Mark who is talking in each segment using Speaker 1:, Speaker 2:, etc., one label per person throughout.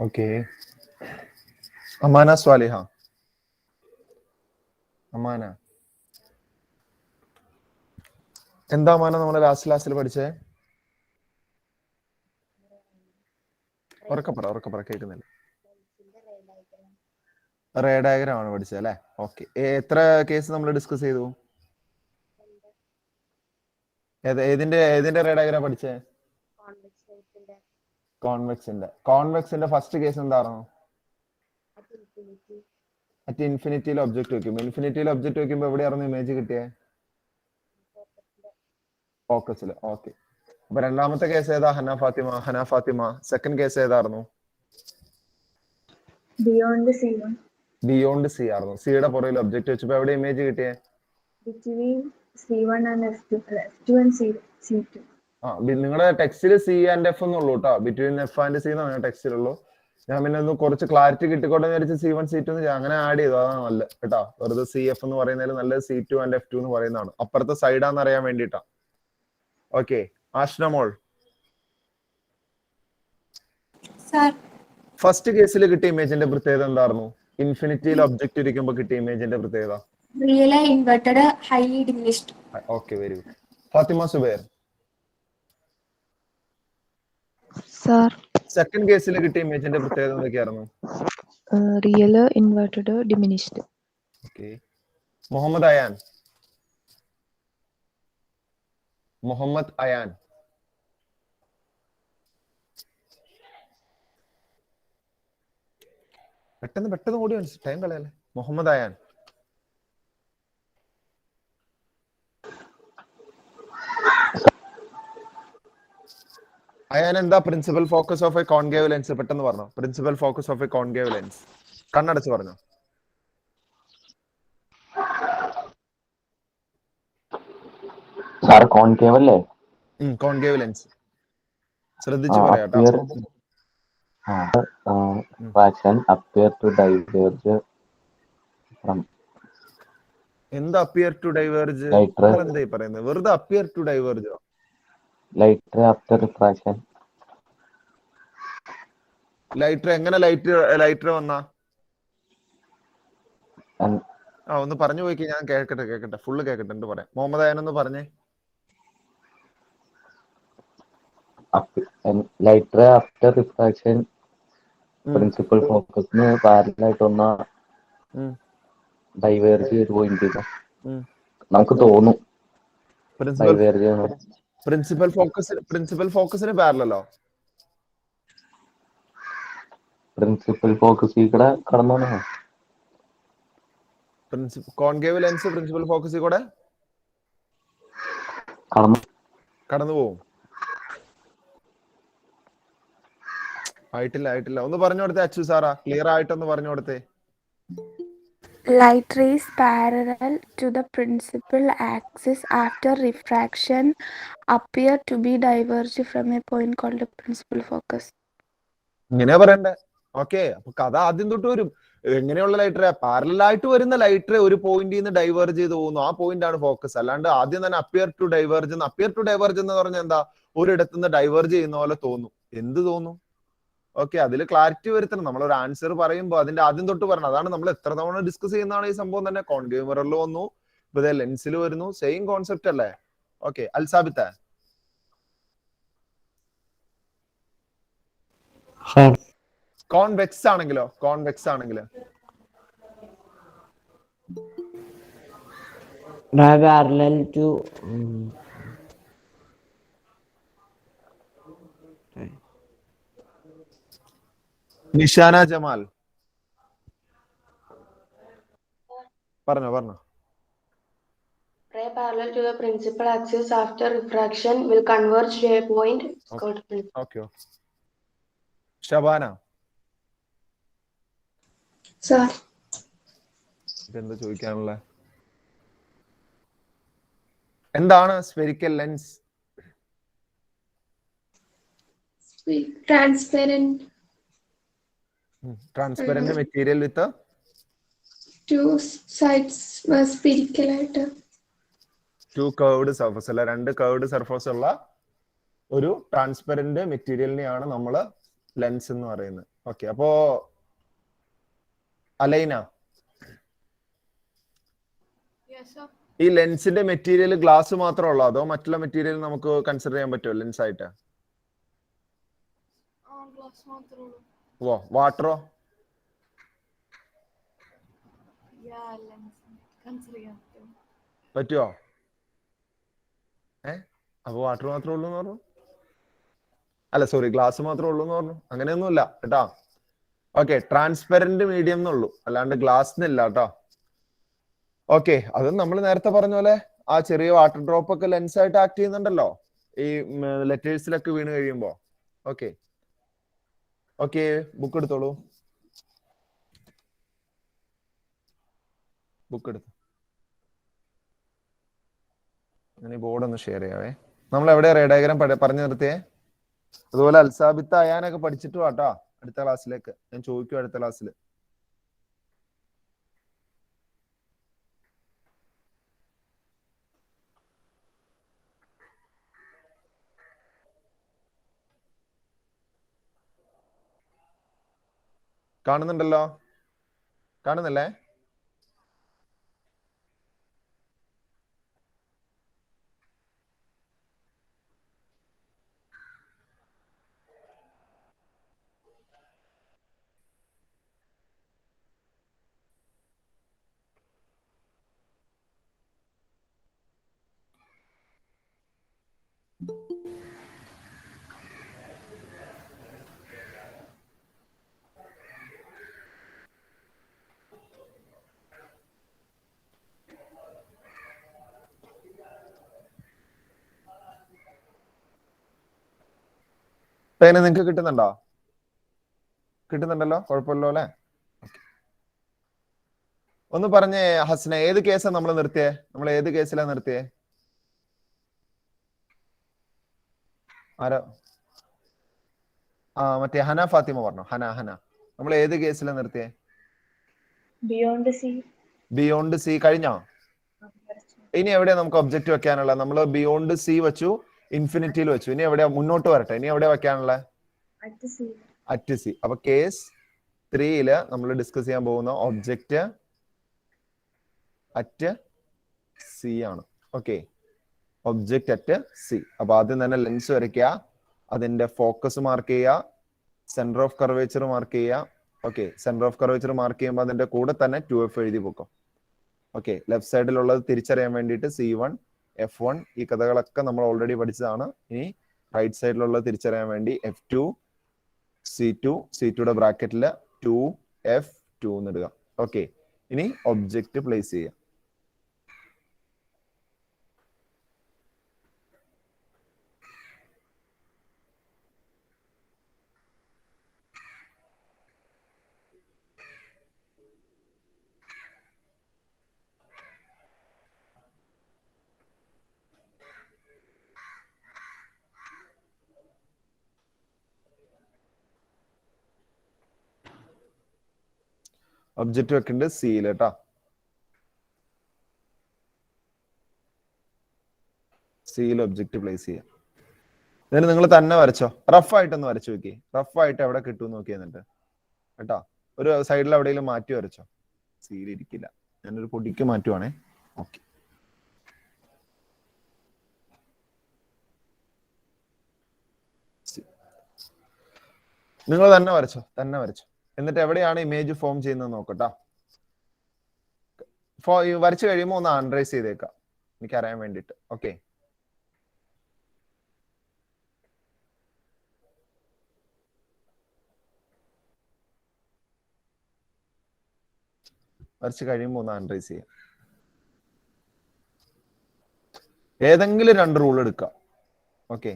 Speaker 1: Okay. Amana Swaliha. Amana എന്താ അമാന നമ്മളെ ലാസ്റ്റിൽ പഠിച്ചേ? ഉറക്കപ്പറ കേൾക്കുന്നില്ല. റേ ഡയഗ്രാം ആണ് പഠിച്ചത് അല്ലേ? ഓക്കെ. എത്ര കേസ് നമ്മൾ ഡിസ്കസ് ചെയ്തു? ഏതിന്റെ റേ ഡയഗ്രാം പഠിച്ചേ? കോൺവെക്സിന്റെ ഫസ്റ്റ് കേസ് എന്തായിരുന്നു? അറ്റ് ഇൻഫിനിറ്റിയിൽ ഒബ്ജക്റ്റ് വെക്കും. ഇൻഫിനിറ്റിയിൽ ഒബ്ജക്റ്റ് വെക്കുമ്പോൾ എവിടെയായിരുന്നു ഇമേജ് കിട്ടിയേ? ഫോക്കസിൽ. ഓക്കെ. അപ്പൊ രണ്ടാമത്തെ കേസ് ഏതാ? ഹന ഫാത്തിമ. സെക്കൻഡ് കേസ് ഏതായിരുന്നു? ബിയോണ്ട് സി ആയിരുന്നു. സിയുടെ പുറകിൽ ഒബ്ജക്റ്റ് വെച്ചപ്പോ എവിടെ ഇമേജ് കിട്ടിയേ? നിങ്ങളുടെ ടെക്സ്റ്റിൽ സി ആൻഡ് എഫ് എന്നുള്ളൂ കേട്ടോ. ബിറ്റ്വീൻ എഫ് ആൻഡ് സി എന്നാണ് ടെക്സ്റ്റിലുള്ളൂ. ഞാൻ പിന്നെ ഒന്ന് കുറച്ച് ക്ലാരിറ്റി കിട്ടിക്കോട്ടെ വിചാരിച്ച് C1 C2 അങ്ങനെ ആഡ് ചെയ്തു. അതാണ് നല്ലത് കേട്ടോ. വെറുതെ CF എന്ന് പറയുന്നതിൽ നല്ലത് C2 ആൻഡ് F2 എന്ന് പറയുന്നതാണ്. അപ്പുറത്തെ സൈഡാന്ന് അറിയാൻ വേണ്ടിയിട്ടാ. ഓക്കെ. ആഷ്നമോൾ, ഫസ്റ്റ് കേസിൽ കിട്ടിയ ഇമേജിന്റെ പ്രത്യേകത എന്തായിരുന്നു? ഇൻഫിനിറ്റിയിൽ ഒബ്ജക്റ്റ് ഇരിക്കുമ്പോൾ കിട്ടിയ ഇമേജിന്റെ പ്രത്യേകത
Speaker 2: real inverted highly diminished.
Speaker 1: Okay, very good. Fathima Zubair,
Speaker 3: sir
Speaker 1: second കേസിൽ കിട്ടിയ ഇമേജിന്റെ പ്രത്യേകത എന്തൊക്കെയായിരുന്നു?
Speaker 3: Real inverted diminished.
Speaker 1: Okay. Muhammad Ayaan, പെട്ടെന്ന് ഓടി ടൈം കളയല്ലേ. മുഹമ്മദ് അയാൻ എന്താ principal focus of a concave lens? പെട്ടെന്ന് പറഞ്ഞോ. Principal focus of a concave lens. കണ്ണടച്ച് പറഞ്ഞോ.
Speaker 4: സാർ കോൺകേവ് അല്ലേ?
Speaker 1: Concave lens. ശ്രദ്ധിച്ചു പറയാട്ടോ.
Speaker 4: Fraction appear to diverge from
Speaker 1: എന്ത് അപ്പിയർ ടു ഡൈവേർജ്?
Speaker 4: Lighter.
Speaker 1: നിങ്ങൾ എന്തായി പറയുന്നത്? വെറുതെ അപ്പിയർ ടു ഡൈവേർജോ?
Speaker 4: Lighter after refraction.
Speaker 1: ലൈറ്റർ എങ്ങനെ ലൈറ്റർ വന്നാ?
Speaker 4: And
Speaker 1: ഒന്ന് പറഞ്ഞു പോയിക്ക്, ഞാൻ കേക്കട്ടെ ഫുള്ള് കേക്കട്ടെ എന്നിട്ട് പറയാം. മുഹമ്മദ് അയനൊന്ന് പറഞ്ഞേ.
Speaker 4: lighter after refraction. Principal focus ന് parallel ആയിട്ട് വന്ന ഡൈവേർജ് ചെയ്ത് പോയിന്റ് നമുക്ക് തോന്നും ഡൈവേർജ് ചെയ്യണം.
Speaker 1: പ്രിൻസിപ്പൽ ഫോക്കസിന് പാരലോ?
Speaker 4: പ്രിൻസിപ്പൽ ഫോക്കസിൽ കൂടെ കടന്നു
Speaker 1: കോൺകേവ് ലെൻസ് പ്രിൻസിപ്പൽ ഫോക്കസിൽ കൂടെ കടന്നു പോവും. ആയിട്ടില്ല ഒന്ന് പറഞ്ഞു കൊടുത്തേ അച്ചു സാറാ, ക്ലിയർ ആയിട്ടൊന്ന് പറഞ്ഞു കൊടുത്തേ.
Speaker 5: Light rays parallel to the principal axis after refraction appear to be diverged from a point called the principal focus.
Speaker 1: ഇങ്ങനെയാ പറയണ്ടേ? ഓക്കെ, അപ്പൊ കഥ ആദ്യം തൊട്ട് വരും. എങ്ങനെയുള്ള ലൈറ്ററെ? പാരലായിട്ട് വരുന്ന ലൈറ്ററെ ഒരു പോയിന്റിൽ നിന്ന് ഡൈവേർജ് ചെയ്ത് പോകുന്നു, ആ പോയിന്റ് ആണ് ഫോക്കസ്. അല്ലാണ്ട് ആദ്യം തന്നെ അപ്പിയർ ടു ഡൈവേർജ് എന്ന് പറഞ്ഞാൽ എന്താ? ഒരിടത്തു നിന്ന് ഡൈവേർജ് ചെയ്യുന്ന പോലെ തോന്നും. എന്ത് തോന്നും? ഓക്കെ, അതിൽ ക്ലാരിറ്റി വരുത്തണം. നമ്മൾ ഒരു ആൻസർ പറയുമ്പോൾ അതിന്റെ ആദ്യം തൊട്ട് പറയണം. അതാണ് നമ്മൾ എത്ര തവണ ഡിസ്കസ് ചെയ്യുന്നതാണ് ഈ സംഭവം തന്നെ. കോൺകേവ് മിററിൽ വന്നു, ഇപ്പൊ ലെൻസിൽ വരുന്നു, സെയിം കോൺസെപ്റ്റ് അല്ലേ? ഓക്കെ, അൽസാബിത്ത കോൺവെക്സ് ആണെങ്കിലോ?
Speaker 6: parallel to
Speaker 1: നിഷാന ജമാൽ പറഞ്ഞോ.
Speaker 7: Ray parallel to the principal axis after refraction will converge to a point called principal.
Speaker 1: Okay. Shabana
Speaker 2: Sir,
Speaker 1: ഇതെന്താ ചോദിക്കാനുള്ള? എന്താണ് spherical lens?
Speaker 2: transparent
Speaker 1: material with
Speaker 2: two sides spherical ആയിട്ട്
Speaker 1: to curved surface അല്ല, രണ്ട് curved surface ഉള്ള ഒരു transparent മെറ്റീരിയലിനെയാണ് നമ്മൾ lens എന്ന് പറയുന്നത്. ഓക്കെ, അപ്പോ അലൈന, ഈ ലെൻസിന്റെ മെറ്റീരിയൽ ഗ്ലാസ് മാത്രമേ ഉള്ളൂ അതോ മറ്റുള്ള മെറ്റീരിയൽ നമുക്ക് കൺസിഡർ ചെയ്യാൻ പറ്റുമോ ലെൻസ് ആയിട്ട്? വാട്ടറോ? പറ്റുമോ? അപ്പൊ വാട്ടർ മാത്രമേ ഉള്ളൂ എന്ന് പറഞ്ഞു? അല്ല സോറി, ഗ്ലാസ് മാത്രമേ ഉള്ളൂ എന്ന് പറഞ്ഞു? അങ്ങനെയൊന്നുമില്ല കേട്ടോ. ഓക്കെ, ട്രാൻസ്പെറന്റ് മീഡിയം എന്നുള്ളൂ, അല്ലാണ്ട് ഗ്ലാസ്സിനില്ല കേട്ടോ. ഓക്കെ, അത് നമ്മൾ നേരത്തെ പറഞ്ഞ പോലെ ആ ചെറിയ വാട്ടർ ഡ്രോപ്പ് ഒക്കെ ലെൻസ് ആയിട്ട് ആക്ട് ചെയ്യുന്നുണ്ടല്ലോ ഈ ലെറ്റേഴ്സിലൊക്കെ വീണ് കഴിയുമ്പോ. ഓക്കെ, ബുക്ക് എടുത്തോളൂ. ഞാൻ ഈ ബോർഡ് ഒന്ന് ഷെയർ ചെയ്യാവേ. നമ്മൾ എവിടെ റേ ഡയഗ്രാം പറഞ്ഞു നിർത്തിയേ? അതുപോലെ അൽസാബിത്ത് അയാനൊക്കെ പഠിച്ചിട്ട് വാട്ടോ അടുത്ത ക്ലാസ്സിലേക്ക്. ഞാൻ ചോദിക്കും അടുത്ത ക്ലാസ്സിൽ. കാണുന്നുണ്ടല്ലോ? കാണുന്നില്ലേ? പേന നിങ്ങക്ക് കിട്ടുന്നുണ്ടല്ലോ? കുഴപ്പമില്ലോ അല്ലെ? ഒന്ന് പറഞ്ഞേ ഹസ്ന, ഏത് കേസാ നമ്മൾ നിർത്തിയേ? നമ്മൾ ഏത് കേസിലാ നിർത്തിയേ? ആരോ? മറ്റേ ഹന ഫാത്തിമ പറഞ്ഞു. ഹന നമ്മൾ ഏത് കേസിലാ നിർത്തിയേ?
Speaker 3: Beyond C.
Speaker 1: ബിയോണ്ട് സി കഴിഞ്ഞോ? ഇനി എവിടെയാ നമുക്ക് ഒബ്ജക്റ്റ് വെക്കാനുള്ള? നമ്മൾ ബിയോണ്ട് സി വെച്ചു, ഇൻഫിനിറ്റിയിൽ വെച്ചു. ഇനി എവിടെയാ മുന്നോട്ട് വരട്ടെ? ഇനി എവിടെയാ വെക്കാനുള്ള? At C. അപ്പൊ കേസ് 3 നമ്മൾ ഡിസ്കസ് ചെയ്യാൻ പോകുന്ന ഒബ്ജക്റ്റ് അറ്റ് സി ആണ്. Okay, object at C. അപ്പൊ ആദ്യം തന്നെ ലെൻസ് വരയ്ക്കുക, അതിന്റെ ഫോക്കസ് മാർക്ക് ചെയ്യുക, സെന്റർ ഓഫ് കർവേച്ചർ മാർക്ക് ചെയ്യുക. Okay, centre of curvature mark ചെയ്യുമ്പോൾ അതിന്റെ കൂടെ തന്നെ 2F എഴുതി പോക്കും. ഓക്കെ, ലെഫ്റ്റ് സൈഡിലുള്ളത് തിരിച്ചറിയാൻ വേണ്ടിയിട്ട് C1 F1 ഈ കഥകളൊക്കെ നമ്മൾ ഓൾറെഡി പഠിച്ചതാണ്. ഇനി റൈറ്റ് സൈഡിലുള്ളത് തിരിച്ചറിയാൻ വേണ്ടി F2 C2, C2യുടെ ബ്രാക്കറ്റിൽ 2F2 എന്നിടുക. ഓക്കെ, ഇനി ഒബ്ജക്റ്റ് പ്ലേസ് ചെയ്യുക. ഒബ്ജക്റ്റ് വെക്കേണ്ടത് സിയിൽ കേട്ടോ. സിയിൽ ഒബ്ജക്റ്റ് പ്ലേസ് ചെയ്യാം. എന്നിട്ട് നിങ്ങൾ തന്നെ വരച്ചോ, റഫായിട്ടൊന്ന് വരച്ചു നോക്കി. റഫായിട്ട് എവിടെ കിട്ടും നോക്കി എന്നിട്ട് കേട്ടോ. ഒരു സൈഡിൽ എവിടെയെങ്കിലും മാറ്റി വരച്ചോ. സിയിൽ ഇരിക്കില്ല, ഞാനൊരു പൊടിക്ക് മാറ്റുവാണേ. ഓക്കെ, നിങ്ങൾ തന്നെ വരച്ചോ, തന്നെ വരച്ചോ. എന്നിട്ട് എവിടെയാണ് ഇമേജ് ഫോം ചെയ്യുന്നത് നോക്കട്ടോ. വരച്ചു കഴിയുമ്പോൾ ഒന്ന് അൺറൈസ് ചെയ്തേക്കാം, എനിക്കറിയാൻ വേണ്ടിയിട്ട്. ഓക്കെ, വരച്ച് കഴിയുമ്പോൾ ഒന്ന് അൺറൈസ് ചെയ്യാം. ഏതെങ്കിലും 2 റൂൾ എടുക്കാം. ഓക്കെ,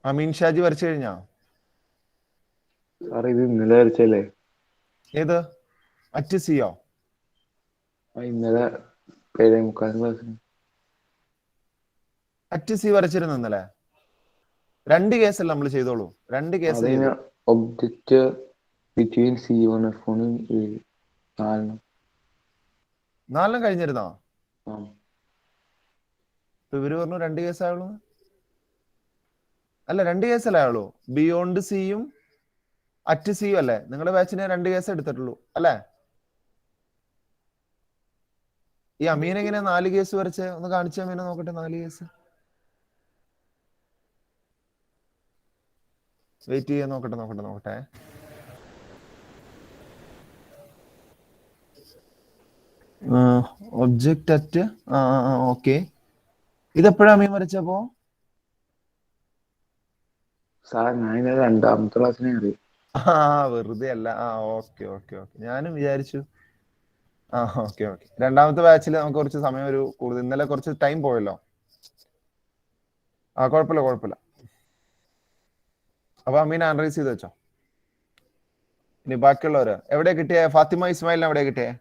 Speaker 1: അമീൻ ഷാജി വരച്ചു കഴിഞ്ഞാ?
Speaker 4: സാർ ഇത് ഇന്നലെ വരച്ചല്ലേ?
Speaker 1: ഏത് അറ്റ് സിയോ?
Speaker 4: ഇന്നലെ 7:45 ക്ലാസ്സിന്
Speaker 1: അറ്റ് സി വരച്ചിരുന്നു ഇന്നലെ. 2 കേസല്ല നമ്മൾ ചെയ്തോളൂ, 2 case.
Speaker 4: Object between C1 F1
Speaker 1: 4 കഴിഞ്ഞിരുന്നോ?
Speaker 4: ആ,
Speaker 1: ഇവര് പറഞ്ഞു 2 കേസായുള്ളൂ. അല്ല, 2 കേസല്ലേ ആയുള്ളൂ. ബിയോണ്ട് സിയും അറ്റ് സിയും അല്ലേ? നിങ്ങളുടെ ബാച്ചിന് 2 കേസ് എടുത്തിട്ടുള്ളൂ അല്ലേ? ഈ അമീൻ എങ്ങനെ 4 കേസ് വരച്ച്? ഒന്ന് കാണിച്ച അമീനെ നോക്കട്ടെ, 4 കേസ്. വെയിറ്റ് ചെയ്യാൻ നോക്കട്ടെ. Object at okay. ഇതെപ്പോഴാ അമീൻ വരച്ചപ്പോ?
Speaker 4: സാർ ഞാൻ ഇന്നലെ 2ാമത്തെ ക്ലാസ്സിനെ അറിയാം.
Speaker 1: വെറുതെ അല്ല. ഓക്കെ. ഞാനും വിചാരിച്ചു. ഓക്കെ. 2ാമത്തെ ബാച്ചിൽ നമുക്ക് കുറച്ച് സമയം ഒരു കൂടുതൽ, ഇന്നലെ കുറച്ച് ടൈം പോയല്ലോ. കുഴപ്പമില്ല. അപ്പൊ അമീൻ അനലൈസ് ചെയ്ത് വെച്ചോ. ഇനി ബാക്കിയുള്ളവര് എവിടെയാ കിട്ടിയേ? ഫാത്തിമ ഇസ്മായിലിനെ എവിടെയാ കിട്ടിയേ?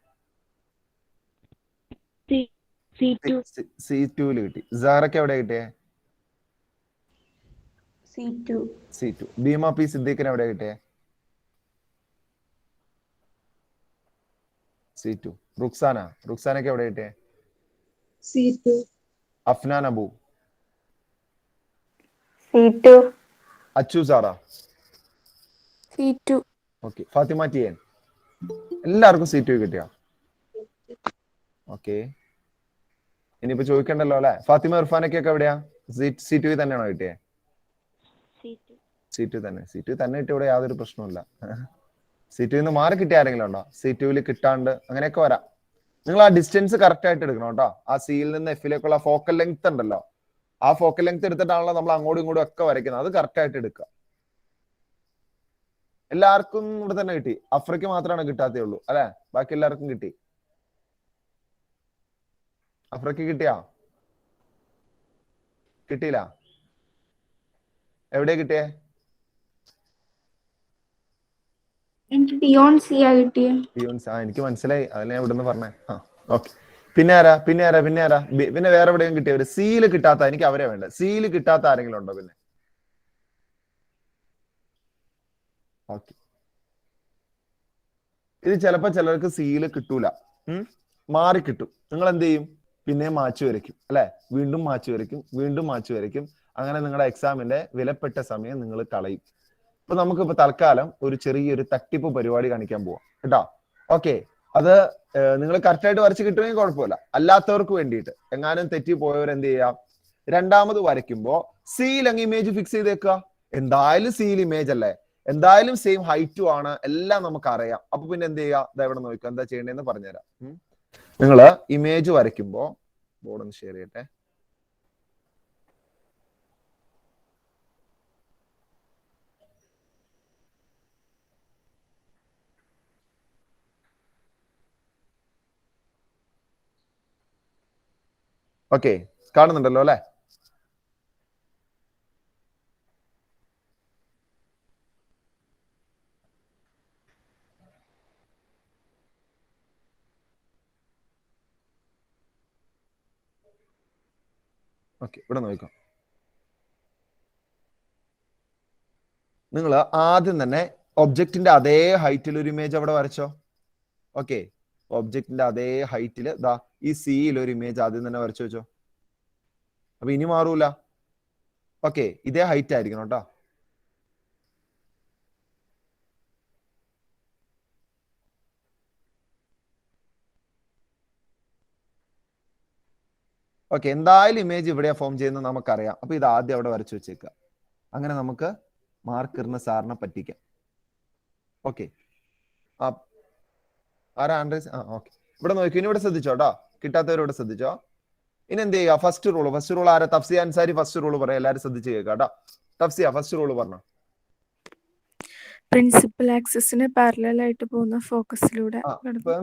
Speaker 1: C2 കിട്ടി. സാറയ്ക്ക് എവിടെയാ കിട്ടിയേ? C2. ഭീമ പി സിദ്ദീഖിന് എവിടെയാ കിട്ടിയേ? C2. റുക്സാനക്ക് എവിടെ കിട്ടിയേ?
Speaker 2: C2.
Speaker 1: Afnan Abu?
Speaker 7: C2.
Speaker 1: Achu Sara?
Speaker 5: C2.
Speaker 1: Okay. Fathima T N? എല്ലാവർക്കും C2 കിട്ടിയോ? ഓക്കെ, ഇനിയിപ്പോ ചോദിക്കണ്ടല്ലോ അല്ലെ. ഫാത്തിമ ഇർഫാനൊക്കെ എവിടെയാ? C2 തന്നെയാണോ കിട്ടിയേ? C2 തന്നെ കിട്ടിയ ഇവിടെ യാതൊരു പ്രശ്നമില്ല. C2 മാറി കിട്ടിയ ആരെങ്കിലും ഉണ്ടോ? C2 കിട്ടാണ്ട് അങ്ങനെയൊക്കെ വരാം. നിങ്ങൾ ആ ഡിസ്റ്റൻസ് കറക്റ്റ് ആയിട്ട് എടുക്കണം കേട്ടോ. ആ സിയിൽ നിന്ന് എഫിലേക്കുള്ള ഫോക്കൽ ലെങ്ത് ഉണ്ടല്ലോ, ആ ഫോക്കൽ ലെങ്ത് എടുത്തിട്ടാണല്ലോ നമ്മൾ അങ്ങോട്ടും ഇങ്ങോട്ടും ഒക്കെ വരയ്ക്കുന്നത്. അത് കറക്റ്റ് ആയിട്ട് എടുക്കുക. എല്ലാവർക്കും ഇവിടെ തന്നെ കിട്ടി. അഫ്രയ്ക്ക് മാത്രമാണ് കിട്ടാത്തേ ഉള്ളൂ അല്ലെ? ബാക്കി എല്ലാവർക്കും കിട്ടി. അഫ്രയ്ക്ക് കിട്ടിയാ? കിട്ടിയില്ല? എവിടെ കിട്ടിയേ?
Speaker 2: എനിക്ക് ഡിയോൺ സി ആ കിട്ടിയേ.
Speaker 1: എനിക്ക് മനസ്സിലായി, അതല്ലേ ഞാൻ ഇവിടുന്ന് പറഞ്ഞേ. ഓക്കെ. പിന്നെ ആരാ? പിന്നെ വേറെ എവിടെയും കിട്ടിയവര്? സിയിൽ കിട്ടാത്ത, എനിക്ക് അവരെ വേണ്ട. സിയിൽ കിട്ടാത്ത ആരെങ്കിലും ഉണ്ടോ? പിന്നെ ഓക്കെ. ഇത് ചിലപ്പോ ചിലർക്ക് സിയിൽ കിട്ടൂല, മാറി കിട്ടും. നിങ്ങൾ എന്ത് ചെയ്യും? പിന്നെ മാച്ച് വരയ്ക്കും അല്ലെ? വീണ്ടും മാച്ച് വരയ്ക്കും. അങ്ങനെ നിങ്ങളുടെ എക്സാമിന്റെ വിലപ്പെട്ട സമയം നിങ്ങൾ കളയും. ഇപ്പൊ നമുക്കിപ്പോ തൽക്കാലം ഒരു ചെറിയൊരു തട്ടിപ്പ് പരിപാടി കാണിക്കാൻ പോവാം കേട്ടോ. ഓക്കെ. അത് നിങ്ങൾ കറക്റ്റ് ആയിട്ട് വരച്ച് കിട്ടുമെങ്കിൽ കുഴപ്പമില്ല. അല്ലാത്തവർക്ക് വേണ്ടിയിട്ട് എങ്ങാനും തെറ്റി പോയവർ എന്ത് ചെയ്യാം? രണ്ടാമത് വരയ്ക്കുമ്പോ സിയിൽ അങ്ങ് ഇമേജ് ഫിക്സ് ചെയ്തേക്കുക. എന്തായാലും സിയിൽ ഇമേജ് അല്ലേ, എന്തായാലും സെയിം ഹൈറ്റും ആണ്, എല്ലാം നമുക്ക് അറിയാം. അപ്പൊ പിന്നെ എന്ത് ചെയ്യുക? ഇത് എവിടെ നോക്കുക, എന്താ ചെയ്യേണ്ടതെന്ന് പറഞ്ഞുതരാം. നിങ്ങള് ഇമേജ് വരയ്ക്കുമ്പോ ബോർഡ് ഒന്ന് ഷെയർ ചെയ്യട്ടെ. ഓക്കെ, കാണുന്നുണ്ടല്ലോ അല്ലെ? ഓക്കെ, ഇവിടെ നോക്കാം. നിങ്ങൾ ആദ്യം തന്നെ ഒബ്ജക്റ്റിന്റെ അതേ ഹൈറ്റിൽ ഒരു ഇമേജ് അവിടെ വരച്ചോ. ഓക്കെ, ഒബ്ജക്റ്റിന്റെ അതേ ഹൈറ്റിൽ ദാ ഈ സിയിൽ ഒരു ഇമേജ് ആദ്യം തന്നെ വരച്ചു വെച്ചോ. അപ്പൊ ഇനി മാറൂല. ഓക്കെ, ഇതേ ഹൈറ്റ് ആയിരിക്കണം കേട്ടോ. ഓക്കെ, എന്തായാലും ഇമേജ് ഇവിടെയാ ഫോം ചെയ്യുന്നത് നമുക്കറിയാം. അപ്പൊ ഇത് ആദ്യം അവിടെ വരച്ചു വെച്ചേക്കുക. അങ്ങനെ നമുക്ക് മാർക്കറിന് സാറിനെ പറ്റിക്കാം. ഓക്കെ, ആരാ ആൻഡ്രേസ്? ഓക്കെ, ഇവിടെ നോക്കി. ഇനി ഇവിടെ ശ്രദ്ധിച്ചോ കേട്ടോ, കിട്ടാത്തവരോട് ശ്രദ്ധിച്ചോ. ഇനി എന്ത് ചെയ്യുക? ഫസ്റ്റ് റൂൾ ആരാ? തഫ്സിയ അൻസാരി ഫസ്റ്റ് റൂൾ പറയാം. എല്ലാവരും ശ്രദ്ധിച്ച് കേൾക്കാം കേട്ടോ. തഫ്സിയ ഫസ്റ്റ് റൂൾ പറഞ്ഞോ.
Speaker 6: പ്രിൻസിപ്പൽ ആക്സിസിന് പാരലൽ ആയിട്ട് പോകുന്ന ഫോക്കസിലൂടെ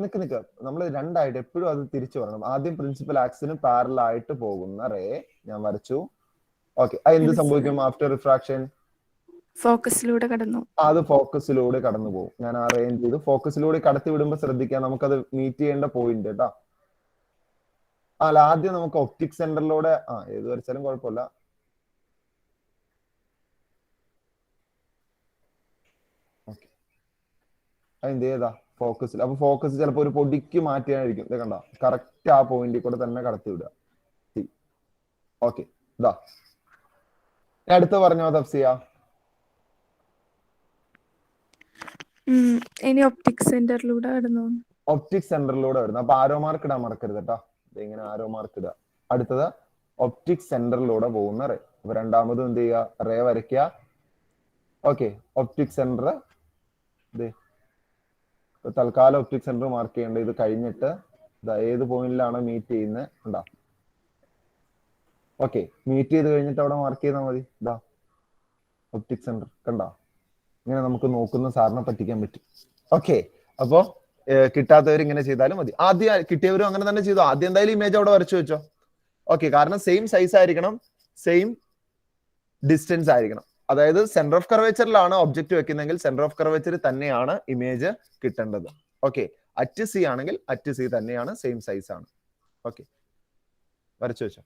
Speaker 1: നിക്ക് നമ്മൾ രണ്ടായിട്ട് എപ്പോഴും അത് തിരിച്ചു പറയണം. ആദ്യം പ്രിൻസിപ്പൽ ആക്സിന് പാരലൽ ആയിട്ട് പോകുന്ന റേ ഞാൻ വരച്ചു. ഓക്കെ, എന്ത് സംഭവിക്കും ആഫ്റ്റർ റിഫ്രാക്ഷൻ?
Speaker 6: ഫോക്കസിലൂടെ കടന്നു.
Speaker 1: അത് ഫോക്കസിലൂടെ കടന്നു പോകും. ഞാൻ അറേഞ്ച് ചെയ്ത് ഫോക്കസിലൂടെ കടത്തി വിടുമ്പോ ശ്രദ്ധിക്കാം, നമുക്കത് മീറ്റ് ചെയ്യേണ്ട പോയിന്റ് കേട്ടോ. അല്ല, ആദ്യം നമുക്ക് ഒപ്റ്റിക് സെന്ററിലൂടെ ഏത് വരച്ചാലും കുഴപ്പമില്ല. അതിന്റെ ഏതാ? ഫോക്കസിൽ. അപ്പൊ ഫോക്കസ് ചിലപ്പോ ഒരു പൊടിക്ക് മാറ്റിയായിരിക്കും. ഇത് കണ്ട, കറക്റ്റ് ആ പോയിന്റിൽ കൂടെ തന്നെ കടത്തി വിടുക. ഓക്കെ, ഇതാ അടുത്ത് പറഞ്ഞോ തഫ്സിയ.
Speaker 6: ഇനി ഒപ്റ്റിക് സെന്ററിലൂടെ കടന്നു.
Speaker 1: ഒപ്റ്റിക് സെന്ററിലൂടെ വരുന്നു. അപ്പൊ ആരോ മാർക്ക് ഇടാൻ മറക്കരുത് കേട്ടോ. ഇങ്ങനെ ആരോ മാർക്ക് ഇടുക. അടുത്തത് ഒപ്റ്റിക് സെന്ററിലൂടെ പോകുന്ന റേ. അപ്പൊ രണ്ടാമതും എന്ത് ചെയ്യുക? റേ വരയ്ക്കുക. ഓക്കെ, ഒപ്റ്റിക് സെന്റർ തൽക്കാലം ഒപ്റ്റിക് സെന്റർ മാർക്ക് ചെയ്യേണ്ടത്. ഇത് കഴിഞ്ഞിട്ട് ഏത് പോയിന്റിലാണ് മീറ്റ് ചെയ്യുന്നത് ഉണ്ടാ. ഓക്കെ, മീറ്റ് ചെയ്ത് കഴിഞ്ഞിട്ട് അവിടെ മാർക്ക് ചെയ്താൽ മതി. ഇതാ ഒപ്റ്റിക് സെന്റർ കണ്ട. ഇങ്ങനെ നമുക്ക് നോക്കുന്ന സാറിനെ പറ്റിക്കാൻ പറ്റും. ഓക്കെ, അപ്പോ കിട്ടാത്തവർ ഇങ്ങനെ ചെയ്താലും മതി. ആദ്യം കിട്ടിയവരും അങ്ങനെ തന്നെ ചെയ്തു. ആദ്യം എന്തായാലും ഇമേജ് അവിടെ വരച്ചു വെച്ചോ. ഓക്കെ, കാരണം സെയിം സൈസ് ആയിരിക്കണം, സെയിം ഡിസ്റ്റൻസ് ആയിരിക്കണം. അതായത് സെന്റർ ഓഫ് കർവേച്ചറിലാണ് ഒബ്ജക്റ്റ് വെക്കുന്നതെങ്കിൽ സെന്റർ ഓഫ് കർവേച്ചർ തന്നെയാണ് ഇമേജ് കിട്ടേണ്ടത്. ഓക്കെ, അറ്റ് സി ആണെങ്കിൽ അറ്റ് സി തന്നെയാണ്, സെയിം സൈസ് ആണ്. ഓക്കെ, വരച്ചു വെച്ചോ.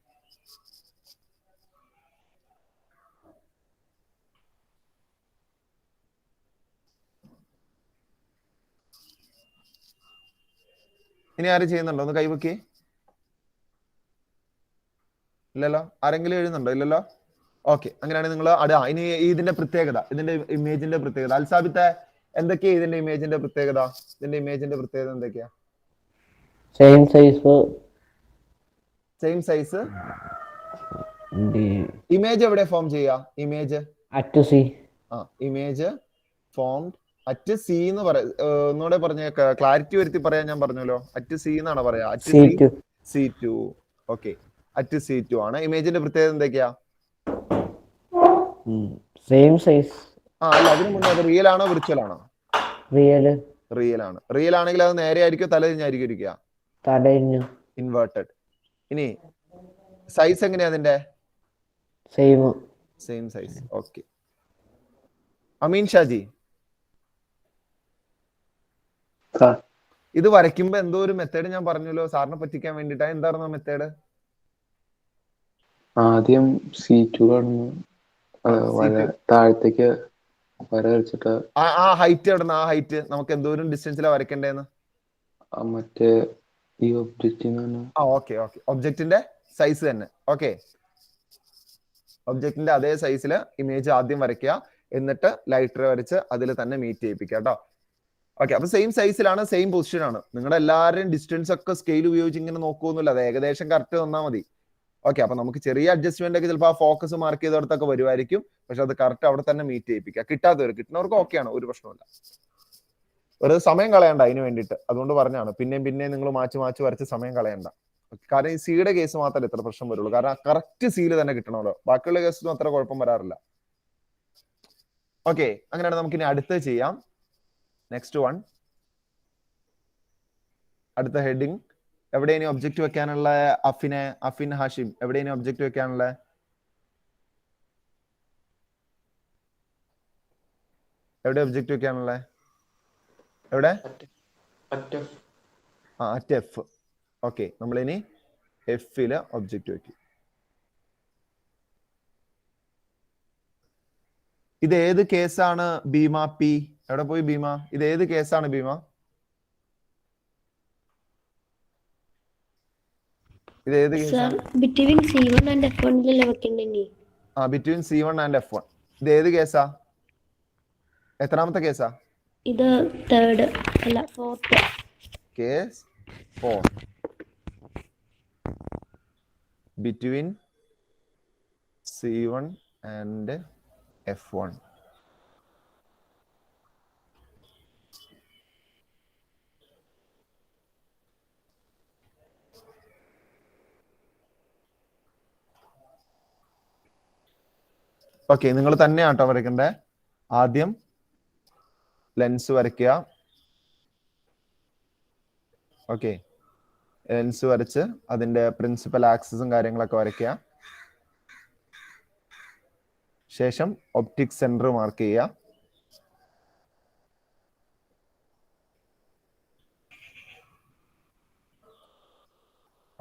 Speaker 1: ഇനി ആരും ചെയ്യുന്നുണ്ടോ? ഒന്ന് കൈവക്കി. ഇല്ലല്ലോ. ആരെങ്കിലും എഴുതുന്നുണ്ടോ? ഇല്ലല്ലോ. ഓക്കെ, അങ്ങനെയാണെങ്കിൽ നിങ്ങൾ ഇനി ഇതിന്റെ പ്രത്യേകത, ഇതിന്റെ ഇമേജിന്റെ പ്രത്യേകത അൽസാബിത്തെ എന്തൊക്കെയാ? ഇതിന്റെ ഇമേജിന്റെ പ്രത്യേകത എന്തൊക്കെയാ?
Speaker 4: Same size.
Speaker 1: ഇമേജ് എവിടെ ഫോം ചെയ്യാ? Image image formed at C എന്ന് പറയാം. ഒന്നുകൂടെ പറഞ്ഞ ക്ലാരിറ്റി വരുത്തി പറയാൻ ഞാൻ പറഞ്ഞല്ലോ. അറ്റ് സി എന്നാണ് പറയാ. At C2. Okay, at C2 ആണ്. ഇമേജിന്റെ പ്രത്യേകത എന്തൊക്കെയാ?
Speaker 4: Same size.
Speaker 1: അല്ല അതിന് മുന്നേ അത് റിയൽ ആണോ വിർച്വൽ ആണോ?
Speaker 8: റിയല്
Speaker 1: റിയൽ ആണ്. റിയൽ ആണെങ്കിൽ അത് നേരെ ആയിരിക്കും തലതിരിഞ്ഞായിരിക്കും ഇരിക്കുക?
Speaker 8: തടഞ്ഞു
Speaker 1: ഇൻവേർട്ടഡ്. ഇനി സൈസ് എങ്ങനെയാ അതിന്റെ? Same size. ഓക്കെ. അമീൻ ഷാജി, ഇത് വരയ്ക്കുമ്പോ എന്തോ ഒരു മെത്തേഡ് ഞാൻ പറഞ്ഞല്ലോ സാറിനെ പറ്റിക്കാൻ വേണ്ടിട്ടാ. എന്തായിരുന്നു മെത്തേഡ്?
Speaker 9: ആദ്യം C2 കാണുന്നു, താഴത്തേക്ക് വര വരച്ചിട്ട്
Speaker 1: ആ ഹൈറ്റ് എവിടുന്ന? ആ ഹൈറ്റ് നമുക്ക് എന്തോരം ഡിസ്റ്റൻസിലാ വരയ്ക്കേണ്ടതെന്ന്?
Speaker 9: മറ്റേ ഈ ഒബ്ജക്റ്റിന്
Speaker 1: ഓക്കെ ഓക്കെ. ഒബ്ജക്റ്റിന്റെ സൈസ് തന്നെ. ഓക്കെ, ഒബ്ജക്റ്റിന്റെ അതേ സൈസിൽ ഇമേജ് ആദ്യം വരയ്ക്കുക, എന്നിട്ട് ലൈറ്റർ വരച്ച് അതിൽ തന്നെ മീറ്റ് ചെയ്യിപ്പിക്കുക കേട്ടോ. ഓക്കെ, അപ്പൊ സെയിം സൈസിലാണ്, സെയിം പൊസിഷൻ ആണ്. നിങ്ങളുടെ എല്ലാവരുടെയും ഡിസ്റ്റൻസ് ഒക്കെ സ്കെയിൽ ഉപയോഗിച്ച് ഇങ്ങനെ നോക്കുന്നില്ല, അത് ഏകദേശം കറക്റ്റ് തന്നാൽ മതി. ഓക്കെ, അപ്പൊ നമുക്ക് ചെറിയ അഡ്ജസ്റ്റ്മെന്റ് ഒക്കെ ചിലപ്പോൾ ആ ഫോക്കസ് മാർക്ക് ചെയ്തെടുത്തൊക്കെ വരുമായിരിക്കും, പക്ഷെ അത് കറക്റ്റ് അവിടെ തന്നെ മീറ്റ് ചെയ്യിപ്പിക്കുക. കിട്ടുന്നവർക്ക് ഓക്കെയാണ്, ഒരു പ്രശ്നമില്ല. വെറുതെ സമയം കളയണ്ട അതിന് വേണ്ടിയിട്ട്, അതുകൊണ്ട് പറഞ്ഞാണ്. പിന്നെയും നിങ്ങൾ മാച്ച് വരച്ച് സമയം കളയണ്ട. കാരണം ഈ സിയുടെ കേസ് മാത്രമേ ഇത്ര പ്രശ്നം വരുള്ളൂ, കാരണം കറക്റ്റ് സീല് തന്നെ കിട്ടണമല്ലോ. ബാക്കിയുള്ള കേസൊന്നും അത്ര കുഴപ്പം വരാറില്ല. ഓക്കെ, അങ്ങനെയാണ് നമുക്ക് ഇനി അടുത്ത് ചെയ്യാം. നെക്സ്റ്റ് വൺ, അടുത്ത ഹെഡിങ്. എവിടെ ഇനി ഒബ്ജക്റ്റ് വെക്കാനുള്ള? അഫിൻ ഹാഷിം, എവിടെ ഇനി ഒബ്ജക്റ്റ് വെക്കാനുള്ള? എവിടെ ഒബ്ജക്റ്റ് വെക്കാനുള്ള? എവിടെ? At F. ഓക്കെ, നമ്മളിനി എഫില് ഒബ്ജക്റ്റ് വെക്കും. ഇത് ഏത് കേസാണ് ഭീമ? പി എവിടെ പോയി ഭീമ? ഇത് ഏത് കേസാണ് ഭീമ? ഇത് ഏത് കേസാണ്?
Speaker 10: ബിറ്റ്വീൻ C1 ആൻഡ് F1 വെക്കണ്ടേ?
Speaker 1: Between C1 and F1. ഇത് ഏത് കേസാ? എത്രാമത്തെ കേസാ?
Speaker 10: ഇത് തേർഡ് അല്ല fourth.
Speaker 1: Case 4. Between C1 and F1. Okay, നിങ്ങൾ തന്നെയാട്ടോ വരയ്ക്കണ്ടേ. ആദ്യം ലെൻസ് വരയ്ക്കുക. ഓക്കെ, ലെൻസ് വരച്ച് അതിന്റെ പ്രിൻസിപ്പൽ ആക്സിസും കാര്യങ്ങളൊക്കെ വരയ്ക്കുക. ശേഷം ഒപ്റ്റിക് സെന്റർ മാർക്ക് ചെയ്യുക.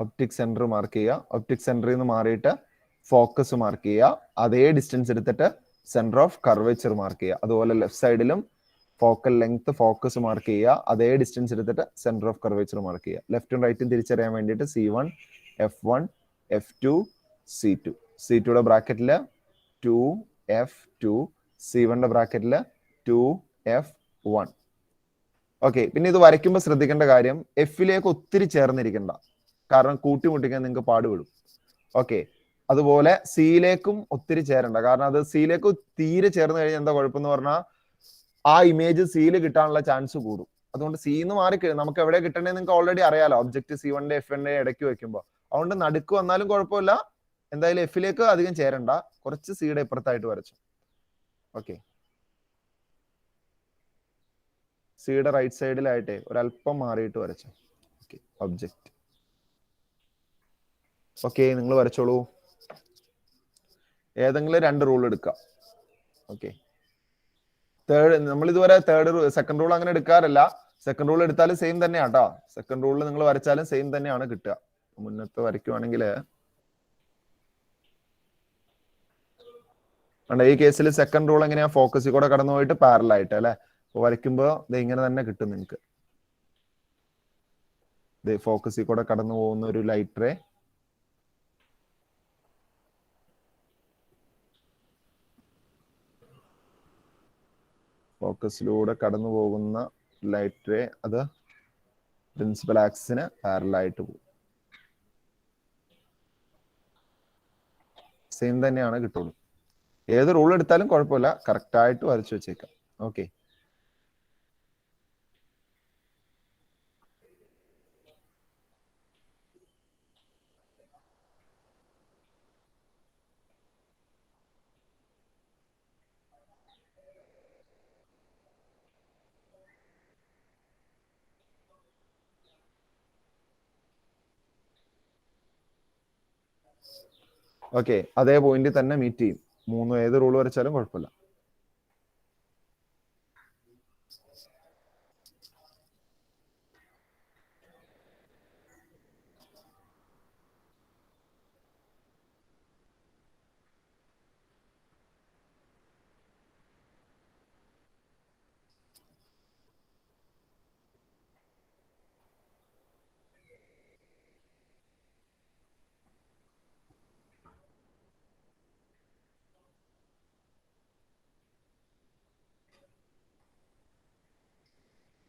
Speaker 1: ഒപ്റ്റിക് സെന്റർ മാർക്ക് ചെയ്യുക. ഒപ്റ്റിക് സെന്ററിൽ നിന്ന് മാറിയിട്ട് ഫോക്കസ് മാർക്ക് ചെയ്യുക. അതേ ഡിസ്റ്റൻസ് എടുത്തിട്ട് സെന്റർ ഓഫ് കർവേച്ചർ മാർക്ക് ചെയ്യുക. അതുപോലെ ലെഫ്റ്റ് സൈഡിലും ഫോക്കൽ ലെങ്ത് ഫോക്കസ് മാർക്ക് ചെയ്യുക. അതേ ഡിസ്റ്റൻസ് എടുത്തിട്ട് സെന്റർ ഓഫ് കർവേച്ചർ മാർക്ക് ചെയ്യുക. ലെഫ്റ്റും റൈറ്റും തിരിച്ചറിയാൻ വേണ്ടിയിട്ട് C1 F1 F2 C2. C2യുടെ ബ്രാക്കറ്റിൽ 2F2, C1ന്റെ ബ്രാക്കറ്റിൽ 2F1. ഓക്കെ, പിന്നെ ഇത് വരയ്ക്കുമ്പോൾ ശ്രദ്ധിക്കേണ്ട കാര്യം, എഫിലേക്ക് ഒത്തിരി ചേർന്നിരിക്കണ്ട, കാരണം കൂട്ടിമുട്ടിക്കാൻ നിങ്ങൾക്ക് പാടുപെടും. ഓക്കെ, അതുപോലെ സിയിലേക്കും ഒത്തിരി ചേരണ്ട, കാരണം അത് സിയിലേക്ക് തീരെ ചേർന്ന് കഴിഞ്ഞാൽ എന്താ കുഴപ്പമെന്ന് പറഞ്ഞാൽ ആ ഇമേജ് സിയിൽ കിട്ടാനുള്ള ചാൻസ് കൂടും. അതുകൊണ്ട് സിന്ന് മാറി നമുക്ക് എവിടെ കിട്ടണേ നിങ്ങൾക്ക് ഓൾറെഡി അറിയാലോ, ഒബ്ജക്ട് C1ന്റെ F1ന്റെ ഇടയ്ക്ക് വെക്കുമ്പോൾ. അതുകൊണ്ട് നടുക്ക് വന്നാലും കുഴപ്പമില്ല, എന്തായാലും എഫിലേക്ക് അധികം ചേരണ്ട, കുറച്ച് സിയുടെ ഇപ്പുറത്തായിട്ട് വരച്ചു. ഓക്കെ, സിയുടെ റൈറ്റ് സൈഡിലായിട്ടേ ഒരല്പം മാറിയിട്ട് വരച്ചു. Okay, object. ഓക്കെ, നിങ്ങൾ വരച്ചോളൂ. ഏതെങ്കിലും 2 റൂൾ എടുക്കാം. ഓക്കെ, നമ്മൾ ഇതുവരെ സെക്കൻഡ് റൂൾ അങ്ങനെ എടുക്കാറില്ല. സെക്കൻഡ് റൂൾ എടുത്താലും സെയിം തന്നെയാണ് കേട്ടോ. സെക്കൻഡ് റൂളിൽ നിങ്ങൾ വരച്ചാലും സെയിം തന്നെയാണ് കിട്ടുക. മുന്നത്തെ വരയ്ക്കുവാണെങ്കിൽ ഈ കേസിൽ സെക്കൻഡ് റൂൾ എങ്ങനെയാ? ഫോക്കസിൽ കൂടെ കടന്നു പോയിട്ട് പാരലായിട്ട് അല്ലെ വരയ്ക്കുമ്പോ ഇത് ഇങ്ങനെ തന്നെ കിട്ടും നിങ്ങൾക്ക്. ഫോക്കസിൽ കൂടെ കടന്നു പോകുന്ന ഒരു ലൈറ്റ് റേ ഫോക്കസിലൂടെ കടന്നു പോകുന്ന ലൈറ്റ് റേ അത് പ്രിൻസിപ്പൽ ആക്സിന് പാരലായിട്ട് പോകും. സെയിം തന്നെയാണ് കിട്ടുള്ളൂ. ഏത് റൂൾ എടുത്താലും കുഴപ്പമില്ല, കറക്റ്റ് ആയിട്ട് വരച്ചു വെച്ചേക്കാം. ഓക്കെ, ഓക്കെ, അതേ പോയിന്റിൽ തന്നെ മീറ്റ് ചെയ്യും. 3 ഏത് റൂൾ വരച്ചാലും കുഴപ്പമില്ല.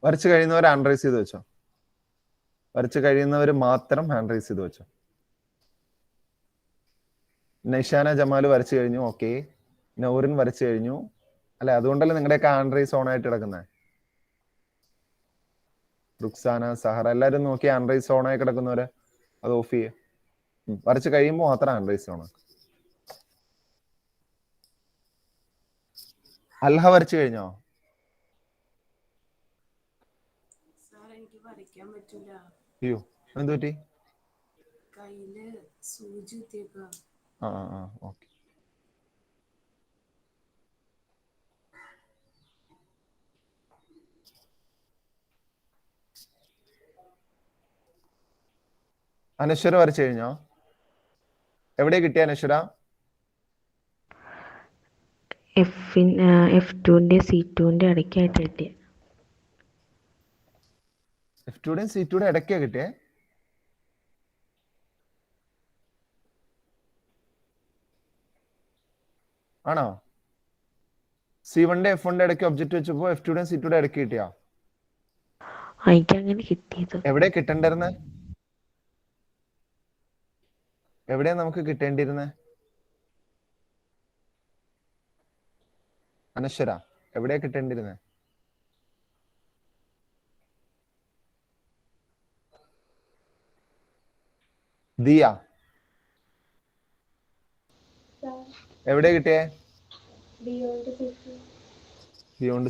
Speaker 1: വരച്ച് കഴിയുന്നവർ ഹാൻഡ് റൈസ് ചെയ്ത് വെച്ചോ. വരച്ച് കഴിയുന്നവർ മാത്രം ഹാൻഡ് റൈസ് ചെയ്ത് വെച്ചോ. നൈഷാന ജമാൽ വരച്ചു കഴിഞ്ഞു. ഓക്കെ, നൗറിൻ വരച്ചു കഴിഞ്ഞു അല്ലെ? അതുകൊണ്ടല്ലേ നിങ്ങളുടെയൊക്കെ ഹാൻഡ് റൈസ് ഓൺ ആയിട്ട് കിടക്കുന്നത്. റുക്സാന, സഹറ എല്ലാവരും നോക്കി ഹാൻഡ് റൈസ് ഓൺ ആയി കിടക്കുന്നവര് അത് ഓഫ് ചെയ്യേ. വരച്ച് കഴിയുമ്പോൾ മാത്രം ഹാൻഡ് റൈസ് ഓൺ. അൽഹ വരച്ചു കഴിഞ്ഞോ? അയ്യോ, എന്ത് പറ്റി? ഓക്കെ. അനശ്വര വരച്ചു കഴിഞ്ഞോ? എവിടെ കിട്ടിയ അനശ്വര?
Speaker 10: F2ന്റെ C2ന്റെ ഇടയ്ക്കായിട്ട് കിട്ടിയ.
Speaker 1: F2ടെയും C2ടെയും ഇടയ്ക്കാ കിട്ടിയേ? ആണോ? C1ന്റെ F1ന്റെ ഇടയ്ക്ക് ഒബ്ജക്റ്റ് വെച്ചപ്പോ F2ടെയും C2ടെയും ഇടയ്ക്ക് കിട്ടിയാ?
Speaker 10: എനിക്ക് അങ്ങനെ കിട്ടിയത്.
Speaker 1: എവിടെ കിട്ടണ്ടിരുന്നേ? എവിടെയാ നമുക്ക് കിട്ടേണ്ടിരുന്നേ? അനശ്വര, എവിടെയാ കിട്ടേണ്ടിരുന്നേ? ദിയ, എവിടെയാ കിട്ടിയേ? Beyond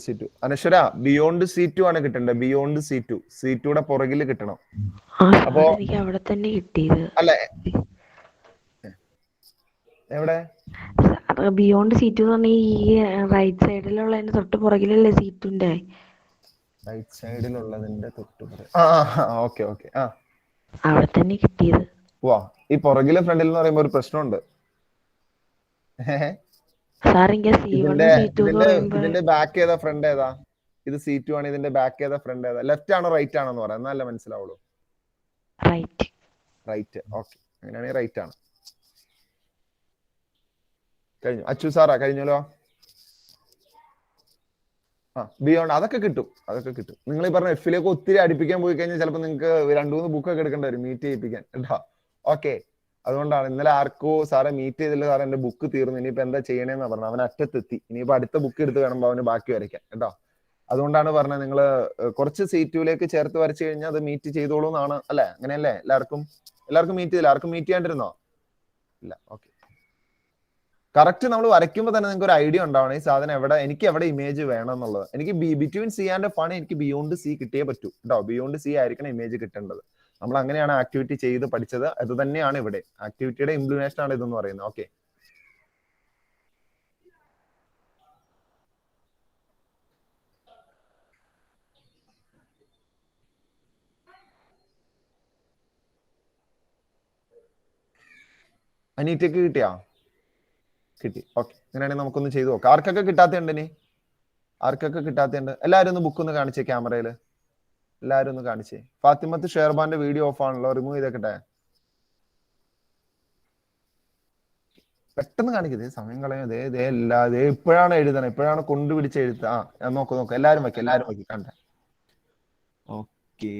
Speaker 1: C2. അനശ്വര, ബിയോണ്ട് C2 ആണ് കിട്ടേണ്ടത്. Beyond C2. C2യുടെ പുറകിൽ കിട്ടണം. അപ്പോ
Speaker 10: എനിക്ക് അവിടെ തന്നെ കിട്ടിയത്.
Speaker 1: അല്ലെ, എവിടെ?
Speaker 10: ബിയോണ്ട് C2 എന്ന് പറഞ്ഞാൽ ഈ റൈറ്റ് സൈഡിലുള്ളതിന്റെ തൊട്ട് പുറകിലല്ലേ C2ന്റെ?
Speaker 1: റൈറ്റ് സൈഡിലുള്ളതിന്റെ തൊട്ട് പുറകിൽ. Okay okay.
Speaker 10: അവിടെ തന്നെ കിട്ടിയത്.
Speaker 1: വാ, ഈ പുറകിലെ ഫ്രണ്ടിൽ എന്ന് പറയുമ്പോ ഒരു പ്രശ്നമുണ്ട്.
Speaker 10: സാർ എനിക്ക് C1 C2 എന്ന് പറയുമ്പോ
Speaker 1: ഇതിന്റെ ബാക്ക് ഏതാ ഫ്രണ്ട് ഏതാ? ഇത് C2 ആണ്. ഇതിന്റെ ബാക്ക് ഏതാ ഫ്രണ്ട് ഏതാ? ലെഫ്റ്റ് ആണോ റൈറ്റ് ആണോ എന്ന് പറയാം, എന്നാലേ മനസ്സിലാവുള്ളൂ.
Speaker 10: റൈറ്റ്.
Speaker 1: റൈറ്റ്. ഓക്കെ, അങ്ങനെയാണെങ്കിൽ റൈറ്റ് ആണ്. കഴിഞ്ഞു. അച്ചു സാറാ കഴിഞ്ഞല്ലോ. ബിയോണ്ട് അതൊക്കെ കിട്ടും, അതൊക്കെ കിട്ടും. നിങ്ങൾ ഈ പറഞ്ഞ എഫിലേക്ക് ഒത്തിരി അടുപ്പിക്കാൻ പോയി കഴിഞ്ഞാൽ ചിലപ്പോൾ നിങ്ങൾക്ക് 2-3 ബുക്കൊക്കെ എടുക്കേണ്ടി വരും മീറ്റ് ചെയ്യിപ്പിക്കാൻ കേട്ടോ. ഓക്കെ, അതുകൊണ്ടാണ് ഇന്നലെ ആർക്കോ സാറെ മീറ്റ് ചെയ്തില്ല സാറേ, എന്റെ ബുക്ക് തീർന്നു, ഇനിയിപ്പോ എന്താ ചെയ്യണേന്ന് പറഞ്ഞു. അവൻ അറ്റത്തെത്തി, ഇനിയിപ്പോ അടുത്ത ബുക്ക് എടുത്ത് വേണം അവന് ബാക്കി വരയ്ക്കാൻ കേട്ടോ. അതുകൊണ്ടാണ് പറഞ്ഞത് നിങ്ങൾ കുറച്ച് C2ലേക്ക് ചേർത്ത് വരച്ചു കഴിഞ്ഞാൽ അത് മീറ്റ് ചെയ്തോളൂ എന്നാണ്. അല്ലെ, അങ്ങനെയല്ലേ? എല്ലാവർക്കും മീറ്റ് ചെയ്തില്ല? ആർക്കും മീറ്റ് ചെയ്യാണ്ടിരുന്നോ? ഇല്ല. ഓക്കെ, കറക്റ്റ് നമ്മൾ വരയ്ക്കുമ്പോൾ തന്നെ നിങ്ങൾക്ക് ഒരു ഐഡിയ ഉണ്ടാവണം ഈ സാധനം എവിടെ, എനിക്ക് എവിടെ ഇമേജ് വേണം എന്നുള്ളത്. എനിക്ക് ബിറ്റ്വീൻ C ആൻഡ് F ആണ് എനിക്ക് ബിയോണ്ട് C കിട്ടിയേ പറ്റൂ കേട്ടോ. ബിയോണ്ട് C ആയിരിക്കണം ഇമേജ് കിട്ടേണ്ടത്. നമ്മൾ അങ്ങനെയാണ് ആക്ടിവിറ്റി ചെയ്ത് പഠിച്ചത്. അത് തന്നെയാണ് ഇവിടെ ആക്ടിവിറ്റിയുടെ ഇംപ്ലിമേഷൻ ആണ് ഇതെന്ന് പറയുന്നത്. ഓക്കെ, അനീറ്റയ്ക്ക് കിട്ടിയാ? കിട്ടി. ഓക്കെ, അങ്ങനെയാണെങ്കിൽ നമുക്കൊന്ന് ചെയ്തു നോക്കാം. ആർക്കൊക്കെ കിട്ടാത്തയുണ്ട്? ഇനി ആർക്കൊക്കെ കിട്ടാത്തയുണ്ട്? എല്ലാവരും ഒന്ന് ബുക്ക് ഒന്ന് കാണിച്ചേ ക്യാമറയിൽ. എല്ലാവരും ഒന്ന് കാണിച്ചേ. ഫാത്തിമത്ത് ഷെർബാന്റെ വീഡിയോ ഓഫ് ആണല്ലോ, റിമൂവ് ചെയ്തേക്കട്ടെ. പെട്ടെന്ന് കാണിക്കതേ, സമയം കളയാതെ. ഇപ്പോഴാണ് എഴുതണം, ഇപ്പോഴാണ് കൊണ്ടുപിടിച്ച് എഴുത്ത്. ഞാൻ നോക്കാം. എല്ലാവരും വെക്കി കണ്ട. ഓക്കെ,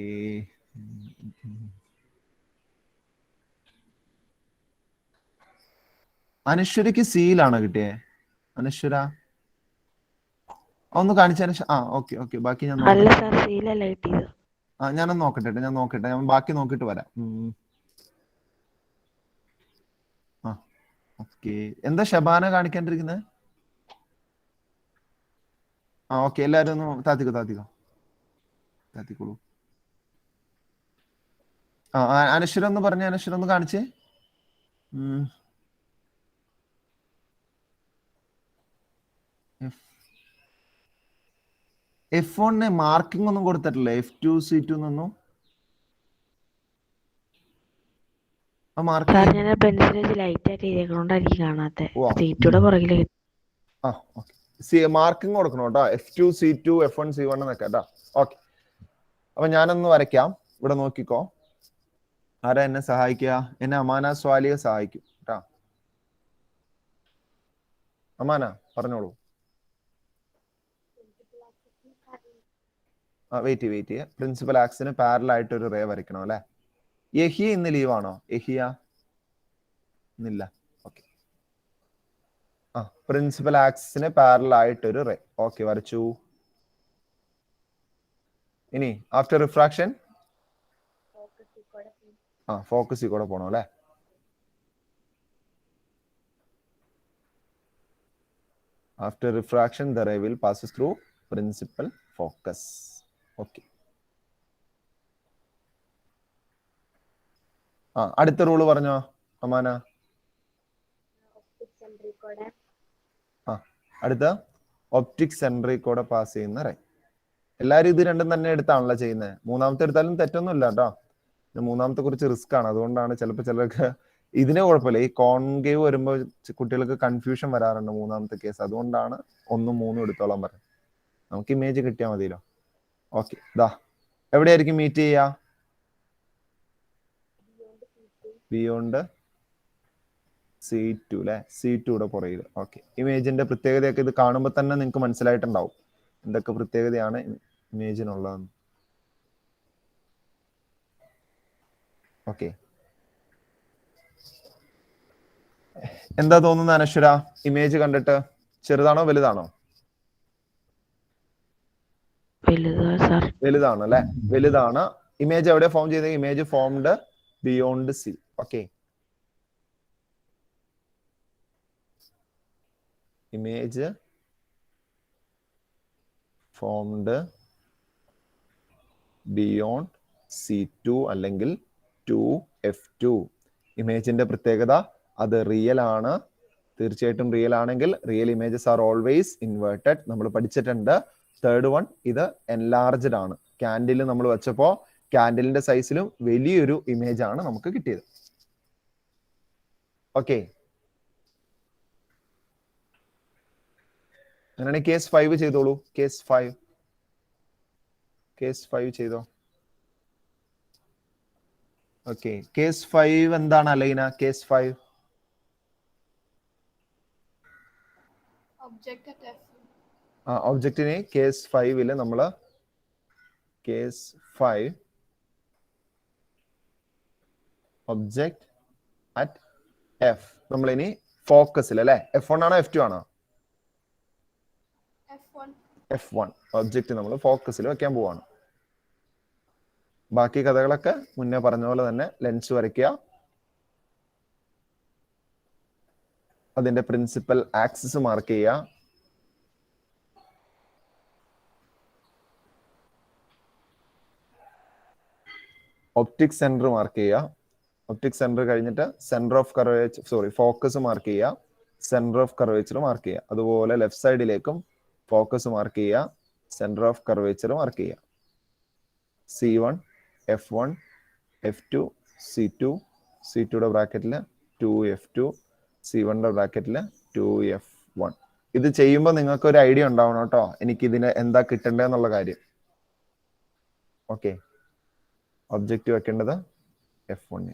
Speaker 1: അനശ്വരയ്ക്ക് സീലാണ് കിട്ടിയേ. അനശ്വര ഒന്ന് കാണിച്ച. ഓക്കെ ഓക്കെ, ബാക്കി ഞാൻ ഞാനൊന്ന് നോക്കട്ടെ. ഞാൻ ബാക്കി നോക്കിട്ട് വരാം. ഓക്കെ, എന്താ ഷബാന കാണിക്കാണ്ടിരിക്കുന്നത്? ഓക്കെ, എല്ലാരും ഒന്ന് താത്തിക്കോളൂ. അനശ്വര ഒന്ന് പറഞ്ഞേ. അനശ്വര ഒന്ന് കാണിച്ചേ. F1 മാർക്കിംഗ് ഒന്നും കൊടുത്തിട്ടില്ല. F2 C2 എന്നൊന്നും മാർക്ക്
Speaker 10: സാർ ഞാൻ പെൻസിൽ വെച്ച് ലൈറ്റ് ആയിട്ട് ചെയ്തേക്കണോണ്ടായിരിക്കും കാണാത്തെ.
Speaker 1: ഓ.
Speaker 10: സീറ്റൂടെ പുറകില്
Speaker 1: ആ ഓക്കെ. മാർക്കിംഗ് കൊടുക്കണം കേട്ടോ. F2 C2 F1 C1 എന്നൊക്കെ കേട്ടോ. ഓക്കെ. അപ്പൊ ഞാനൊന്ന് വരയ്ക്കാം. ഇവിടെ നോക്കിക്കോ. ആരാ എന്നെ സഹായിക്കുക? എന്നെ അമാന സ്വാലിയെ സഹായിക്കും കേട്ടോ. അമാന പറഞ്ഞോളൂ. വെയിറ്റ് ചെയ്യുക. പ്രിൻസിപ്പൽ ആക്സിന് പാരലൽ ആയിട്ട് ഒരു റേ വരയ്ക്കണം അല്ലെ. യഹിയ ഇന്ന് ലീവാണോ? യഹിയ ഇന്നില്ല. ഓക്കെ. പ്രിൻസിപ്പൽ ആക്സിന് പാരലൽ ആയിട്ട് ഒരു റേ. ഓക്കെ, വരച്ചു. ഇനി ആഫ്റ്റർ റിഫ്രാക്ഷൻ ഫോക്കസിൽ കൂടെ പോണം അല്ലെ. After refraction, the ray will passes through principal focus. Okay. അടുത്ത റൂള് പറഞ്ഞോ അമാന. അടുത്ത ഒപ്റ്റിക് സെൻട്രിൽ കൂടെ പാസ് ചെയ്യുന്ന റേ. എല്ലാരും ഇത് രണ്ടും തന്നെ എടുത്താണല്ലോ ചെയ്യുന്നത്. മൂന്നാമത്തെ എടുത്താലും തെറ്റൊന്നുമില്ല കേട്ടോ. മൂന്നാമത്തെ കുറിച്ച് റിസ്ക് ആണ്. അതുകൊണ്ടാണ് ചിലപ്പോൾ ചിലർക്ക് ഇതിനെ കുഴപ്പമില്ല. ഈ കോൺകേവ് വരുമ്പോൾ കുട്ടികൾക്ക് കൺഫ്യൂഷൻ വരാറുണ്ട് മൂന്നാമത്തെ കേസ്. അതുകൊണ്ടാണ് 1, 3 എടുത്തോളാൻ പറയുന്നത്. നമുക്ക് ഇമേജ് കിട്ടിയാൽ മതിയല്ലോ. ഓക്കെ. ദാ എവിടെയായിരിക്കും മീറ്റ് ചെയ്യുക? ബിയോണ്ട് C2 അല്ലെ. C2യുടെ പുറകിൽ. ഓക്കെ. ഇമേജിന്റെ പ്രത്യേകതയൊക്കെ ഇത് കാണുമ്പോൾ തന്നെ നിങ്ങൾക്ക് മനസ്സിലായിട്ടുണ്ടാവും എന്തൊക്കെ പ്രത്യേകതയാണ് ഇമേജിനുള്ളതെന്ന്. ഓക്കെ. എന്താ തോന്നുന്നത് അനശ്വര ഇമേജ് കണ്ടിട്ട്? ചെറുതാണോ വലുതാണോ? വലുതാണ് അല്ലെ. വലുതാണ്. ഇമേജ് എവിടെ ഫോം ചെയ്ത? Image formed beyond C. Okay. Image formed beyond C2 അല്ലെങ്കിൽ 2F2. ഇമേജിന്റെ പ്രത്യേകത അത് റിയൽ ആണ്. തീർച്ചയായിട്ടും റിയൽ ആണെങ്കിൽ real images are always inverted. നമ്മൾ പഠിച്ചിട്ടുണ്ട്. തേർഡ് വൺ, ഇത് എൻലാർജ്ഡ് ആണ്. ക്യാൻഡിൽ നമ്മൾ വെച്ചപ്പോ ക്യാൻഡിലിന്റെ സൈസിലും വലിയൊരു ഇമേജ് ആണ് നമുക്ക് കിട്ടിയത്. ഓക്കെ. അങ്ങനെയാണെങ്കിൽ കേസ് 5 ചെയ്തോളൂ. കേസ് 5 ചെയ്തോ. ഓക്കെ. കേസ് 5 എന്താണ് അലൈന? കേസ് 5 ഒബ്ജക്റ്റിനെ കേസ് 5 നമ്മള് കേസ് 5 ഒബ്ജക്ട് അറ്റ് എഫ്. നമ്മളിനി ഫോക്കസിൽ അല്ലെ. F1 ആണോ F2 ആണോ? F1 ഒബ്ജക്റ്റ് നമ്മൾ ഫോക്കസിൽ വെക്കാൻ പോവാണ്. ബാക്കി കഥകളൊക്കെ മുന്നേ പറഞ്ഞ പോലെ തന്നെ ലെൻസ് വരയ്ക്കുക. അതിന്റെ പ്രിൻസിപ്പൽ ആക്സിസ് മാർക്ക് ചെയ്യുക. ഒപ്റ്റിക് സെന്റർ മാർക്ക് ചെയ്യുക. ഒപ്റ്റിക് സെന്റർ കഴിഞ്ഞിട്ട് centre of curvature focus mark ചെയ്യുക. സെന്റർ ഓഫ് കർവേച്ചർ മാർക്ക് ചെയ്യുക. അതുപോലെ ലെഫ്റ്റ് സൈഡിലേക്കും ഫോക്കസ് മാർക്ക് ചെയ്യുക. സെന്റർ ഓഫ് കർവേച്ചർ മാർക്ക് ചെയ്യുക. C1 F1 F2 C2 C2യുടെ ബ്രാക്കറ്റിൽ 2F2 C1യുടെ ബ്രാക്കറ്റിൽ 2F1. ഇത് ചെയ്യുമ്പോൾ നിങ്ങൾക്ക് ഒരു ഐഡിയ ഉണ്ടാവണം കേട്ടോ, എനിക്ക് ഇതിന് എന്താ കിട്ടേണ്ടതെന്നുള്ള കാര്യം. ഓക്കെ. ഒബ്ജക്റ്റ് വെക്കേണ്ടത് F1.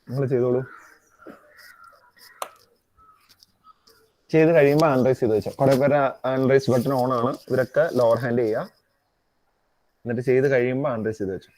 Speaker 1: നിങ്ങൾ ചെയ്തോളൂ. ചെയ്ത് കഴിയുമ്പോൾ അൺറൈസ് ചെയ്ത് വെച്ചോ. കുറെ പേര് അൺറൈസ് ബട്ടൺ ഓൺ ആണ്. ഇവരൊക്കെ ലോവർ ഹാൻഡ് ചെയ്യുക. എന്നിട്ട് ചെയ്ത് കഴിയുമ്പോൾ അൺറൈസ് ചെയ്ത് വെച്ചോ.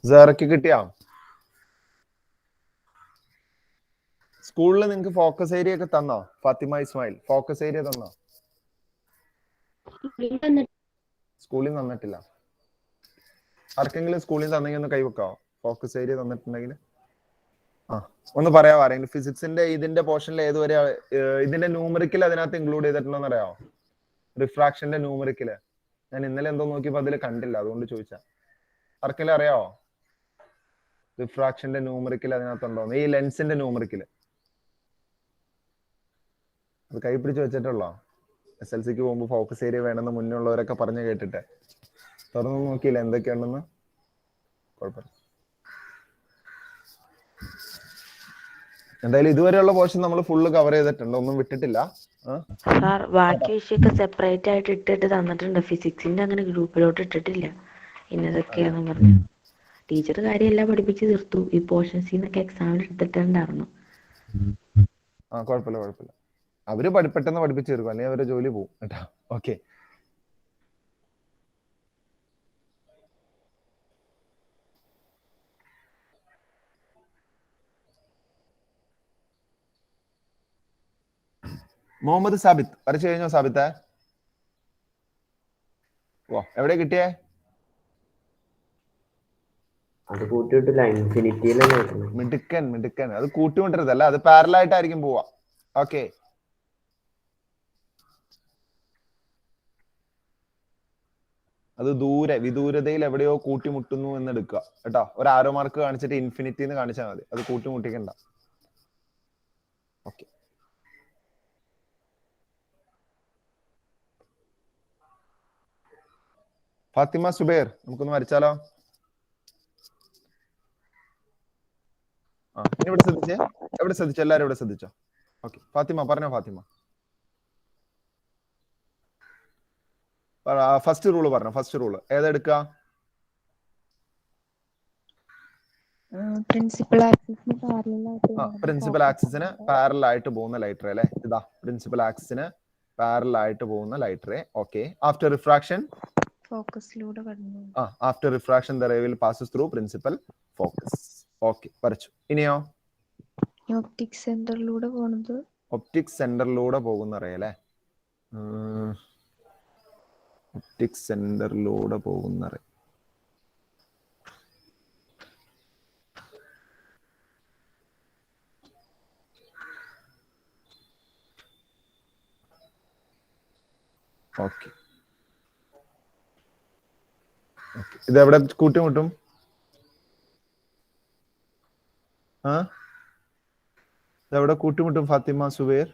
Speaker 1: സെറയ്ക്ക് കിട്ടിയാ? സ്കൂളിൽ നിങ്ങൾക്ക് ഫോക്കസ് ഏരിയ ഒക്കെ തന്നോ? ഫാത്തിമ ഇസ്മായിൽ ഫോക്കസ് ഏരിയ തന്നോ? സ്കൂളിൽ തന്നിട്ടില്ല. ആർക്കെങ്കിലും സ്കൂളിൽ തന്നെങ്കിൽ ഒന്ന് കൈവെക്കാവോ? ഫോക്കസ് ഏരിയ തന്നിട്ടുണ്ടെങ്കിൽ ആ ഒന്ന് പറയാമോ ആരെങ്കിലും? ഫിസിക്സിന്റെ ഇതിന്റെ പോർഷനിൽ ഏതുവരെ ഇതിന്റെ ന്യൂമറിക്കൽ അതിനകത്ത് ഇൻക്ലൂഡ് ചെയ്തിട്ടുണ്ടോന്ന് അറിയാമോ? റിഫ്രാക്ഷന്റെ ന്യൂമറിക്കല് ഞാൻ ഇന്നലെ എന്തോ നോക്കിയപ്പോ അതിൽ കണ്ടില്ല, അതുകൊണ്ട് ചോദിച്ചാ. ആർക്കെങ്കിലും അറിയാവോ റിഫ്രാക്ഷന്റെ ന്യൂമറിക്കൽ അതിനകത്തുണ്ടോ? ഈ ലെൻസിന്റെ ന്യൂമറിക്കല് അത് കൈ പിടിച്ച് വെച്ചിട്ടുള്ളോ? SLCക്ക് പോകുമ്പോൾ ഫോക്കസ് ഏരിയ വേണമെന്ന് മുന്നേ ഉള്ളവരൊക്കെ പറഞ്ഞു കേട്ടിട്ട് തുറന്നു നോക്കിയില്ല എന്തൊക്കെയാണെന്ന്. കുഴപ്പമില്ല. എന്തായാലും ഇതുവരെയുള്ള പോർഷൻ നമ്മൾ ഫുള്ള് കവർ ചെയ്തിട്ടുണ്ട്, ഒന്നും വിട്ടിട്ടില്ല.
Speaker 10: സാർ ബാക്കി വിഷയമൊക്കെ സെപ്പറേറ്റ് ആയിട്ട് ഇട്ടിട്ട് തന്നിട്ടുണ്ട്. ഫിസിക്സിന്റെ അങ്ങനെ ഗ്രൂപ്പിലോട്ട് ഇട്ടിട്ടില്ല ഇന്നതൊക്കെയാന്ന് പറഞ്ഞു. ടീച്ചർ കാര്യമെല്ലാം പഠിപ്പിച്ച് തീർത്തു. ഈ പോർഷൻസിൽ നിന്നൊക്കെ എക്സാമിൽ എടുത്തിട്ടുണ്ടായിരുന്നു.
Speaker 1: കുഴപ്പമില്ല കുഴപ്പമില്ല. അവര് പെട്ടെന്ന് പഠിപ്പിച്ചു തീർക്കും, അല്ലെങ്കിൽ അവരുടെ ജോലി പോകും കേട്ടോ. ഓക്കെ, മുഹമ്മദ് സാബിത്ത് വരച്ചു കഴിഞ്ഞോ? സാബിത്ത് ഓ എവിടെ കിട്ടിയേ?
Speaker 8: അത് കൂട്ടിയിട്ടില്ല, ഇൻഫിനിറ്റിയിലല്ലേ.
Speaker 1: മിടുക്കൻ മിടുക്കൻ. അത് കൂട്ടിമുട്ടരുതല്ല, അത് പാരലായിട്ടായിരിക്കും പോവാ. ഓക്കെ, അത് ദൂരെ വിദൂരതയിൽ എവിടെയോ കൂട്ടിമുട്ടുന്നു എന്ന് എടുക്കുക കേട്ടോ. ഒരു ആരോ മാർക്ക് കാണിച്ചിട്ട് ഇൻഫിനിറ്റി എന്ന് കാണിച്ചാൽ മതി, അത് കൂട്ടിമുട്ടിക്കണ്ട. ഓക്കെ, ഫാത്തിമ സുബൈർ നമുക്കൊന്ന് വരച്ചാലോ? ഇവിടെ ശ്രദ്ധിച്ചേ, എവിടെ ശ്രദ്ധിച്ചോ? എല്ലാരും ഇവിടെ ശ്രദ്ധിച്ചോ? ഓക്കെ, ഫാത്തിമ പറഞ്ഞോ. ഫാത്തിമ ഫസ്റ്റ് റൂള് പറഞ്ഞോ. ഫസ്റ്റ് റൂള് ഏതെടുക്കുക?
Speaker 3: പ്രിൻസിപ്പൽ ആക്സിസിന് പാരലൽ
Speaker 1: പ്രിൻസിപ്പൽ ആക്സിസിന് പാരലൽ ആയിട്ട് പോകുന്ന ലൈറ്റ് റേ അല്ലെ? ഇതാ പ്രിൻസിപ്പൽ ആക്സിസിന് പാരലൽ ആയിട്ട് പോകുന്ന light ray. Okay, after refraction
Speaker 3: ഫോക്കസിലൂടെ കടന്നു.
Speaker 1: After refraction the ray will passes through principal focus. Okay, വരച്ചു. ഇനിയോ?
Speaker 3: ഒപ്റ്റിക് സെന്ററിലൂടെ പോകുന്നത്.
Speaker 1: ഒപ്റ്റിക് സെന്ററിലൂടെ പോകുന്ന റേ അല്ലെ? ഒപ്റ്റിക് സെന്ററിലൂടെ പോകുന്ന റേ. ഓക്കെ, ഇതെവിടെ കൂട്ടിമുട്ടും? ഇതെവിടെ കൂട്ടിമുട്ടും ഫാത്തിമ സുബൈർ?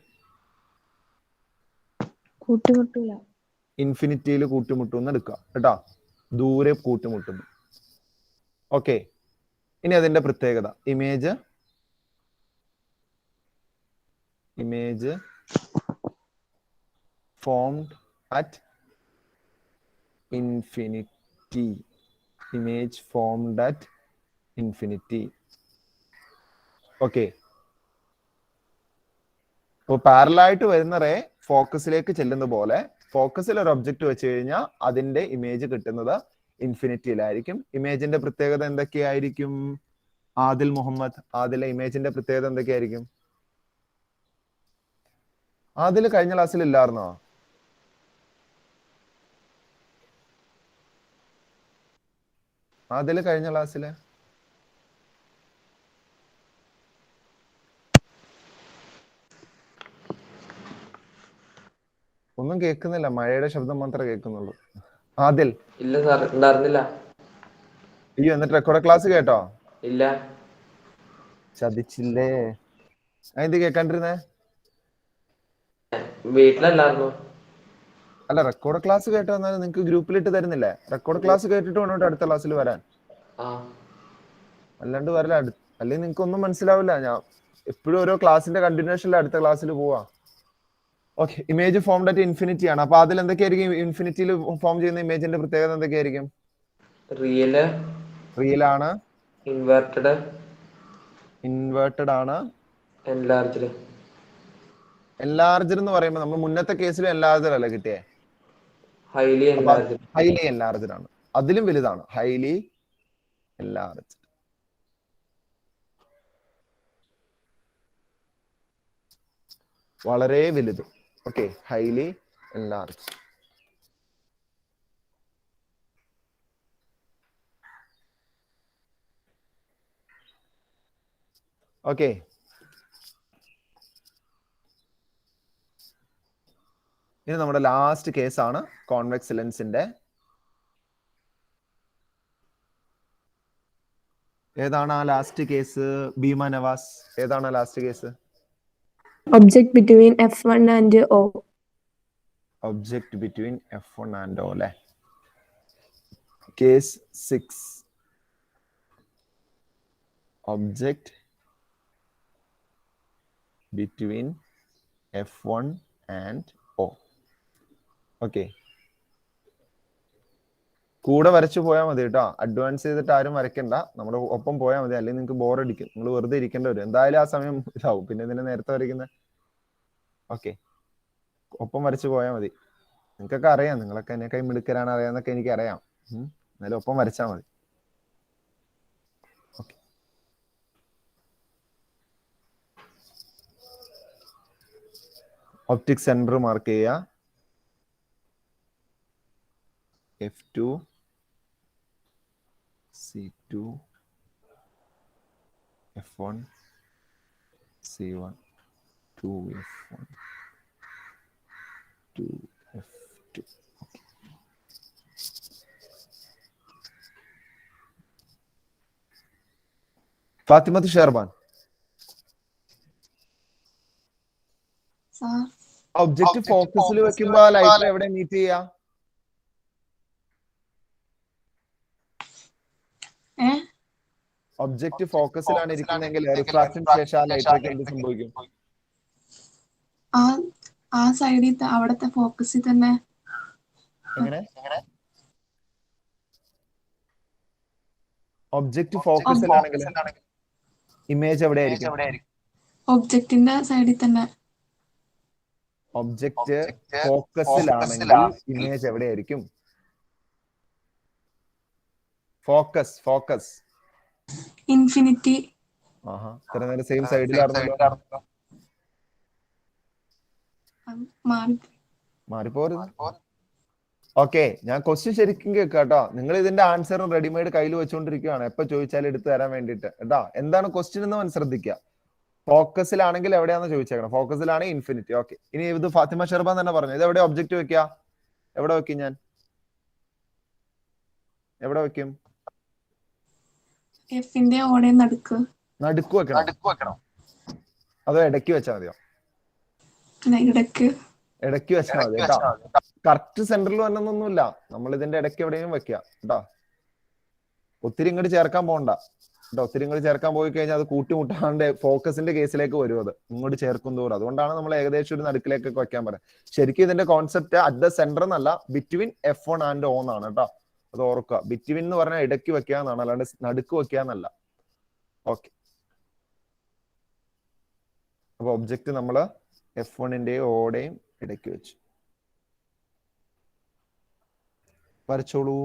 Speaker 3: കൂട്ടിമുട്ടില്ല,
Speaker 1: ഇൻഫിനിറ്റിയിൽ കൂട്ടിമുട്ടും എന്ന് എടുക്കുക കേട്ടോ. ദൂരെ കൂട്ടിമുട്ടുന്നു. ഓക്കെ, ഇനി അതിന്റെ പ്രത്യേകത image formed at infinity. Image formed at infinity. Okay, അപ്പോൾ പാരലായിട്ട് വരുന്ന റേ ഫോക്കസിലേക്ക് ചെല്ലുന്ന പോലെ ഫോക്കസിൽ ഒരു ഒബ്ജക്റ്റ് വെച്ച് കഴിഞ്ഞാൽ അതിന്റെ ഇമേജ് കിട്ടുന്നത് ഇൻഫിനിറ്റിയിലായിരിക്കും. ഇമേജിന്റെ പ്രത്യേകത എന്തൊക്കെയായിരിക്കും? ആദിൽ മുഹമ്മദ്, ആദിലെ ഇമേജിന്റെ പ്രത്യേകത എന്തൊക്കെയായിരിക്കും? ആദിൽ കഴിഞ്ഞ ക്ലാസ്സിൽ ഇല്ലായിരുന്നോ? ആദിൽ കഴിഞ്ഞ ക്ലാസ്സില് ഒന്നും കേൾക്കുന്നില്ല, മഴയുടെ ശബ്ദം മാത്രമേ കേൾക്കുന്നുള്ളൂ. ആദിൽ
Speaker 8: ഇല്ല സാർ, ഉണ്ടായിരുന്നില്ല.
Speaker 1: അയ്യോ, എന്നിട്ട് റെക്കോർഡ് ക്ലാസ് കേട്ടോ?
Speaker 8: ഇല്ല.
Speaker 1: ചതിച്ചില്ലേ? എന്ത് കേൾക്കാണ്ടിരുന്നേ?
Speaker 8: വീട്ടിലല്ലായിരുന്നു.
Speaker 1: അല്ല, റെക്കോർഡ് ക്ലാസ് കേട്ടോ എന്നാലും നിങ്ങക്ക് ഗ്രൂപ്പിലിട്ട് തരുന്നില്ലേ? റെക്കോർഡ് ക്ലാസ് കേട്ടിട്ട് വേണോട്ട് അടുത്ത ക്ലാസ്സിൽ വരാൻ, അല്ലാണ്ട് വരല. അല്ലെങ്കിൽ നിങ്ങൾക്ക് ഒന്നും മനസ്സിലാവില്ല. ഞാൻ എപ്പോഴും ഓരോ ക്ലാസിന്റെ കണ്ടിന്യൂഷനിൽ അടുത്ത ക്ലാസ്സിൽ പോവാ. Okay, image formed at infinity ആണ്. അപ്പൊ അതിൽ എന്തൊക്കെയായിരിക്കും ഇൻഫിനിറ്റിയിൽ ഫോം ചെയ്യുന്ന ഇമേജിന്റെ പ്രത്യേകത എന്തൊക്കെയായിരിക്കും? റിയൽ ആണ്, ഇൻവേർട്ടഡ് ആണ്, എൻലാർജ്ഡ് എന്ന് പറയുമ്പോൾ നമ്മൾ മുന്നത്തെ കേസിലും എൻലാർജ്ഡ് അല്ല കിട്ടിയേ? ഹൈലി എൻലാർജ്ഡ് ആണ്. അതിലും വലുതാണ്. Highly enlarged. വളരെ വലുത്. Okay, highly enlarged. Okay. ഇനി നമ്മുടെ ലാസ്റ്റ് കേസാണ് കോൺവെക്സ് ലെൻസിന്റെ. ഏതാണ് ആ ലാസ്റ്റ് കേസ്? ഭീമ നവാസ്, ഏതാണ് last case?
Speaker 6: Object between F1 and O.
Speaker 1: Object between F1 and O അല്ലേ? Case 6. Object between F1 and O. Okay, കൂടെ വരച്ചു പോയാൽ മതി കേട്ടോ. അഡ്വാൻസ് ചെയ്തിട്ട് ആരും വരയ്ക്കണ്ട, നമ്മുടെ ഒപ്പം പോയാൽ മതി, അല്ലെങ്കിൽ നിങ്ങൾക്ക് ബോറടിക്കും. നിങ്ങൾ വെറുതെ ഇരിക്കേണ്ടി വരും. എന്തായാലും ആ സമയം ഇതാവും, പിന്നെ ഇതിനെ നേരത്തെ വരയ്ക്കുന്ന. ഓക്കെ, ഒപ്പം വരച്ചു പോയാൽ മതി. നിങ്ങൾക്കൊക്കെ അറിയാം, നിങ്ങളൊക്കെ എന്നെ കൈ മിടുക്കരാണ് അറിയാന്നൊക്കെ എനിക്ക് അറിയാം. എന്നാലും ഒപ്പം വരച്ചാൽ മതി. ഓക്കെ, ഒപ്റ്റിക് സെന്റർ മാർക്ക് ചെയ്യുക. F2 C2 F1 C1 2F1 2F2. Okay. Fathimath Sherban, object ഫോക്കസിൽ വെക്കുമ്പോ ലൈറ്റ് എവിടെ മീറ്റ് ചെയ്യാ? ഒബ്ജക്റ്റ് ഫോക്കസിലാണ് ഇരിക്കുന്നതെങ്കിൽ റിഫ്രാക്ഷൻ ശേഷം ആ ലൈറ്റിലേക്ക് എന്ത് സംഭവിക്കും?
Speaker 2: ആ സൈഡിൽ അവിടത്തെ ഫോക്കസിൽ തന്നെ.
Speaker 1: എങ്ങനെ? ഒബ്ജക്റ്റ് ഫോക്കസിലാണെങ്കിൽ ഇമേജ് എവിടെയായിരിക്കും?
Speaker 2: ഒബ്ജക്റ്റിന്റെ സൈഡിൽ തന്നെ.
Speaker 1: ഒബ്ജക്റ്റ് ഫോക്കസിലാണെങ്കിൽ ഇമേജ് എവിടെയായിരിക്കും? Focus
Speaker 2: infinity.
Speaker 1: ആഹാ, ഇത്ര നേരം സെയിം സൈഡിലായിരുന്നല്ലോ. മാറിപ്പോരുത്. ഓക്കെ, ഞാൻ ക്വസ്റ്റ്യൻ ശരിക്കും കേൾക്കാട്ടോ. നിങ്ങൾ ഇതിന്റെ ആൻസർ റെഡിമെയ്ഡ് കയ്യിൽ വെച്ചുകൊണ്ടിരിക്കുകയാണ്, എപ്പൊ ചോദിച്ചാലും എടുത്തു തരാൻ വേണ്ടിട്ട് കേട്ടോ. എന്താണ് ക്വസ്റ്റ്യൻ എന്ന് ശ്രദ്ധിക്കുക. ഫോക്കസിലാണെങ്കിൽ എവിടെയാണെന്ന് ചോദിച്ചേക്കണം. ഫോക്കസിലാണ് ഇൻഫിനിറ്റി. ഓക്കെ, ഇനി ഇത് ഫാത്തിമ ഷെർബാൻ തന്നെ പറഞ്ഞു. ഇത് എവിടെ ഒബ്ജക്റ്റ് വെക്കുക? എവിടെ വെക്കും ഞാൻ? എവിടെ വെക്കും?
Speaker 2: എഫിന്റെ ഓടെ നടുക്ക്
Speaker 1: വെക്കണം. അതോ ഇടയ്ക്ക് വെച്ചാൽ മതിയോ? ഇടയ്ക്ക് വെച്ചാൽ മതി കേട്ടോ. കറക്റ്റ് സെന്ററിൽ വന്നൊന്നുമില്ല, നമ്മൾ ഇതിന്റെ ഇടയ്ക്ക് എവിടെയും വെക്കുക കേട്ടോ. ഒത്തിരി ഇങ്ങോട്ട് ചേർക്കാൻ പോകണ്ട കേട്ടോ. ഒത്തിരി ഇങ്ങോട്ട് ചേർക്കാൻ പോയി കഴിഞ്ഞാൽ അത് കൂട്ടിമുട്ടാണ്ട് ഫോക്കസിന്റെ കേസിലേക്ക് വരും. അത് ഇങ്ങോട്ട് ചേർക്കും തോറും. അതുകൊണ്ടാണ് നമ്മൾ ഏകദേശം ഒരു നടുക്കിലേക്കൊക്കെ വെക്കാൻ പറയുന്നത്. ശരിക്കും ഇതിന്റെ കോൺസെപ്റ്റ് അറ്റ് ദ സെന്റർ എന്നല്ല, ബിറ്റ്വീൻ F1 and O എന്നാണ് കേട്ടോ. അത് ഓർക്കുക. ബിറ്റ്വീൻ എന്ന് പറഞ്ഞാൽ ഇടയ്ക്ക് വെക്കുക എന്നാണ്, അല്ലാണ്ട് നടുക്ക് വെക്കുക എന്നല്ല. ഓക്കെ, അപ്പൊ ഒബ്ജക്റ്റ് നമ്മള് F1ന്റെയും ഓടെയും ഇടയ്ക്ക് വെച്ചു. വരച്ചോളൂ.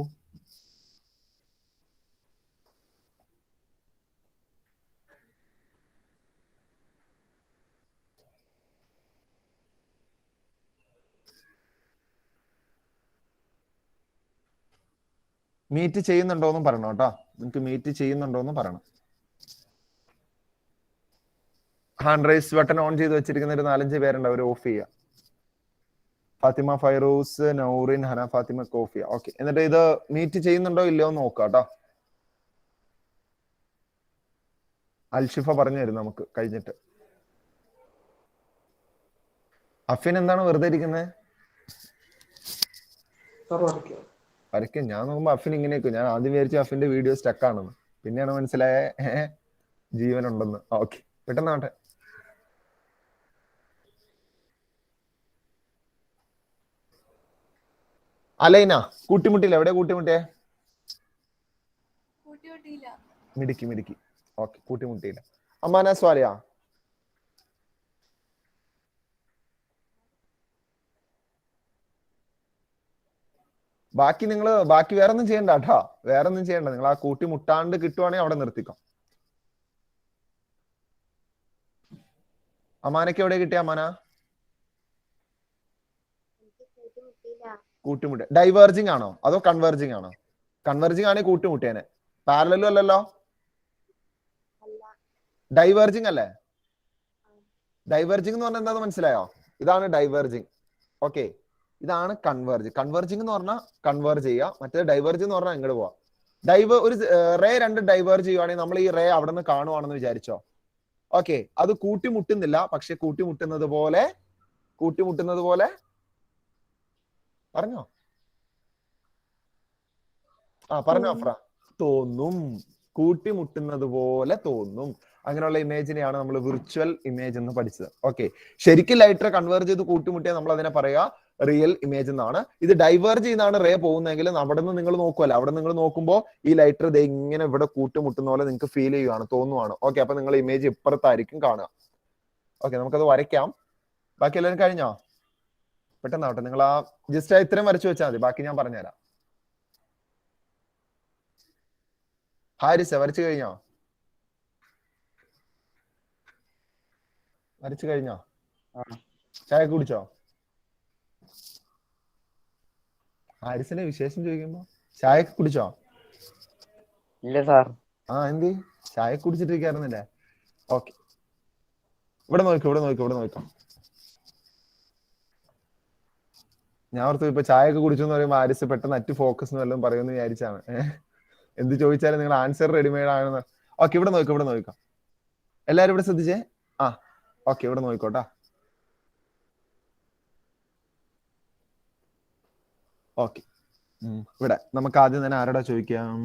Speaker 1: മീറ്റ് ചെയ്യുന്നുണ്ടോന്നും പറയണം കേട്ടോ. നിങ്ങൾക്ക് മീറ്റ് ചെയ്യുന്നുണ്ടോന്നും പറയണം. ഹാൻഡ് റൈസ് ബട്ടൺ ഓൺ ചെയ്ത് വെച്ചിരിക്കുന്ന ഒരു 4-5 പേരുണ്ട്, അവർ ഓഫ് ചെയ്യുക. Fathima Fairuz, Nourin, Hana Fathima, Coffea. Okay, എന്നിട്ട് ഇത് മീറ്റ് ചെയ്യുന്നുണ്ടോ ഇല്ലയോ എന്ന് നോക്കാം കേട്ടോ. അൽഷിഫ പറഞ്ഞു തരും നമുക്ക് കഴിഞ്ഞിട്ട്. അഫിൻ എന്താണ് വെറുതെ ഇരിക്കുന്നത്? വരയ്ക്കും. ഞാൻ നോക്കുമ്പോ അഫിൻ ഇങ്ങനെയൊക്കെ. ഞാൻ ആദ്യം വിചാരിച്ചു അഫിന്റെ വീഡിയോ സ്റ്റക്ക് ആണെന്ന്, പിന്നെയാണ് മനസ്സിലായ ജീവനുണ്ടെന്ന്. ഓക്കെ, പെട്ടെന്നാവട്ടെ. അലൈന കൂട്ടിമുട്ടിയില്ല. എവിടെ കൂട്ടിമുട്ടിയേ? മിടുക്കി. ഓക്കെ, കൂട്ടിമുട്ടിയില്ല. അമ്മാന സ്വാലിയ, ബാക്കി വേറെ ഒന്നും ചെയ്യണ്ട കേട്ടോ, വേറെ ഒന്നും ചെയ്യണ്ട. നിങ്ങൾ ആ കൂട്ടി മുട്ടാണ്ട് കിട്ടുവാണെങ്കിൽ അവിടെ നിർത്തിക്കോ. അമാനക്ക് എവിടെ കിട്ടിയ അമാന? കൂട്ടിമുട്ട. ഡൈവേർജിങ് ആണോ അതോ കൺവേർജിങ് ആണോ? കൺവേർജിങ് ആണെങ്കിൽ കൂട്ടിമുട്ടിയേനെ. പാരലലും അല്ലല്ലോ, ഡൈവേർജിങ് അല്ലേ? ഡൈവേർജിങ് എന്ന് പറഞ്ഞാൽ എന്താന്ന് മനസ്സിലായോ? ഇതാണ് ഡൈവേർജിങ്. ഓക്കെ, ഇതാണ് കൺവേർജ്. കൺവേർജിങ് എന്ന് പറഞ്ഞാൽ കൺവേർജ് ചെയ്യുക, മറ്റേ ഡൈവേർജ് എന്ന് പറഞ്ഞാൽ ഇങ്ങോട്ട് പോവാം. ഒരു റേ രണ്ട് ഡൈവേർജ് ചെയ്യുവാണെങ്കിൽ നമ്മൾ ഈ റേ അവിടെ നിന്ന് കാണുവാണെന്ന് വിചാരിച്ചോ. ഓക്കെ, അത് കൂട്ടിമുട്ടുന്നില്ല, പക്ഷെ കൂട്ടിമുട്ടുന്നത് പോലെ പറഞ്ഞോ. പറഞ്ഞോ അഫ്ര. തോന്നും, കൂട്ടിമുട്ടുന്നത് പോലെ തോന്നും. അങ്ങനെയുള്ള ഇമേജിനെയാണ് നമ്മൾ വിർച്വൽ ഇമേജ് എന്ന് പഠിച്ചത്. ഓക്കെ, ശരിക്കും ലൈറ്റർ കൺവേർജ് ചെയ്ത് കൂട്ടിമുട്ടിയാൽ നമ്മൾ അതിനെ പറയാ റിയൽ ഇമേജ് എന്നാണ്. ഇത് ഡൈവേർജ് ചെയ്യുന്നതാണ് റേ പോകുന്നതെങ്കിൽ അവിടെ നിന്ന് നിങ്ങൾ നോക്കുമല്ലോ, അവിടെ നിങ്ങൾ നോക്കുമ്പോൾ ഈ ലൈറ്റർ ഇത് ഇങ്ങനെ ഇവിടെ കൂട്ടിമുട്ടുന്ന പോലെ നിങ്ങൾക്ക് ഫീൽ ചെയ്യുകയാണ്, തോന്നുവാണ്. ഓക്കെ, അപ്പൊ നിങ്ങൾ ഇമേജ് ഇപ്പുറത്തായിരിക്കും കാണുക. ഓക്കെ, നമുക്കത് വരയ്ക്കാം. ബാക്കി എല്ലാവരും കഴിഞ്ഞോ? പെട്ടെന്നാവട്ടെ, നിങ്ങൾ ആ ജസ്റ്റ് ഇത്രയും വരച്ചു വെച്ചാൽ മതി, ബാക്കി ഞാൻ പറഞ്ഞുതരാം. ഹാരിസ് വരച്ചു കഴിഞ്ഞോ? വരച്ചു കഴിഞ്ഞോ? ചായ കുടിച്ചോ? ഹാരിസിന്റെ വിശേഷം ചോദിക്കുമ്പോ ചായ കുടിച്ചോ?
Speaker 4: ഇല്ല സാർ.
Speaker 1: എന്ത് ചായ കുടിച്ചിട്ടിരിക്കാറുന്നില്ലേ? ഓക്കെ, ഇവിടെ നോക്കാം. ഞാൻ ഓർത്തു ഇപ്പൊ ചായ ഒക്കെ കുടിച്ചു എന്ന് പറയുമ്പോൾ ഹാരിസ് പെട്ടെന്ന് അറ്റ് ഫോക്കസ് വല്ലതും പറയുമെന്ന് വിചാരിച്ചാണ്. എന്ത് ചോദിച്ചാലും നിങ്ങൾ ആൻസർ റെഡിമെയ്ഡ് ആണെന്ന്. ഓക്കെ, ഇവിടെ നോക്കാം. എല്ലാരും ഇവിടെ ശ്രദ്ധിച്ചേ. ഓക്കെ, ഇവിടെ നോക്കോട്ടാ. ഓക്കെ, ഇവിടെ നമുക്ക് ആദ്യം തന്നെ ആരോടാ ചോദിക്കാം?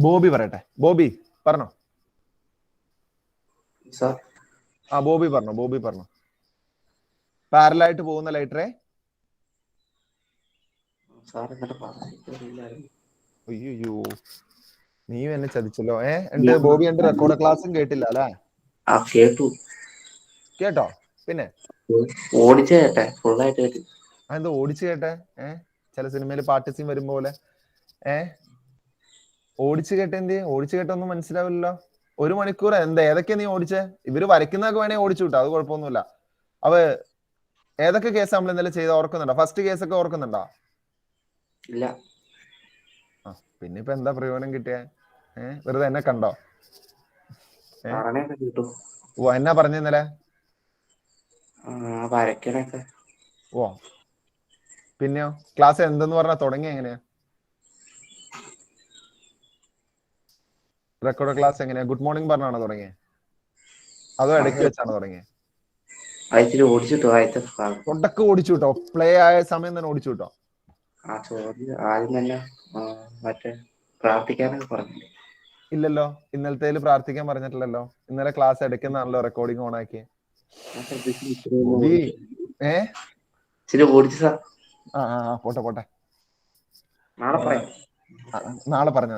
Speaker 1: ബോബി പറയട്ടെ. ബോബി പറഞ്ഞോ. ബോബി പറഞ്ഞോ. പാരലായിട്ട് പോകുന്ന ലൈറ്ററെ. അയ്യോ, നീ എന്നെ ചതിച്ചല്ലോ. എന്റെ ബോബി എന്റെ റെക്കോർഡ് ക്ലാസ്സും കേട്ടില്ല അല്ലേ? കേട്ടോ? പിന്നെ അതെന്താ ഓടിച്ചു കേട്ടെ? ചില സിനിമയിൽ പാട്ട് സീൻ വരും പോലെ ഓടിച്ചു കേട്ടൊന്നും മനസ്സിലാവില്ലല്ലോ. 1 മണിക്കൂർ ഏതൊക്കെയാ നീ ഓടിച്ചേ? ഇവര് വരയ്ക്കുന്നതൊക്കെ വേണേ ഓടിച്ചു കിട്ടാം, അത് കുഴപ്പമൊന്നുമില്ല. ഏതൊക്കെ കേസ് നമ്മൾ ഇന്നലെ ചെയ്ത ഓർക്കുന്നുണ്ടോ? ഫസ്റ്റ് കേസൊക്കെ ഓർക്കുന്നുണ്ടോ?
Speaker 8: ഇല്ല.
Speaker 1: പിന്നെ ഇപ്പൊ എന്താ പ്രയോജനം കിട്ടിയ? വെറുതെ എന്നെ കണ്ടോ? എന്നാ പറഞ്ഞു ഇന്നലെ? പിന്നെയോ ക്ലാസ് എന്തെന്ന് പറഞ്ഞാ തുടങ്ങി? എങ്ങനെയാ റെക്കോർഡ് ക്ലാസ്? എങ്ങനെയാ ഗുഡ് മോർണിംഗ് പറഞ്ഞാണോ തുടങ്ങിയത്, അതോ ഇടയ്ക്ക് വെച്ചാണോ തുടങ്ങിയത്? കൊണ്ടൊക്കെ ഓടിച്ചു കിട്ടോ? പ്ലേ ആയ സമയം തന്നെ ഓടിച്ചു കിട്ടോ? ഇല്ലല്ലോ, ഇന്നലത്തേല് പ്രാർത്ഥിക്കാൻ പറഞ്ഞിട്ടില്ലല്ലോ. ഇന്നലെ ക്ലാസ് എടുക്കുന്നതാണല്ലോ റെക്കോർഡിംഗ് ഓൺ ആക്കി. പോട്ടെ, നാളെ പറഞ്ഞാൽ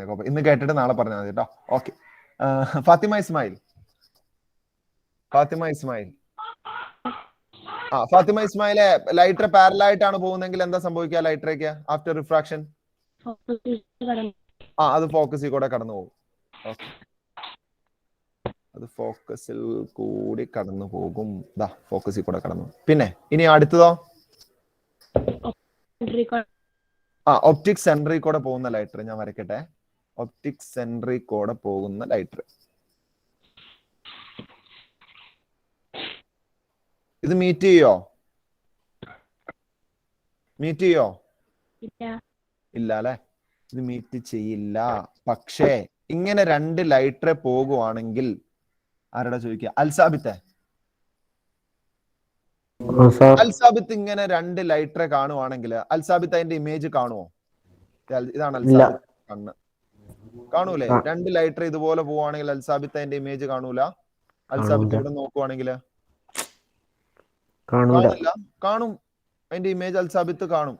Speaker 1: മതി. ഇന്ന് കേട്ടിട്ട് നാളെ പറഞ്ഞാൽ മതി കേട്ടോ. ഓക്കെ, ഫാത്തിമ ഇസ്മായിൽ. ഫാത്തിമ ഇസ്മായിലെ ലൈറ്റർ പാരലായിട്ടാണ് പോകുന്നെങ്കിൽ എന്താ സംഭവിക്കുക ലൈറ്ററേക്ക് ആഫ്റ്റർ റിഫ്രാക്ഷൻ? അത് ഫോക്കസിൽ കൂടെ കടന്നു പോകും. അത് ഫോക്കസിൽ കൂടി കടന്നു പോകും. ഫോക്കസിൽ കൂടെ കടന്നു. പിന്നെ ഇനി അടുത്തതോ? ഒപ്റ്റിക് സെൻട്രിൽ കൂടെ പോകുന്ന ലൈറ്റർ ഞാൻ വരയ്ക്കട്ടെ. ഒപ്റ്റിക് സെൻട്രിൽ കൂടെ പോകുന്ന ലൈറ്റർ. ഇത് മീറ്റ് ചെയ്യോ? ഇല്ല അല്ലെ? ഇത് മീറ്റ് ചെയ്യില്ല. പക്ഷേ ഇങ്ങനെ 2 ലൈറ്റർ പോകുവാണെങ്കിൽ ആരോടാ ചോദിക്കുക? അൽസാബിത്ത് ഇങ്ങനെ 2 ലൈറ്റർ കാണുവാണെങ്കിൽ അൽസാബിത്ത് അതിന്റെ ഇമേജ് കാണുമോ? ഇതാണ് അൽസാബിത്ത് കണ്ണ്. കാണൂലേ? 2 ലൈറ്റർ ഇതുപോലെ പോവാണെങ്കിൽ അൽസാബിത്ത് അതിന്റെ ഇമേജ് കാണൂല. അൽസാബിത്ത് ഇവിടെ നോക്കുവാണെങ്കിൽ കാണും. അതിന്റെ ഇമേജ് അൽസാബിത്ത് കാണും.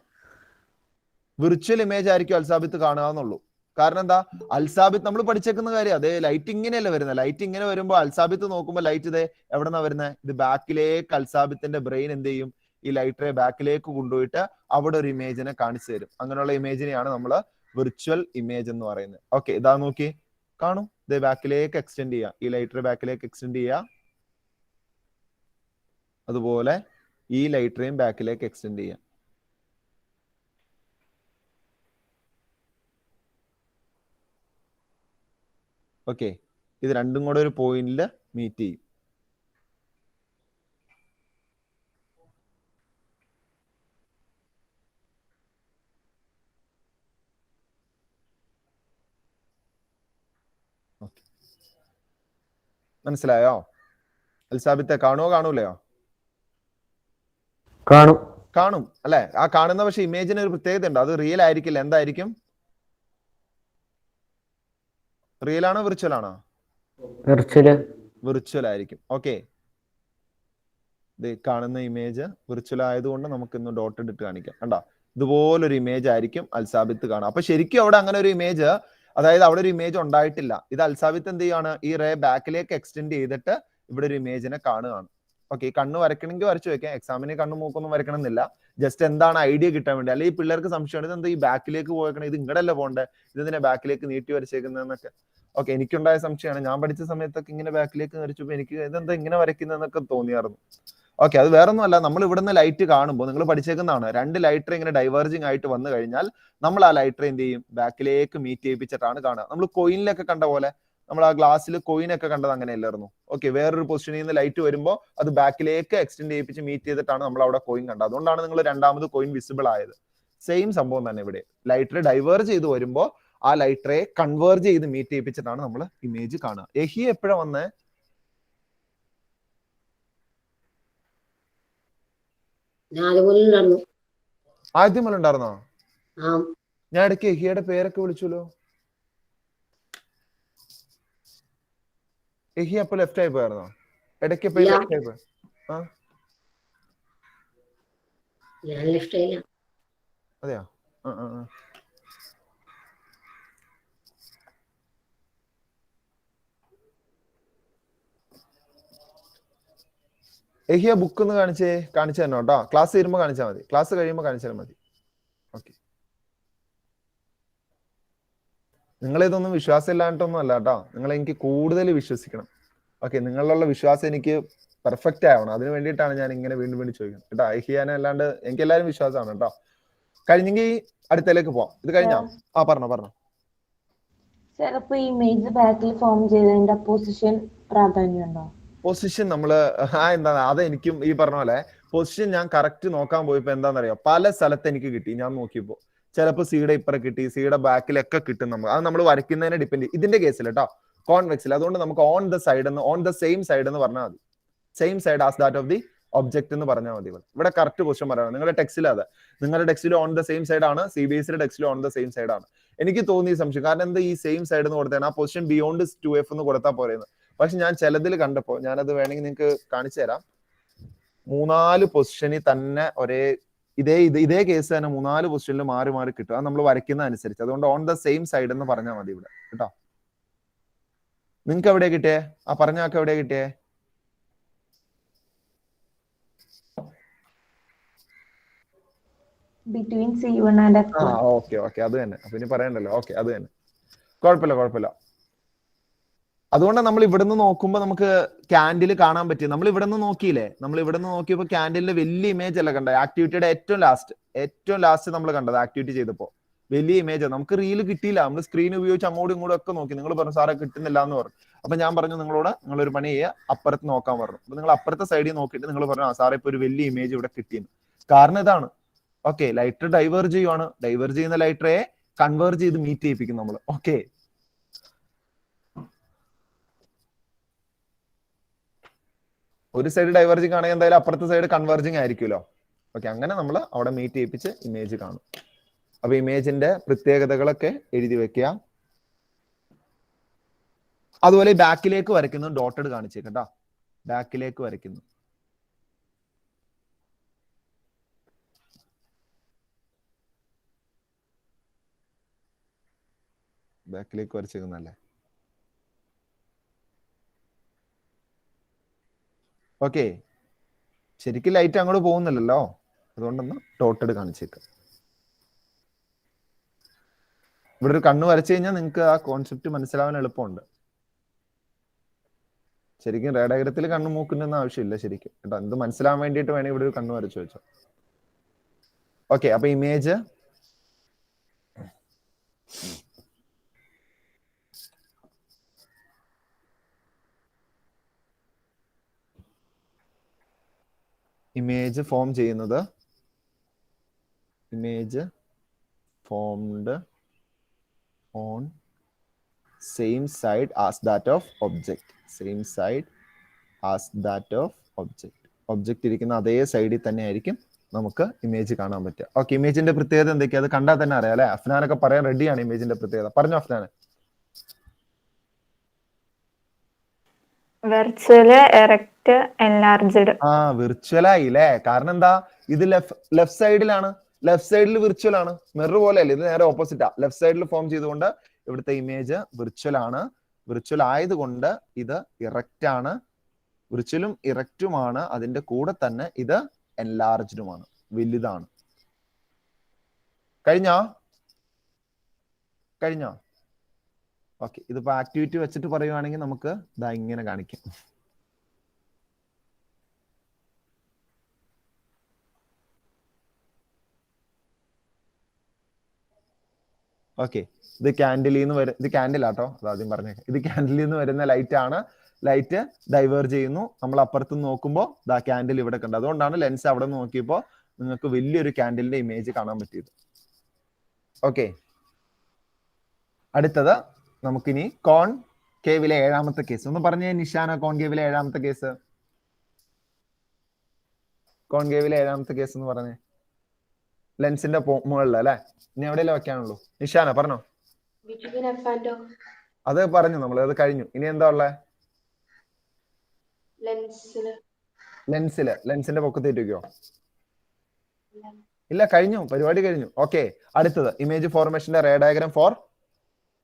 Speaker 1: വിർച്വൽ ഇമേജ് ആയിരിക്കും അൽസാബിത്ത് കാണാന്നുള്ളൂ. കാരണം എന്താ? അൽസാബിത്ത് നമ്മൾ പഠിച്ചേക്കുന്ന കാര്യം അതേ ലൈറ്റ് ഇങ്ങനെയല്ല വരുന്നത്. ലൈറ്റ് ഇങ്ങനെ വരുമ്പോൾ അൽസാബിത്ത് നോക്കുമ്പോൾ ലൈറ്റ് ഇതേ എവിടെന്നാ വരുന്നത്? ഇത് ബാക്കിലേക്ക് അൽസാബിത്തിന്റെ ബ്രെയിൻ എന്ത് ചെയ്യും? ഈ ലൈറ്റ് റേ ബാക്കിലേക്ക് കൊണ്ടുപോയിട്ട് അവിടെ ഒരു ഇമേജിനെ കാണിച്ചു തരും. അങ്ങനെയുള്ള ഇമേജിനെയാണ് നമ്മൾ വിർച്വൽ ഇമേജ് എന്ന് പറയുന്നത്. ഓക്കെ, ഇതാ നോക്കി കാണും, ഇത് ബാക്കിലേക്ക് എക്സ്റ്റെൻഡ് ചെയ്യുക, ഈ ലൈറ്റ് റേ ബാക്കിലേക്ക് എക്സ്റ്റെൻഡ് ചെയ്യുക, അതുപോലെ ഈ ലൈറ്റ് റേയും ബാക്കിലേക്ക് എക്സ്റ്റെൻഡ് ചെയ്യുക. ഓക്കെ, ഇത് രണ്ടും കൂടെ ഒരു പോയിന്റിൽ മീറ്റ് ചെയ്യും. മനസ്സിലായോ? അൽസാബിത്തെ കാണുമോ കാണൂലയോ?
Speaker 8: കാണും.
Speaker 1: കാണും അല്ലെ? ആ കാണുന്ന പക്ഷെ ഇമേജിന് ഒരു പ്രത്യേകത ഉണ്ട്, അത് റിയൽ ആയിരിക്കില്ല. എന്തായിരിക്കും? റിയൽ ആണോ വിർച്വൽ ആണോ? വിർച്വൽ ആയിരിക്കും. ഓക്കെ, ഇത് കാണുന്ന ഇമേജ് വിർച്വൽ ആയതുകൊണ്ട് നമുക്ക് ഇന്ന് ഡോട്ട് ഇട്ട് കാണിക്കാം. കണ്ടോ, ഇതുപോലൊരു ഇമേജ് ആയിരിക്കും അൽസാബിത്ത് കാണാം. അപ്പൊ ശരിക്കും അവിടെ അങ്ങനെ ഒരു ഇമേജ്, അതായത് അവിടെ ഒരു ഇമേജ് ഉണ്ടായിട്ടില്ല. ഇത് അൽസാബിത്ത് എന്ത് ചെയ്യാണ്, ഈ റേ ബാക്കിലേക്ക് എക്സ്റ്റെൻഡ് ചെയ്തിട്ട് ഇവിടെ ഒരു ഇമേജിനെ കാണുകയാണ്. ഓക്കെ, ഈ കണ്ണ് വരയ്ക്കണമെങ്കിൽ വരച്ചു വെക്കാം, എക്സാമിന് കണ്ണു മൂക്കൊന്നും വരയ്ക്കണം എന്നില്ല. ജസ്റ്റ് എന്താണ് ഐഡിയ കിട്ടാൻ വേണ്ടി. അല്ലെങ്കിൽ ഈ പിള്ളേർക്ക് സംശയമാണ്, ഇതെന്താ ഈ ബാക്കിലേക്ക് പോയേക്കണം, ഇത് ഇങ്ങടല്ലേ പോണ്ടേ, ഇതിനെ ബാക്കിലേക്ക് നീട്ടി വരച്ചേക്കുന്നതെന്നൊക്കെ. ഓക്കെ, എനിക്കുണ്ടായ സംശയമാണ്. ഞാൻ പഠിച്ച സമയത്തൊക്കെ ഇങ്ങനെ ബാക്കിലേക്ക് വരച്ചപ്പോ എനിക്ക് ഇതെന്താ ഇങ്ങനെ വരയ്ക്കുന്നതെന്നൊക്കെ തോന്നിയായിരുന്നു. ഓക്കെ, അത് വേറൊന്നും അല്ല, നമ്മൾ ഇവിടുന്ന് ലൈറ്റ് കാണുമ്പോൾ നിങ്ങൾ പഠിച്ചേക്കുന്നതാണ്, രണ്ട് ലൈറ്റ് ഇങ്ങനെ ഡൈവേർജിങ് ആയിട്ട് വന്നു കഴിഞ്ഞാൽ നമ്മൾ ആ ലൈറ്റ് എന്ത് ചെയ്യും, ബാക്കിലേക്ക് മീറ്റ് ചെയ്യിപ്പിച്ചിട്ടാണ് കാണുക. നമ്മൾ കോയിനിലൊക്കെ കണ്ട പോലെ, നമ്മൾ ആ ഗ്ലാസ്സിൽ കോയിനൊക്കെ കണ്ടത് അങ്ങനെയല്ലായിരുന്നു. ഓക്കെ, വേറൊരു പൊസിഷനിൽ നിന്ന് ലൈറ്റ് വരുമ്പോൾ അത് ബാക്കിലേക്ക് എക്സ്റ്റെൻഡ് ചെയ്യിപ്പിച്ച് മീറ്റ് ചെയ്തിട്ടാണ് നമ്മൾ അവിടെ കോയിൻ കണ്ടത്. അതുകൊണ്ടാണ് നിങ്ങൾ രണ്ടാമത് കോയിൻ വിസിബിൾ ആയത്. സെയിം സംഭവം തന്നെ ഇവിടെ, ലൈറ്റ് ഡൈവേർജ് ചെയ്ത് വരുമ്പോൾ ആ ലൈറ്റ് റേ കൺവേർജ് ചെയ്ത് മീറ്റ് ചെയ്യിപ്പിച്ചിട്ടാണ് നമ്മൾ ഇമേജ് കാണുക. എഹി എപ്പോഴാ വന്നേ? ആദ്യം മുതൽ ഉണ്ടായിരുന്നോ? ഞാൻ ഇടയ്ക്ക് എഹിയുടെ പേരൊക്കെ വിളിച്ചല്ലോ. എഹി അപ്പൊ ലെഫ്റ്റ് ആയി പോയായിരുന്നോ? ഇടയ്ക്ക് എപ്പോഴും ലെഫ്റ്റ് ആയി പോയ? അതെയോ? എഹിയ ബുക്ക് ഒന്ന് കാണിച്ചു തന്നെ കേട്ടോ. ക്ലാസ് തീരുമ്പോൾ കാണിച്ചാൽ മതി, ക്ലാസ് കഴിയുമ്പോൾ കാണിച്ചാൽ മതി. ഓക്കെ, നിങ്ങളിതൊന്നും വിശ്വാസം ഇല്ലാണ്ടൊന്നും അല്ല കേട്ടോ, നിങ്ങൾ എനിക്ക് കൂടുതൽ വിശ്വസിക്കണം. ഓക്കെ, നിങ്ങളിലുള്ള വിശ്വാസം എനിക്ക് പെർഫെക്റ്റ് ആവണം, അതിന് വേണ്ടിയിട്ടാണ് ഞാൻ ഇങ്ങനെ വീണ്ടും വീണ്ടും ചോദിക്കുന്നത് കേട്ടോ. എഹിയാനെ അല്ലാണ്ട് എനിക്ക് എല്ലാവരും വിശ്വാസമാണ് കേട്ടോ. കഴിഞ്ഞെങ്കിൽ അടുത്തലേക്ക് പോവാം. ഇത് കഴിഞ്ഞോ? ആ പറഞ്ഞോ.
Speaker 10: ചിലപ്പോ ഇമേജ് ബാക്കിൽ ഫോം ചെയ്തതിന്റെ പൊസിഷൻ പ്രാധാന്യമുണ്ടോ?
Speaker 1: പൊസിഷൻ നമ്മള് എന്താണ്, അതെനിക്കും ഈ പറഞ്ഞ പോലെ പൊസിഷൻ ഞാൻ കറക്റ്റ് നോക്കാൻ പോയപ്പോ എന്താണെന്നറിയോ, പല സ്ഥലത്ത് എനിക്ക് കിട്ടി. ഞാൻ നോക്കിയപ്പോ ചിലപ്പോൾ സിയുടെ ഇപ്പുറം കിട്ടി, സിയുടെ ബാക്കിലൊക്കെ കിട്ടും. നമുക്ക് അത് നമ്മൾ വരയ്ക്കുന്നതിനെ ഡിപ്പെൻഡ് ചെയ്യും. ഇതിന്റെ കേസിൽ കേട്ടോ, കോൺവെക്സിൽ. അതുകൊണ്ട് നമുക്ക് on the side on the same side എന്ന് പറഞ്ഞാൽ മതി. Same side as that of the object എന്ന് പറഞ്ഞാൽ മതി. ഇവിടെ കറക്റ്റ് പൊസിഷൻ പറയണം. നിങ്ങളുടെ ടെക്സ്റ്റിൽ അത്, നിങ്ങളുടെ ടെക്സ്റ്റിൽ ഓൺ ദ സെയിം സൈഡ് ആണ്, CBSE ടെക്സ്റ്റിൽ ഓൺ ദ സെയിം സൈഡ് ആണ്. എനിക്ക് തോന്നിയ സംശയം, കാരണം എന്താ ഈ സെയിം സൈഡ് എന്ന് കൊടുത്തേണ്, ആ പൊസിഷൻ ബിയോണ്ട് 2F എന്ന് കൊടുത്താൽ പോരെയെന്ന്. പക്ഷെ ഞാൻ ചിലതിൽ കണ്ടപ്പോ, ഞാനത് വേണമെങ്കിൽ നിങ്ങൾക്ക് കാണിച്ചു തരാം, 3-4 പൊസിഷനിൽ തന്നെ ഇതേ കേസ് തന്നെ 3-4 പൊസിഷനിൽ മാറി മാറി കിട്ടും. അത് നമ്മൾ വരയ്ക്കുന്ന അനുസരിച്ച്. അതുകൊണ്ട് ഓൺ ദ സെയിം സൈഡ് എന്ന് പറഞ്ഞാൽ മതി ഇവിടെ കേട്ടോ. നിങ്ങൾക്ക് എവിടെയാ കിട്ടിയേ? ആ പറഞ്ഞാക്ക് എവിടെയാ കിട്ടിയേ?
Speaker 10: Between C1 and F1.
Speaker 1: Okay, അത് തന്നെ. അപ്പൊ ഇനി പറയണ്ടല്ലോ. ഓക്കെ, അത് തന്നെ, കുഴപ്പമില്ല. അതുകൊണ്ട് നമ്മൾ ഇവിടുന്ന് നോക്കുമ്പോൾ നമുക്ക് ക്യാൻഡിൽ കാണാൻ പറ്റും. നമ്മൾ ഇവിടെ നിന്ന് നോക്കിയില്ലേ, നമ്മൾ ഇവിടെ നിന്ന് നോക്കിയപ്പോൾ ക്യാൻഡിലിന്റെ വലിയ ഇമേജ് അല്ല കണ്ടത്. ആക്ടിവിറ്റിയുടെ ഏറ്റവും ലാസ്റ്റ് നമ്മൾ കണ്ടത് ആക്ടിവിറ്റി ചെയ്തപ്പോൾ വലിയ ഇമേജ്. നമുക്ക് റീല് കിട്ടിയില്ല, നമ്മൾ സ്ക്രീൻ ഉപയോഗിച്ച് അങ്ങോട്ടും ഇങ്ങോട്ടും ഒക്കെ നോക്കി. നിങ്ങൾ പറഞ്ഞു സാറേ കിട്ടുന്നില്ല എന്ന് പറഞ്ഞു. അപ്പൊ ഞാൻ പറഞ്ഞു നിങ്ങളോട്, നിങ്ങളൊരു പണി ചെയ്യുക, അപ്പുറത്ത് നോക്കാൻ പറഞ്ഞു. അപ്പൊ നിങ്ങൾ അപ്പുറത്തെ സൈഡിൽ നോക്കിയിട്ട് നിങ്ങൾ പറഞ്ഞു, സാറേ ഇപ്പൊ ഒരു വലിയ ഇമേജ് ഇവിടെ കിട്ടിയെന്ന്. കാരണം ഇതാണ്, ഓക്കെ, ലൈറ്റർ ഡൈവേർജ് ചെയ്യുവാണ്. ഡൈവേർജ് ചെയ്യുന്ന ലൈറ്ററെ കൺവേർജ് ചെയ്ത് മീറ്റ് ചെയ്യിപ്പിക്കും നമ്മൾ. ഓക്കെ, ഒരു സൈഡ് ഡൈവേർജിങ് ആണെങ്കിൽ എന്തായാലും അപ്പുറത്തെ സൈഡ് കൺവേർജിങ് ആയിരിക്കുമല്ലോ. ഓക്കെ, അങ്ങനെ നമ്മൾ അവിടെ മീറ്റ് ചെയ്യിപ്പിച്ച് ഇമേജ് കാണും. അപ്പൊ ഇമേജിന്റെ പ്രത്യേകതകളൊക്കെ എഴുതി വെക്കുക. അതുപോലെ ബാക്കിലേക്ക് വരയ്ക്കുന്നു, ഡോട്ടഡ് കാണിച്ചേക്കട്ടോ. ബാക്കിലേക്ക് വരയ്ക്കുന്നു. ബാക്കിലേക്ക് വരച്ചേക്കുന്നല്ലേ. ഓക്കെ, ശരിക്കും ലൈറ്റ് അങ്ങോട്ട് പോകുന്നില്ലല്ലോ, അതുകൊണ്ടൊന്ന് ഡോട്ടഡ് കാണിച്ചേക്കാം. ഇവിടെ ഒരു കണ്ണ് വരച്ചു കഴിഞ്ഞാൽ നിങ്ങൾക്ക് ആ കോൺസെപ്റ്റ് മനസ്സിലാവാൻ എളുപ്പമുണ്ട്. ശരിക്കും റേ ഡയഗ്രത്തിൽ കണ്ണ് മൂക്കുന്നൊന്നും ആവശ്യമില്ല ശരിക്കും കേട്ടോ. ഇത് മനസ്സിലാവാൻ വേണ്ടിയിട്ട് വേണമെങ്കിൽ ഇവിടെ ഒരു കണ്ണ് വരച്ചു വെച്ചോ. ഓക്കെ, അപ്പൊ ഇമേജ് ഫോം ചെയ്യുന്നത്, image formed on same side as that of object. Same side as that of object. Object ഇരിക്കുന്ന അതേ സൈഡിൽ തന്നെ ആയിരിക്കും നമുക്ക് ഇമേജ് കാണാൻ പറ്റുക. ഓക്കെ, ഇമേജിന്റെ പ്രത്യേകത എന്തൊക്കെയാ അത് കണ്ടാൽ തന്നെ അറിയാം അല്ലെ? അഫ്നാനൊക്കെ പറയാൻ റെഡിയാണ് ഇമേജിന്റെ പ്രത്യേകത. പറഞ്ഞോ Afnan.
Speaker 6: Virtual, erect, enlarged.
Speaker 1: Virtual ആയി അല്ലേ? കാരണം എന്താ, ഇത് ലെഫ്റ്റ് സൈഡിലാണ്. ലെഫ്റ്റ് സൈഡിൽ വിർച്വൽ ആണ്. മിറർ പോലെ അല്ലേ, ഇത് നേരെ ഓപ്പോസിറ്റാ. ലെഫ്റ്റ് സൈഡിൽ ഫോം ചെയ്തുകൊണ്ട് ഇവിടുത്തെ ഇമേജ് വിർച്വൽ ആണ്. വിർച്വൽ ആയതുകൊണ്ട് ഇത് ഇറക്റ്റ് ആണ്. വിർച്വലും ഇറക്റ്റുമാണ്. അതിന്റെ കൂടെ തന്നെ ഇത് എൻലാർജ്ഡുമാണ്, വലുതാണ്. കഴിഞ്ഞോ? ഓക്കെ, ഇതിപ്പോ ആക്ടിവിറ്റി വെച്ചിട്ട് പറയുവാണെങ്കിൽ നമുക്ക് ഇതാ ഇങ്ങനെ കാണിക്കാം. ഓക്കെ, ഇത് ക്യാൻഡിലിൽ നിന്ന് ഇത് ക്യാൻഡിലാട്ടോ, അത് ആദ്യം പറഞ്ഞേക്കാം. ഇത് ക്യാൻഡിലിൽ നിന്ന് വരുന്ന ലൈറ്റ് ആണ്. ലൈറ്റ് ഡൈവേർജ് ചെയ്യുന്നു. നമ്മൾ അപ്പുറത്ത് നോക്കുമ്പോൾ ദാ ക്യാൻഡിൽ ഇവിടെ കണ്ടു. അതുകൊണ്ടാണ് ലെൻസ് അവിടെ നിന്ന് നോക്കിയപ്പോൾ നിങ്ങൾക്ക് വലിയൊരു ക്യാൻഡിലിന്റെ ഇമേജ് കാണാൻ പറ്റിയത്. ഓക്കെ, അടുത്തത് നമുക്കിനി കോൺ കേവിലെ 7ാമത്തെ കേസ് ഒന്ന് പറഞ്ഞേ നിഷാന. കോൺ കേവിലെ 7ാമത്തെ കേസ്, കോൺ കേവിലെ 7ാമത്തെ കേസ് എന്ന് പറഞ്ഞേ. ലെൻസിന്റെ മുകളിൽ അല്ലെ? ഇനി എവിടെയല്ലേ വെക്കാനുള്ളൂ? നിഷാന പറഞ്ഞോ.
Speaker 7: Between F and O.
Speaker 1: അത് പറഞ്ഞു നമ്മൾ, അത് കഴിഞ്ഞു. ഇനി എന്താ ഉള്ളത്? ലെൻസിന്റെ പൊക്കത്തേറ്റ് വെക്കോ? ഇല്ല, കഴിഞ്ഞു, പരിപാടി കഴിഞ്ഞു. ഓക്കെ, അടുത്തത് ഇമേജ് ഫോർമേഷന്റെ ray diagram for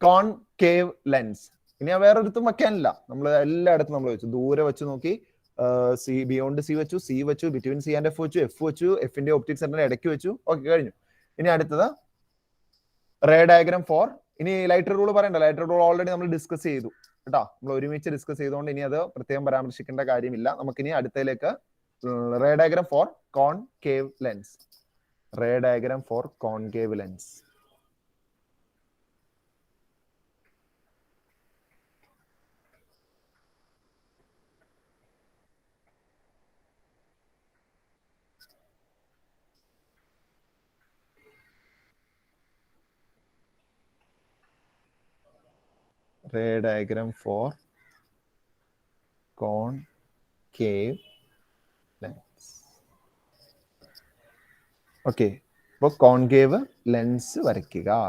Speaker 1: concave lens. ഇനി വേറൊരിടത്തും വെക്കാനില്ല. നമ്മൾ എല്ലായിടത്തും നമ്മൾ വെച്ചു. ദൂരെ വെച്ച് നോക്കി, സി ബിയോണ്ട് സി വെച്ചു, സി വെച്ചു, ബിറ്റ്വീൻ സി ആൻഡ് എഫ് വെച്ചു, എഫ് വെച്ചു, എഫിന്റെ ഒപ്റ്റിക് സെന്ററിന്റെ ഇടയ്ക്ക് വെച്ചു. ഓക്കെ, കഴിഞ്ഞു. ഇനി അടുത്തത് റേ ഡയഗ്രാം ഫോർ, ഇനി ലൈറ്റർ റൂൾ പറയണ്ട. ലൈറ്റർ റൂൾ ഓൾറെഡി നമ്മൾ ഡിസ്കസ് ചെയ്തു കേട്ടോ. നമ്മൾ ഒരുമിച്ച് ഡിസ്കസ് ചെയ്തുകൊണ്ട് ഇനി അത് പ്രത്യേകം പരാമർശിക്കേണ്ട കാര്യമില്ല. നമുക്കിനി അടുത്തതിലേക്ക് ray diagram for concave lens. Ray diagram for concave lens. Ray diagram for concave lens. Okay, അപ്പൊ കോൺകേവ് ലെൻസ് വരയ്ക്കുക.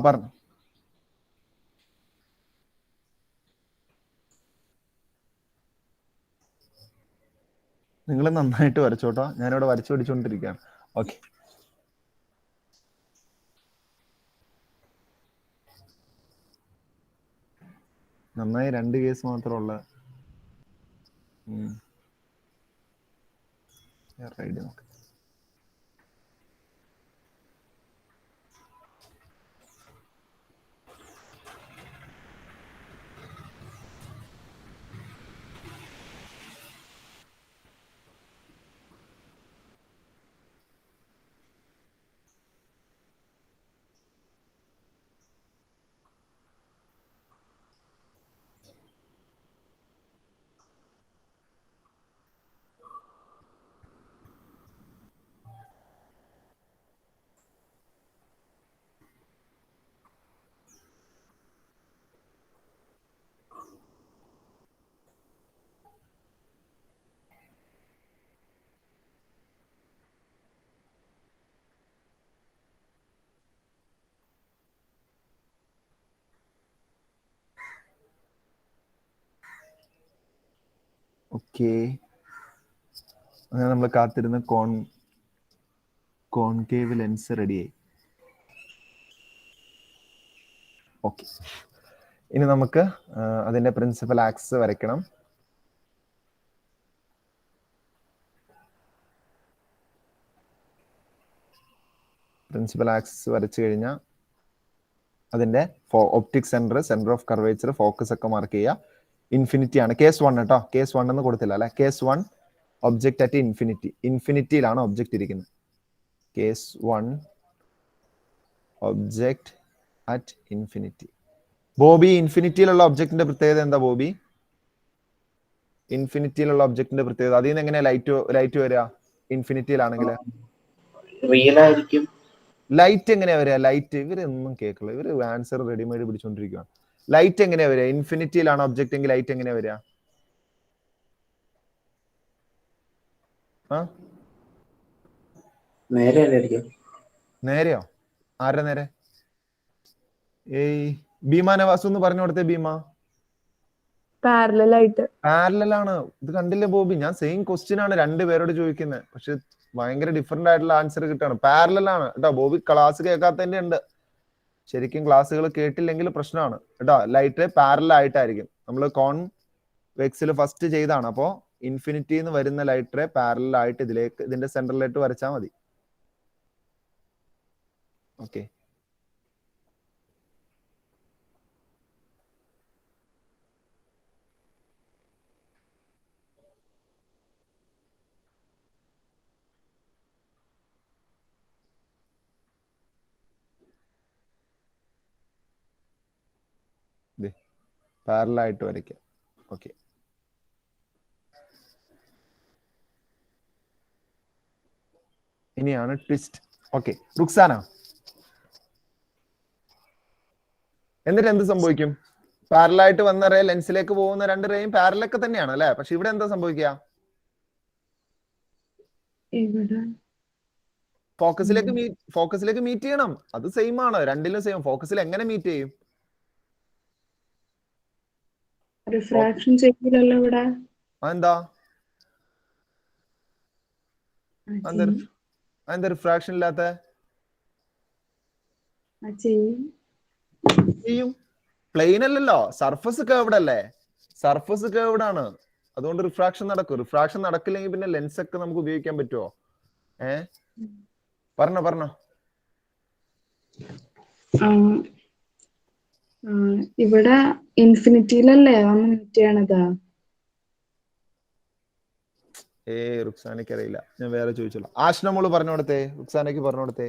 Speaker 1: പറഞ്ഞു. നിങ്ങൾ നന്നായിട്ട് വരച്ചോട്ടോ, ഞാനിവിടെ വരച്ചു പഠിച്ചുകൊണ്ടിരിക്കുകയാണ്. ഓക്കെ, നന്നായി 2 കേസ് മാത്രമുള്ള റൈഡ് നോക്കാം. ഓക്കെ, അങ്ങനെ നമ്മൾ കാത്തിരുന്ന കോൺകേവ് ലെൻസ് റെഡിയായി. ഓക്കെ, ഇനി നമുക്ക് അതിന്റെ പ്രിൻസിപ്പൽ ആക്സിസ് വരയ്ക്കണം. പ്രിൻസിപ്പൽ ആക്സിസ് വരച്ചു കഴിഞ്ഞാൽ അതിന്റെ optic centre of curvature, focus ഒക്കെ മാർക്ക് ചെയ്യുക. ഇൻഫിനിറ്റി ആണ് കേസ് 1 കേട്ടോ. കേസ് 1 എന്ന് കൊടുത്തില്ല അല്ലെ. Case 1 object at infinity. ഇൻഫിനിറ്റിയിലാണ് ഒബ്ജക്റ്റ് ഇരിക്കുന്നത്. Case 1 object at infinity. Bobby, ഇൻഫിനിറ്റിയിലുള്ള ഒബ്ജക്റ്റിന്റെ പ്രത്യേകത എന്താ ബോബി? ഇൻഫിനിറ്റിയിലുള്ള ഒബ്ജക്റ്റിന്റെ പ്രത്യേകത, അതിൽ നിന്ന് എങ്ങനെയാ ലൈറ്റ് വരിക? ഇൻഫിനിറ്റിയിലാണെങ്കിൽ
Speaker 8: റിയൽ ആയിരിക്കും.
Speaker 1: ലൈറ്റ് എങ്ങനെയാ വരിക? ലൈറ്റ് ഇവരൊന്നും കേൾക്കില്ല, ഇവര് ആൻസർ റെഡിമെയ്ഡ് പിടിച്ചോണ്ടിരിക്കുകയാണ്. ലൈറ്റ് എങ്ങനെയാ വരിക? ഇൻഫിനിറ്റിയിലാണ് ഒബ്ജക്റ്റ് എങ്കിൽ ലൈറ്റ് എങ്ങനെയാ വരിക? നേരെയോ? ആരുടെ നേരെ? ഭീമ നവാസ് ഒന്ന് പറഞ്ഞു കൊടുത്തേ. ഭീമ
Speaker 6: പാരലായിട്ട്.
Speaker 1: പാരലാണ്. ഇത് കണ്ടില്ലേ ബോബി, ഞാൻ സെയിം ക്വസ്റ്റ്യൻ ആണ് 2 പേരോട് ചോദിക്കുന്നത്, പക്ഷെ ഭയങ്കര ഡിഫറെന്റ് ആയിട്ടുള്ള ആൻസർ കിട്ടാണ്. പാരലാണ് കേട്ടോ. ബോബി ക്ലാസ് കേൾക്കാത്തതിന്റെ ഉണ്ട്. ശരിക്കും ക്ലാസ്സുകൾ കേട്ടില്ലെങ്കിൽ പ്രശ്നമാണ് കേട്ടോ. ലൈറ്റ് പാരലൽ ആയിട്ടായിരിക്കും. നമ്മൾ കോൺവെക്സിൽ ഫസ്റ്റ് ചെയ്താണ്. അപ്പോൾ ഇൻഫിനിറ്റിന്ന് വരുന്ന ലൈറ്റ് പാരലൽ ആയിട്ട് ഇതിന്റെ സെന്ററിലേക്ക് വരച്ചാൽ മതി. ഓക്കെ, പാരലായിട്ട് വരയ്ക്കാം. ഓക്കെ, ഇനിയാണ് ട്വിസ്റ്റ്. ഓക്കെ, റുക്സാന, എന്നിട്ട് എന്ത് സംഭവിക്കും? പാരലായിട്ട് വന്ന റേ ലെൻസിലേക്ക് പോകുന്ന 2 റേയും പാരലൊക്കെ തന്നെയാണ് അല്ലെ. പക്ഷെ ഇവിടെ എന്താ സംഭവിക്കുക? ഫോക്കസിലേക്ക് മീറ്റ് ചെയ്യണം. അത് സെയിം ആണ്, രണ്ടിലും സെയിം. ഫോക്കസിൽ എങ്ങനെ മീറ്റ് ചെയ്യും?
Speaker 2: റിഫ്രാക്ഷൻ ചെയ്യില്ലല്ലോ ഇവിടെ.
Speaker 1: അതെന്താ റിഫ്രാക്ഷൻ ഇല്ലാത്ത? ചെയ്യും. പ്ലെയിൻ അല്ലല്ലോ, സർഫസ് കേർവ്ഡ് അല്ലേ. സർഫസ് കേർവ്ഡ് ആണ്, അതുകൊണ്ട് റിഫ്രാക്ഷൻ നടക്കും. റിഫ്രാക്ഷൻ നടക്കില്ലെങ്കിൽ പിന്നെ ലെൻസ് ഒക്കെ നമുക്ക് ഉപയോഗിക്കാൻ പറ്റുമോ? പറഞ്ഞോ.
Speaker 2: ഇവിടെ ഇൻഫിനിറ്റിയിലല്ലേ വന്ന് മീറ്റ് ചെയ്യണത്?
Speaker 1: റുക്സാനയ്ക്ക് അറിയില്ല, ഞാൻ വേറെ ചോദിച്ചോളാം. ആഷ്ന മോള് പറഞ്ഞു കൊടുത്തേ, റുക്സാനയ്ക്ക് പറഞ്ഞു കൊടുത്തേ.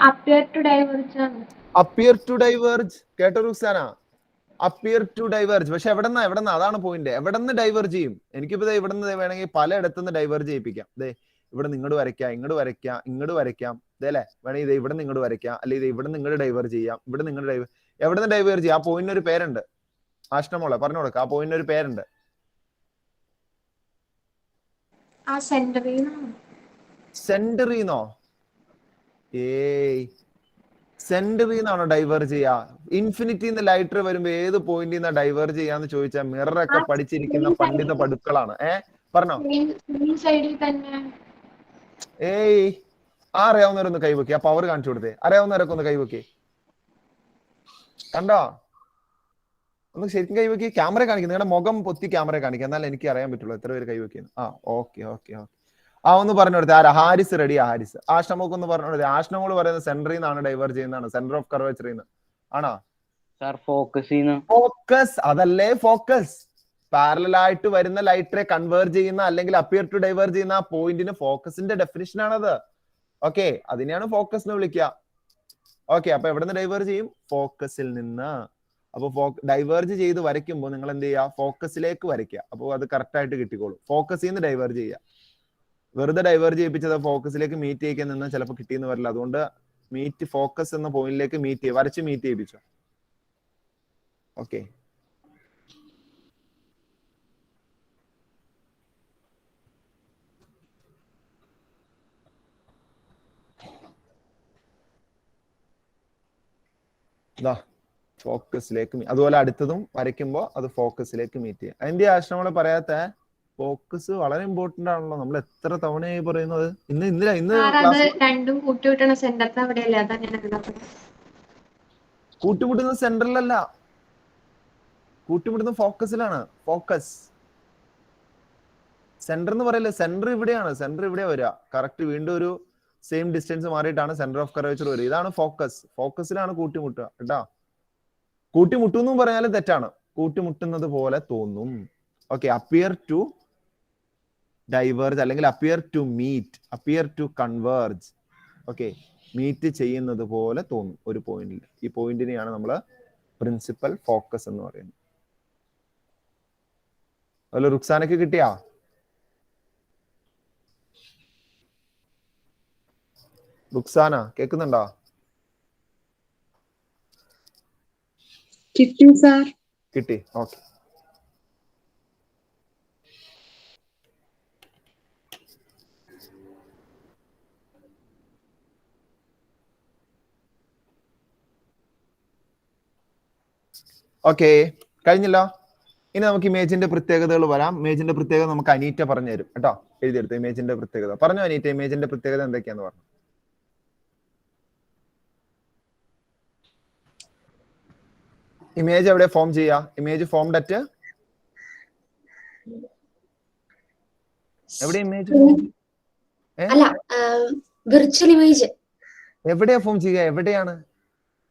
Speaker 1: അപ്പിയർ ടു ഡൈവേർജ് കേട്ടോ റുക്സാന? Appear to diverge. പക്ഷെ എവിടെന്നാ? അതാണ് പോയിന്റ്. എവിടെന്ന് ഡൈവേർജ് ചെയ്യും? എനിക്കിപ്പോ ഇവിടുന്ന് വേണമെങ്കിൽ പലയിടത്തുനിന്ന് ഡൈവേർജ് ചെയ്യിപ്പിക്കാം. ഇവിടെ ഇങ്ങോട്ട് വരയ്ക്കാം, ഇങ്ങോട്ട് വരയ്ക്കാം. അല്ലേ? വേണമെങ്കിൽ ഇത് ഇവിടെ ഇങ്ങോട്ട് വരയ്ക്കാം, അല്ലെങ്കിൽ ഇവിടെ ഇങ്ങോട്ട് ഡൈവേർജ് ചെയ്യാം, ഇവിടെ നിങ്ങൾ എവിടെ നിന്ന് ഡൈവേർജ് ചെയ്യാം? ആ പോയിന്റിന് ഒരു പേരുണ്ട്. ആഷ്ന മോളെ പറഞ്ഞു കൊടുക്ക, ആ പോയിന്റിന് ഒരു പേരുണ്ട്. സെന്ററിന്നോ? സെന്ററിൽ നിന്നാണോ ഡൈവേർജ് ചെയ്യാ? ഇൻഫിനിറ്റിന്ന് ലൈറ്റർ വരുമ്പോ ഏത് പോയിന്റിൽ നിന്നാ ഡൈവേർജ് ചെയ്യാന്ന് ചോദിച്ചാൽ മിററൊക്കെ പഠിച്ചിരിക്കുന്ന പണ്ഡിത പടുക്കളാണ്. പറഞ്ഞോ.
Speaker 7: സൈഡിൽ തന്നെ.
Speaker 1: ഏയ്, അറിയാവുന്നവരൊന്ന് കൈവക്കി. ആ പവർ കാണിച്ചു കൊടുത്തേ. അറിയാവുന്നവരൊക്കെ ഒന്ന് കൈവക്കി. കണ്ടോ? ഒന്ന് ശരിക്കും കൈവക്കി. ക്യാമറ കാണിക്കും. നിങ്ങളുടെ മുഖം പൊത്തി ക്യാമറ കാണിക്കുക, എന്നാലും എനിക്ക് അറിയാൻ പറ്റുള്ളൂ എത്ര പേര് കൈവക്കിയെന്ന്. ഓക്കെ. ഒന്ന് പറഞ്ഞു കൊടുത്തേ. ആരാ? ഹാരിസ് റെഡി. ഹാരിസ്. ആഷ്നമോക്ക് ഒന്ന് പറഞ്ഞു കൊടുത്തേ. ആഷ്നമോള് പറയുന്നത് സെന്ററിൽ നിന്നാണ് ഡൈവേർജ് ചെയ്യുന്നതാണ്, സെന്റർ ഓഫ് കർവേച്ചറിൽ നിന്ന് ആണോ?
Speaker 8: സാർ ഫോക്കസ്
Speaker 1: ഫോക്കസ്, അതല്ലേ ഫോക്കസ്. പാരലൽ ആയിട്ട് വരുന്ന ലൈറ്ററെ കൺവേർജ് ചെയ്യുന്ന അല്ലെങ്കിൽ അപ്പിയർ ടു ഡൈവേർജ് ചെയ്യുന്ന ആ പോയിന്റിന് ഫോക്കസിന്റെ ഡെഫിനിഷൻ ആണത്. ഓക്കെ, അതിനെയാണ് ഫോക്കസ് എന്ന് വിളിക്കുക. ഓക്കെ, അപ്പൊ എവിടെ നിന്ന് ഡൈവേർജ് ചെയ്യും? ഫോക്കസിൽ നിന്ന്. അപ്പൊ ഡൈവേർജ് ചെയ്ത് വരയ്ക്കുമ്പോൾ നിങ്ങൾ എന്ത് ചെയ്യുക? ഫോക്കസിലേക്ക് വരയ്ക്കുക. അപ്പോൾ അത് കറക്റ്റ് ആയിട്ട് കിട്ടിക്കോളും. ഫോക്കസിൽ നിന്ന് ഡൈവേർജ് ചെയ്യുക. വെറുതെ ഡൈവേർജ് ചെയ്യിപ്പിച്ചത് ഫോക്കസിലേക്ക് മീറ്റ് ചെയ്യിക്കാൻ നിന്ന് ചിലപ്പോൾ കിട്ടിയെന്ന് വരില്ല. അതുകൊണ്ട് മീറ്റ് ഫോക്കസ് എന്ന പോയിന്റിലേക്ക് വരച്ച് മീറ്റ് ചെയ്യിപ്പിച്ചു. ഓക്കെ, ഫോക്കസിലേക്ക്. അതുപോലെ അടുത്തതും വരയ്ക്കുമ്പോൾ അത് ഫോക്കസിലേക്ക് മീറ്റ് ചെയ്യുക. അതിന്റെ ആശ്രമങ്ങളെ പറയാത്ത ഫോക്കസ് വളരെ ഇമ്പോർട്ടന്റ് ആണല്ലോ. നമ്മൾ എത്ര തവണയായി പറയുന്നത്. ഇന്ന്
Speaker 7: രണ്ടും കൂട്ടിവിട്ടണ സെന്ററിന് അവിടെയല്ലേ? അതാ ഞാൻ
Speaker 1: കൂട്ടിമുട്ടുന്നത് സെന്ററിലല്ല, കൂട്ടിമുട്ടുന്നത് ഫോക്കസിലാണ്. ഫോക്കസ് സെന്റർ എന്ന് പറയല്ലേ. സെന്റർ ഇവിടെയാണ്. സെന്റർ ഇവിടെ വരിക. കറക്റ്റ് വീണ്ടും ഒരു സെയിം ഡിസ്റ്റൻസ് മാറിയിട്ടാണ് സെന്റർ ഓഫ് കർവേച്ചർ വരിക. ഇതാണ് ഫോക്കസ്. ഫോക്കസിലാണ് കൂട്ടിമുട്ടുക കേട്ടാ. കൂട്ടിമുട്ടുന്നു പറഞ്ഞാലും തെറ്റാണ്. കൂട്ടിമുട്ടുന്നത് പോലെ തോന്നും. ഓക്കെ, അപ്പിയർ ടു ഡൈവേർജ് അല്ലെങ്കിൽ appear to meet, appear to converge. Okay, meet ചെയ്യുന്നത് പോലെ തോന്നും ഒരു പോയിന്റിൽ. ഈ പോയിന്റിനെയാണ് നമ്മൾ പ്രിൻസിപ്പൽ ഫോക്കസ് എന്ന് പറയുന്നത്. അതുപോലെ റുക്സാനക്ക് കിട്ടിയാ? റുക്സാന കേൾക്കുന്നുണ്ടോ?
Speaker 2: കിട്ടി സാർ.
Speaker 1: കിട്ടി. ഓക്കെ, ഓക്കെ, കഴിഞ്ഞല്ലോ. ഇനി നമുക്ക് ഇമേജിന്റെ പ്രത്യേകതകൾ വരാം. ഇമേജിന്റെ പ്രത്യേകത നമുക്ക് അനീറ്റ പറഞ്ഞു തരും കേട്ടോ. എഴുതിയെടുത്ത് ഇമേജിന്റെ പ്രത്യേകത പറഞ്ഞു. അനീറ്റ, ഇമേജിന്റെ പ്രത്യേകത എന്തൊക്കെയാന്ന് പറഞ്ഞു. ഇമേജ് എവിടെ ഫോം ചെയ്യാ? ഇമേജ് ഫോംഡ് അറ്റ് എവിടെ? ഇമേജ്
Speaker 7: വിർച്വൽ ഇമേജ്
Speaker 1: എവിടെയാ ഫോം ചെയ്യുക? എവിടെയാണ്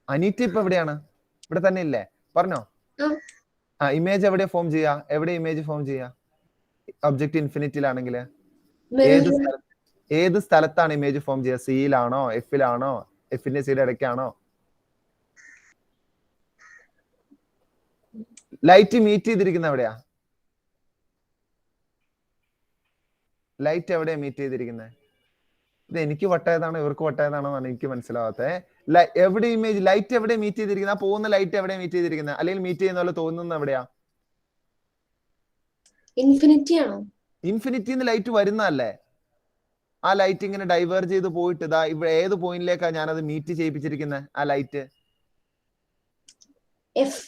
Speaker 1: അനീറ്റ? ഇപ്പൊ എവിടെയാണ്? ഇവിടെ തന്നെ ഇല്ലേ? പറഞ്ഞോ. ഇമേജ് എവിടെ ഫോം ചെയ്യാ? എവിടെ ഇമേജ് ഫോം ചെയ്യാ? ഒബ്ജക്റ്റ് ഇൻഫിനിറ്റിയിലാണെങ്കിൽ ഏത് സ്ഥലത്താണ് ഇമേജ് ഫോം ചെയ്യുക? സിയിലാണോ, എഫിലാണോ, എഫിന്റെ സിയുടെ ഇടയ്ക്കാണോ? ലൈറ്റ് മീറ്റ് ചെയ്തിരിക്കുന്ന എവിടെയാ? ലൈറ്റ് എവിടെയാ മീറ്റ് ചെയ്തിരിക്കുന്നത്? ഇത് എനിക്ക് വട്ടായതാണോ ഇവർക്ക് വട്ടായതാണോ എന്നാണ് എനിക്ക് മനസ്സിലാവാത്തത്. എവിടെ ഇമേജ് ലൈറ്റ് എവിടെ മീറ്റ് ചെയ്തിരിക്കുന്നത്? ആ പോകുന്ന ലൈറ്റ് എവിടെ മീറ്റ് ചെയ്തിരിക്കുന്നത്? അല്ലെങ്കിൽ മീറ്റ് ചെയ്യുന്ന പോലെ തോന്നുന്ന എവിടെയാ?
Speaker 7: ഇൻഫിനിറ്റി ആണോ?
Speaker 1: ഇൻഫിനിറ്റിന്ന് ലൈറ്റ് വരുന്നതല്ലേ? ആ ലൈറ്റ് ഇങ്ങനെ ഡൈവേർജ് ചെയ്ത് പോയിട്ട് ഇതാ ഇവിടെ ഏത് പോയിന്റിലേക്കാണ് ഞാനത് മീറ്റ് ചെയ്യിപ്പിച്ചിരിക്കുന്നത്? ആ ലൈറ്റ് എഫ്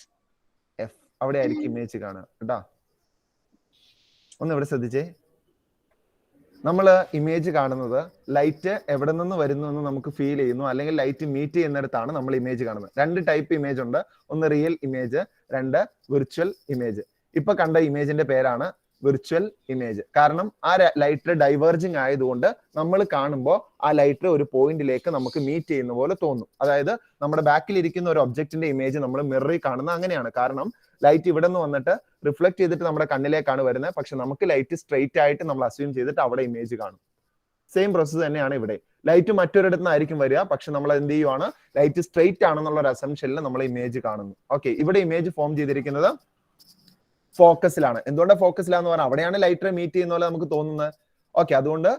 Speaker 1: അവിടെ ആയിരിക്കും ഇമേജ് കാണുക കേട്ടാ. ഒന്ന് ഇവിടെ ശ്രദ്ധിച്ചേ. നമ്മൾ ഇമേജ് കാണുന്നത് ലൈറ്റ് എവിടെ നിന്ന് വരുന്നു എന്ന് നമുക്ക് ഫീൽ ചെയ്യുന്നു, അല്ലെങ്കിൽ ലൈറ്റ് മീറ്റ് ചെയ്യുന്നിടത്താണ് നമ്മൾ ഇമേജ് കാണുന്നത്. രണ്ട് ടൈപ്പ് ഇമേജ് ഉണ്ട്. ഒന്ന് റിയൽ ഇമേജ്, രണ്ട് വിർച്വൽ ഇമേജ്. ഇപ്പൊ കണ്ട ഇമേജിന്റെ പേരാണ് വിർച്വൽ ഇമേജ്. കാരണം ആ ലൈറ്റ് ഡൈവേർജിങ് ആയതുകൊണ്ട് നമ്മൾ കാണുമ്പോൾ ആ ലൈറ്റ് ഒരു പോയിന്റിലേക്ക് നമുക്ക് മീറ്റ് ചെയ്യുന്ന പോലെ തോന്നും. അതായത് നമ്മുടെ ബാക്കിൽ ഇരിക്കുന്ന ഒരു ഒബ്ജക്റ്റിന്റെ ഇമേജ് നമ്മൾ മിററിൽ കാണുന്ന അങ്ങനെയാണ്. കാരണം ലൈറ്റ് ഇവിടെ നിന്ന് വന്നിട്ട് റിഫ്ലക്ട് ചെയ്തിട്ട് നമ്മുടെ കണ്ണിലേക്കാണ് വരുന്നത്. പക്ഷെ നമുക്ക് ലൈറ്റ് സ്ട്രെയിറ്റ് ആയിട്ട് നമ്മൾ അസ്യൂം ചെയ്തിട്ട് അവിടെ ഇമേജ് കാണും. സെയിം പ്രോസസ് തന്നെയാണ് ഇവിടെ. ലൈറ്റ് മറ്റൊരിടത്തു നിന്നായിരിക്കും വരിക, പക്ഷെ നമ്മൾ എന്ത് ചെയ്യുവാണ്? ലൈറ്റ് സ്ട്രെയിറ്റ് ആണെന്നുള്ള ഒരു അസംഷനിൽ നമ്മൾ ഇമേജ് കാണുന്നു. ഓക്കെ, ഇവിടെ ഇമേജ് ഫോം ചെയ്തിരിക്കുന്നത് ഫോക്കസിലാണ്. എന്തുകൊണ്ടാണ് ഫോക്കസിലാന്ന് പറഞ്ഞാൽ അവിടെയാണ് ലൈറ്റ് മീറ്റ് ചെയ്യുന്ന പോലെ നമുക്ക് തോന്നുന്നത്. ഓക്കെ, അതുകൊണ്ട്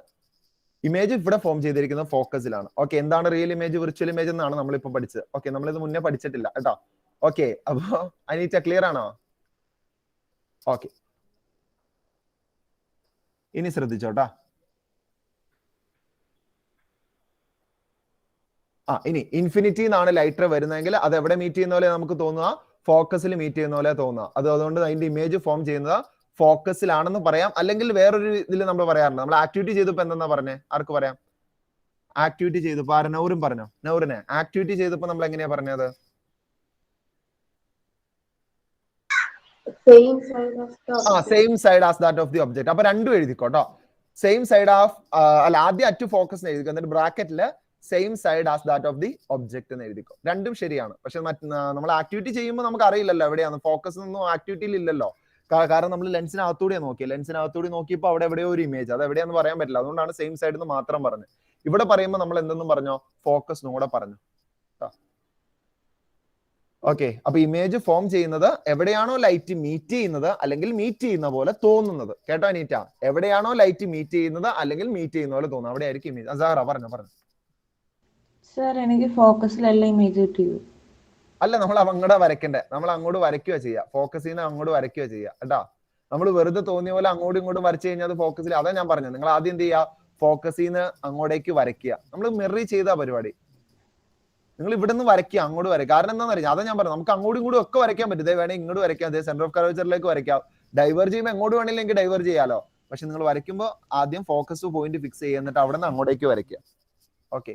Speaker 1: ഇമേജ് ഇവിടെ ഫോം ചെയ്തിരിക്കുന്നത് ഫോക്കസിലാണ്. ഓക്കെ, എന്താണ് റിയൽ ഇമേജ്, വിർച്വൽ ഇമേജ് എന്നാണ് നമ്മളിപ്പോ പഠിച്ചത്. ഓക്കെ, നമ്മളിത് മുന്നേ പഠിച്ചിട്ടില്ല കേട്ടോ. ഓക്കെ, അപ്പൊ അനീറ്റ ക്ലിയർ ആണോ? ഓക്കെ, ഇനി ശ്രദ്ധിച്ചോട്ടാ. ഇനി ഇൻഫിനിറ്റി എന്നാണ് ലൈറ്റർ വരുന്നതെങ്കിൽ അത് എവിടെ മീറ്റ് ചെയ്യുന്ന പോലെ നമുക്ക് തോന്നുക? ഫോക്കസിൽ മീറ്റ് ചെയ്യുന്ന പോലെ തോന്നുക. അതുകൊണ്ട് അതിന്റെ ഇമേജ് ഫോം ചെയ്യുന്നത് ഫോക്കസിലാണെന്ന് പറയാം. അല്ലെങ്കിൽ വേറൊരു ഇതിൽ നമ്മൾ പറയാറുണ്ട്. നമ്മൾ ആക്ടിവിറ്റി ചെയ്തപ്പോ എന്താ പറഞ്ഞേ? ആർക്ക് പറയാം? ആക്ടിവിറ്റി ചെയ്തപ്പോ നൗറും പറഞ്ഞോ? നൗറിനെ ആക്ടിവിറ്റി ചെയ്തപ്പോ നമ്മൾ എങ്ങനെയാ പറഞ്ഞത്?
Speaker 7: Same side of the object.
Speaker 1: Same side as that of the object. അപ്പൊ രണ്ടും എഴുതിക്കോട്ടോ. സെയിം സൈഡ് ഓഫ് അല്ല, ആദ്യം അറ്റ് ഫോക്കസ് എഴുതിക്കോ, എന്നിട്ട് ബ്രാക്കറ്റില് same side as that of the object എന്ന് എഴുതിക്കോ. രണ്ടും ശരിയാണ്. പക്ഷെ നമ്മൾ ആക്ടിവിറ്റി ചെയ്യുമ്പോൾ നമുക്ക് അറിയില്ലല്ലോ എവിടെയാണ് ഫോക്കസ് ഒന്നും ആക്ടിവിറ്റിയിൽ ഇല്ലല്ലോ. കാരണം നമ്മൾ ലെൻസിനകത്തൂടെ നോക്കിയത്. ലെൻസിനകത്തൂടെ നോക്കിയപ്പോൾ അവിടെ എവിടെയോ ഒരു ഇമേജ്, അത് എവിടെയാന്ന് പറയാൻ പറ്റില്ല. അതുകൊണ്ടാണ് സെയിം സൈഡ് എന്ന് മാത്രം പറഞ്ഞത്. ഇവിടെ പറയുമ്പോൾ നമ്മൾ എന്തെന്നും പറഞ്ഞോ? ഫോക്കസ് കൂടെ പറഞ്ഞു. ഓക്കെ, അപ്പൊ ഇമേജ് ഫോം ചെയ്യുന്നത് എവിടെയാണോ ലൈറ്റ് മീറ്റ് ചെയ്യുന്നത് അല്ലെങ്കിൽ മീറ്റ് ചെയ്യുന്ന പോലെ തോന്നുന്നത്. കേട്ടോ അനീറ്റ? എവിടെയാണോ ലൈറ്റ് മീറ്റ് ചെയ്യുന്നത് അല്ലെങ്കിൽ മീറ്റ് ചെയ്യുന്ന പോലെ തോന്നുന്നത്, അവിടെ ആയിരിക്കും ഇമേജ്. അസാറ പറഞ്ഞു.
Speaker 3: സർ എനിക്ക് ഫോക്കസിലല്ല ഇമേജ് കിട്ടിയത്.
Speaker 1: അല്ല, നമ്മൾ അങ്ങോട്ട് വരയ്ക്കണ്ടേ. നമ്മൾ അങ്ങോട്ട് വരയ്ക്കുക ചെയ്യുക. ഫോക്കസ് ചെയ്യുന്ന അങ്ങോട്ട് വരയ്ക്കുക ചെയ്യുക കേട്ടാ. നമ്മൾ വെറുതെ തോന്നിയ പോലെ അങ്ങോട്ടും ഇങ്ങോട്ടും വരച്ചു കഴിഞ്ഞാൽ അത് ഫോക്കസിൽ. അതാ ഞാൻ പറഞ്ഞത്. നിങ്ങൾ ആദ്യം എന്ത് ചെയ്യുക? ഫോക്കസിൽ നിന്ന് അങ്ങോട്ടേക്ക് വരയ്ക്കുക. നമ്മൾ മിറർ ചെയ്ത പരിപാടി. നിങ്ങൾ ഇവിടെ നിന്ന് വരയ്ക്കുക, അങ്ങോട്ട് വരയ്ക്കുക. കാരണം എന്താണെന്ന് അറിയാം, അതാ ഞാൻ പറഞ്ഞു. നമുക്ക് അങ്ങോട്ടും ഇങ്ങോട്ടും ഒക്കെ വരയ്ക്കാൻ പറ്റും. ഇതേ വേണമെങ്കിൽ ഇങ്ങോട്ട് വരയ്ക്കാം, അതേ സെന്റർ ഓഫ് കർവേച്ചറിലേക്ക് വരയ്ക്കാം. ഡൈവേർജ് ചെയ്യുമ്പോൾ എങ്ങോട്ട് വേണമെങ്കിൽ എനിക്ക് ഡൈവേർജ് ചെയ്യാലോ. പക്ഷെ നിങ്ങൾ വരയ്ക്കുമ്പോൾ ആദ്യം ഫോക്കസ് പോയിന്റ് ഫിക്സ് ചെയ്യുക, എന്നിട്ട് അവിടെ നിന്ന് അങ്ങോട്ടേക്ക് വരയ്ക്കുക. ഓക്കെ,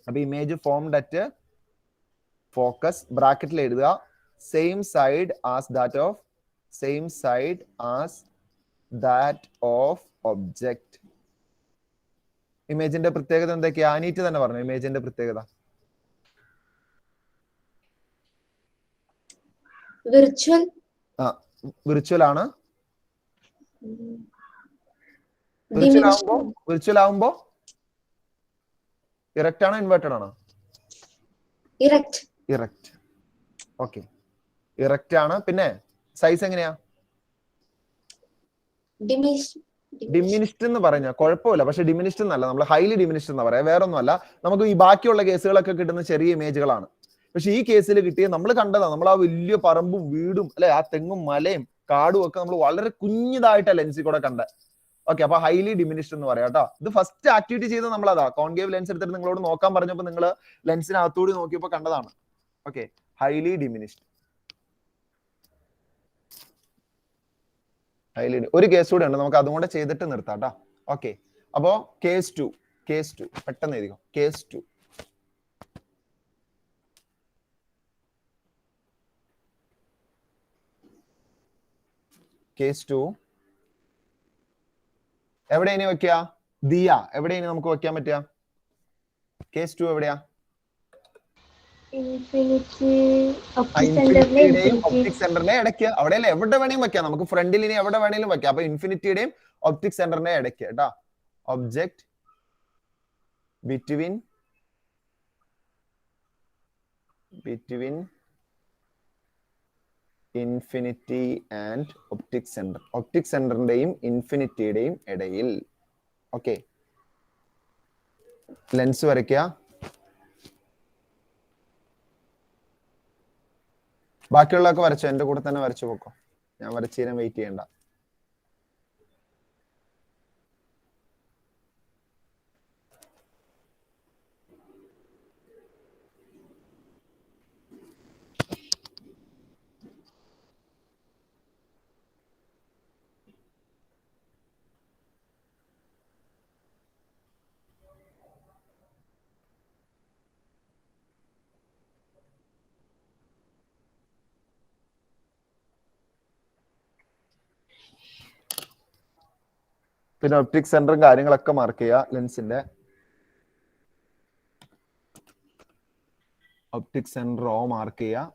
Speaker 1: അപ്പൊ ഇമേജ് ഫോംഡ് അറ്റ് ഫോക്കസ് ബ്രാക്കറ്റിൽ എഴുതുക same side as that of object. ഇമേജിന്റെ പ്രത്യേകത എന്തൊക്കെയാ? അനീറ്റ് തന്നെ പറഞ്ഞു ഇമേജിന്റെ പ്രത്യേകത. വിർച്വൽ ആണ്. വിർച്വൽ ആവുമ്പോ ഇറക്റ്റ് ആണോ ഇൻവേർട്ടഡ് ആണോ? ഇറക്റ്റ്. ഓക്കെ, ഇറക്റ്റ് ആണ്. പിന്നെ സൈസ് എങ്ങനെയാ? ഡിമിനിഷ്ഡ് എന്ന് പറഞ്ഞാൽ കുഴപ്പമില്ല, പക്ഷെ ഡിമിനിഷ്ഡ് എന്നല്ല, നമ്മൾ ഹൈലി ഡിമിനിഷ്ഡ് എന്ന് പറയാം. വേറെ ഒന്നുമല്ല. നമുക്ക് ഈ ബാക്കിയുള്ള കേസുകളൊക്കെ കിട്ടുന്ന ചെറിയ ഇമേജുകളാണ്. പക്ഷെ ഈ കേസിൽ കിട്ടിയ നമ്മൾ കണ്ടതാണ്. നമ്മൾ ആ വലിയ പറമ്പും വീടും അല്ലെ, ആ തെങ്ങും മലയും കാടും ഒക്കെ നമ്മൾ വളരെ കുഞ്ഞിതായിട്ടാണ് ലെൻസിൽ കൂടെ കണ്ടത്. ഓക്കെ, അപ്പൊ ഹൈലി ഡിമിനിഷ്ഡ് എന്ന് പറയാം കേട്ടോ. ഇത് ഫസ്റ്റ് ആക്ടിവിറ്റി ചെയ്ത് നമ്മൾ അതാ കോൺകേവ് ലെൻസ് എടുത്തിട്ട് നിങ്ങളോട് നോക്കാൻ പറഞ്ഞപ്പോൾ നിങ്ങൾ ലെൻസിനകത്തൂടി നോക്കിയപ്പോൾ കണ്ടതാണ്. Okay, highly diminished. ഒരു കേസ് കൂടെ ഉണ്ട്, നമുക്ക് അതും കൂടെ ചെയ്തിട്ട് നിർത്താം കേട്ടോ. ഓക്കെ, അപ്പോ കേസ് ടു പെട്ടെന്ന് എഴുതിക്കോ. കേസ് ടു എവിടെ ഇനി വെക്കുക? ദിയ എവിടെ ഇനി നമുക്ക് വെക്കാൻ പറ്റുക? കേസ് 2 എവിടെയാ? ഇൻഫിനിറ്റിയുടെയും ഒപ്റ്റിക് സെന്ററിന്റെ ഇടയ്ക്ക്. അവിടെയല്ല, എവിടെ വേണമെങ്കിലും വെക്കാം. നമുക്ക് ഫ്രണ്ടിൽ ഇനി എവിടെ വേണമെങ്കിലും വെക്കാം. അപ്പൊ ഇൻഫിനിറ്റിയുടെയും ഒപ്റ്റിക് സെന്ററിന്റെ ഇടയ്ക്ക് കേട്ടാ. Object between infinity and optic centre. ഒപ്റ്റിക് സെന്ററിന്റെയും ഇൻഫിനിറ്റിയുടെയും ഇടയിൽ. ഓക്കെ, ലെൻസ് വരയ്ക്കുക. ബാക്കിയുള്ളതൊക്കെ വരച്ചോ, എന്റെ കൂടെ തന്നെ വരച്ചു പോക്കോ. ഞാൻ വരച്ചീരം വെയിറ്റ് ചെയ്യണ്ട. പിന്നെ ഒപ്റ്റിക് സെന്ററും കാര്യങ്ങളൊക്കെ മാർക്ക് ചെയ്യുക. ലെൻസിന്റെ ഒപ്റ്റിക് സെന്റർ ഓ മാർക്ക് ചെയ്യുക.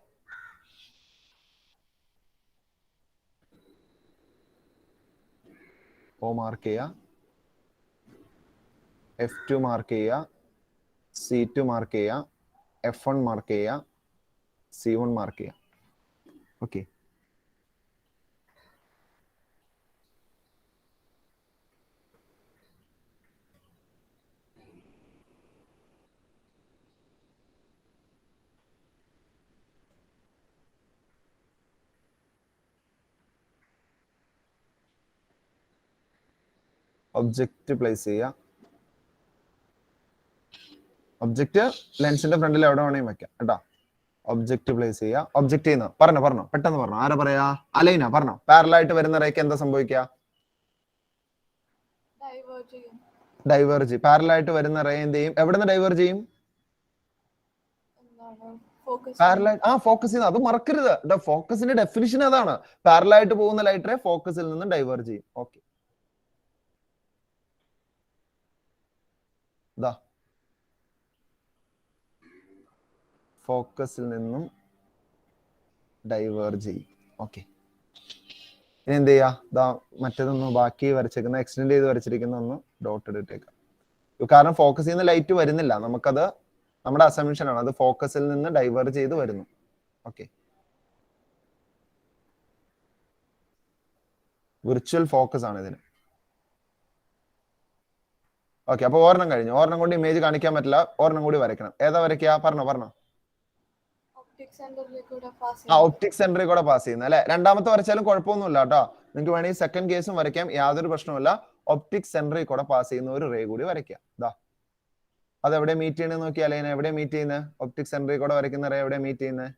Speaker 1: മാർക്ക് ചെയ്യുക. F2 മാർക്ക് ചെയ്യുക. C2 മാർക്ക് ചെയ്യുക. F1 മാർക്ക് ചെയ്യുക. C1 മാർക്ക് ചെയ്യുക. ഓക്കെ, ഒബ്ജക്റ്റ് പ്ലേസ് ചെയ്യുക. ഒബ്ജക്റ്റ് ലെൻസിന്റെ ഫ്രണ്ടിൽ എവിടെ വേണമെങ്കിൽ വെക്കാം കേട്ടോ. ഒബ്ജക്റ്റ് പ്ലേസ് ചെയ്യുക. ഒബ്ജക്റ്റ് ചെയ്യുന്ന പറഞ്ഞോ പെട്ടെന്ന് പറഞ്ഞോ. ആരാ പറയാ? അലൈന പറഞ്ഞോ. പാരലായിട്ട് വരുന്ന റേക്ക് എന്താ സംഭവിക്കുക? ഡൈവേർജ്. പാരലായിട്ട് വരുന്ന റേ എന്ത് ചെയ്യും? എവിടെ നിന്ന് ഡൈവേർജ് ചെയ്യും? പാരലായിട്ട് ഫോക്കസ് ചെയ്യുന്ന. അത് മറക്കരുത്. ഫോക്കസിന്റെ ഡെഫിനിഷൻ അതാണ്. പാരലായിട്ട് പോകുന്ന ലൈറ്റ് റേ ഫോക്കസിൽ നിന്ന് ഡൈവേർജ് ചെയ്യും. ഓക്കെ, ഫോക്കസിൽ നിന്നും ഡൈവേർജ് ചെയ്യും. ഓക്കെ, ഇനി എന്ത് ചെയ്യാ? മറ്റേതൊന്ന് ബാക്കി വരച്ചേക്കുന്ന എക്സ്റ്റെൻഡ് ചെയ്ത് വരച്ചിരിക്കുന്ന ഒന്ന് ഡോട്ട് ഇട്ടേക്കാം. കാരണം ഫോക്കസ് ചെയ്യുന്ന ലൈറ്റ് വരുന്നില്ല, നമുക്കത് നമ്മുടെ അസംഷൻ ആണ്. അത് ഫോക്കസിൽ നിന്ന് ഡൈവേർജ് ചെയ്ത് വരുന്നു. ഓക്കെ, വിർച്വൽ ഫോക്കസ് ആണ് ഇതിന്. ഓക്കെ, അപ്പൊ ഒരെണ്ണം കഴിഞ്ഞു. ഒരെണ്ണം കൊണ്ട് ഇമേജ് കാണിക്കാൻ പറ്റില്ല, ഒരെണ്ണം കൂടി വരയ്ക്കണം. ഏതാ വരയ്ക്കുക? പറഞ്ഞോ. ഒപ്റ്റിക് സെന്ററിൽ കൂടെ പാസ് ചെയ്യുന്ന അല്ലെ. രണ്ടാമത്തെ വരച്ചാലും കുഴപ്പമൊന്നുമില്ല കേട്ടോ. നിങ്ങൾക്ക് വേണമെങ്കിൽ സെക്കൻഡ് കേസും വരയ്ക്കാം, യാതൊരു പ്രശ്നവുമില്ല. ഒപ്റ്റിക് സെന്ററിൽ കൂടെ പാസ് ചെയ്യുന്ന ഒരു റേ കൂടി വരയ്ക്കുക. അതെവിടെ മീറ്റ് ചെയ്യണമെന്ന് നോക്കിയാൽ എവിടെ മീറ്റ് ചെയ്യുന്നത്? ഒപ്റ്റിക് സെന്ററിൽ കൂടെ വരയ്ക്കുന്ന റേ എവിടെ മീറ്റ് ചെയ്യുന്നത്?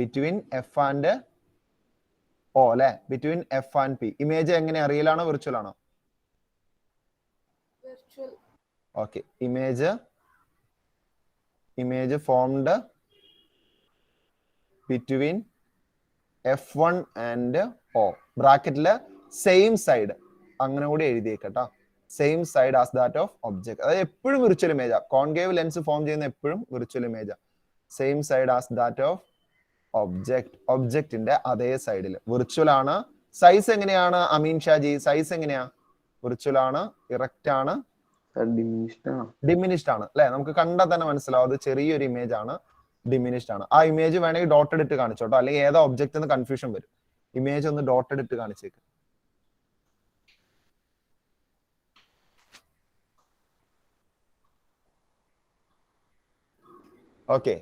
Speaker 1: ബിറ്റ്വീൻ എഫ് ആൻഡ് ഓ അല്ലെ. Between F and P. Image എങ്ങനെയാ? റിയൽ ആണോ വിർച്വൽ ആണോ? Okay, image formed between F1 and O. ബ്രാക്കറ്റില് സെയിം സൈഡ് അങ്ങനെ കൂടി എഴുതിയേക്കട്ടോ. Same side as that of object. അതായത് എപ്പോഴും വിർച്വൽ ഇമേജാ. കോൺകേവ് ലെൻസ് ഫോം ചെയ്യുന്ന എപ്പോഴും വിർച്വൽ ഇമേജാ. Same side as that of object. ഒബ്ജക്റ്റിന്റെ അതേ സൈഡിൽ വിർച്വൽ ആണ്. സൈസ് എങ്ങനെയാണ് അമീൻ ഷാജി? സൈസ് എങ്ങനെയാ? വിർച്വൽ ആണ്, ഇറക്റ്റ് ആണ്, ഡിമിനിഷ്ഡ് ആണ് അല്ലെ. നമുക്ക് കണ്ടാൽ തന്നെ മനസ്സിലാവും അത് ചെറിയൊരു ഇമേജ് ആണ്, ഡിമിനിഷ്ഡ് ആണ്. ആ ഇമേജ് വേണമെങ്കിൽ ഡോട്ടഡ് ഇട്ട് കാണിച്ചോട്ടോ, അല്ലെങ്കിൽ ഏതാ ഒബ്ജക്റ്റ് എന്ന് കൺഫ്യൂഷൻ വരും. ഇമേജ് ഒന്ന് ഡോട്ടഡ് ഇട്ട് കാണിച്ചേക്ക്. ഓക്കെ,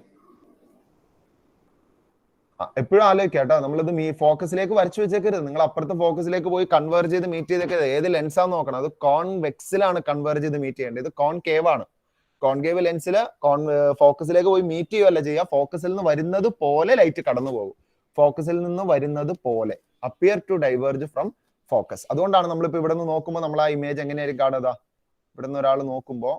Speaker 1: എപ്പോഴും ആലോചിക്കുക കേട്ടോ. നമ്മളിത് ഫോക്കസിലേക്ക് വരച്ചു വെച്ചേക്കരുത്. നിങ്ങൾ അപ്പുറത്തെ ഫോക്കസിലേക്ക് പോയി കൺവേർജ് ചെയ്ത് മീറ്റ് ചെയ്തേക്കരുത്. ഏത് ലെൻസാന്ന് നോക്കണം. അത് കോൺവെക്സിലാണ് കൺവേർജ് ചെയ്ത് മീറ്റ് ചെയ്യേണ്ടത്. ഇത് കോൺകേവ് ആണ്. കോൺകേവ് ലെൻസിൽ ഫോക്കസിലേക്ക് പോയി മീറ്റ് ചെയ്യുകയല്ല ചെയ്യുക. ഫോക്കസിൽ നിന്ന് വരുന്നത് പോലെ ലൈറ്റ് കടന്നു പോകും. ഫോക്കസിൽ നിന്ന് വരുന്നത് പോലെ appear to diverge from focus. അതുകൊണ്ടാണ് നമ്മളിപ്പോ ഇവിടെ നിന്ന് നോക്കുമ്പോൾ നമ്മൾ ആ ഇമേജ് എങ്ങനെയായിരിക്കും കാണുക? ഇവിടെ നിന്ന് ഒരാൾ നോക്കുമ്പോ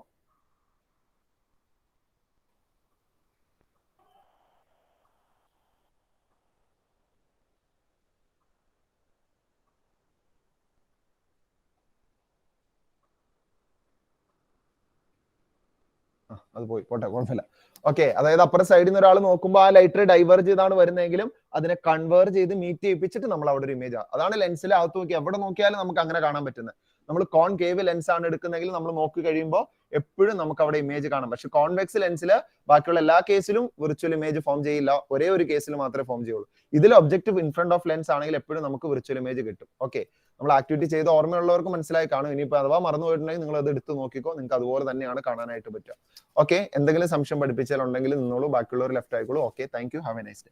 Speaker 1: അത് പോയി പോട്ടെ, കുഴപ്പമില്ല. ഓക്കെ, അതായത് അപ്പുറ സൈഡിൽ നിന്ന് ഒരാൾ നോക്കുമ്പോൾ ആ ലൈറ്റ് ഡൈവേർജ് ചെയ്താണ് വരുന്നതെങ്കിലും അതിനെ കൺവേർജ് ചെയ്ത് മീറ്റ് ചെയ്യിപ്പിച്ചിട്ട് നമ്മൾ അവിടെ ഒരു ഇമേജ്. അതാണ് ലെൻസിൽ അകത്ത് നോക്കി എവിടെ നോക്കിയാലും നമുക്ക് അങ്ങനെ കാണാൻ പറ്റുന്നത്. നമ്മൾ കോൺകേവ് ലെൻസ് ആണ് എടുക്കുന്നതെങ്കിൽ നമ്മൾ നോക്കി കഴിയുമ്പോൾ എപ്പോഴും നമുക്ക് അവിടെ ഇമേജ് കാണാം. പക്ഷെ കോൺവെക്സ് ലെൻസിൽ ബാക്കിയുള്ള എല്ലാ കേസിലും വിർച്വൽ ഇമേജ് ഫോം ചെയ്യില്ല. ഒരേ ഒരു കേസിൽ മാത്രമേ ഫോം ചെയ്യുള്ളൂ. ഇതിൽ objective in front of lens ആണെങ്കിൽ എപ്പോഴും നമുക്ക് വിർച്വൽ ഇമേജ് കിട്ടും. ഓക്കെ, നമ്മൾ ആക്ടിവിറ്റി ചെയ്ത് ഓർമ്മയുള്ളവർക്ക് മനസ്സിലായി കാണും. ഇനിയിപ്പോൾ അഥവാ മറന്നു പോയിട്ടുണ്ടെങ്കിൽ നിങ്ങൾ അത് എടുത്ത് നോക്കിക്കോ, നിങ്ങൾക്ക് അതുപോലെ തന്നെയാണ് കാണാനായിട്ട് പറ്റുക. ഓക്കെ, എന്തെങ്കിലും സംശയം പഠിപ്പിച്ചാലുണ്ടെങ്കിൽ നിന്നോളൂ, ബാക്കിയുള്ളവർ ലെഫ്റ്റ് ആയിക്കോളൂ. Okay, thank you, have a nice day.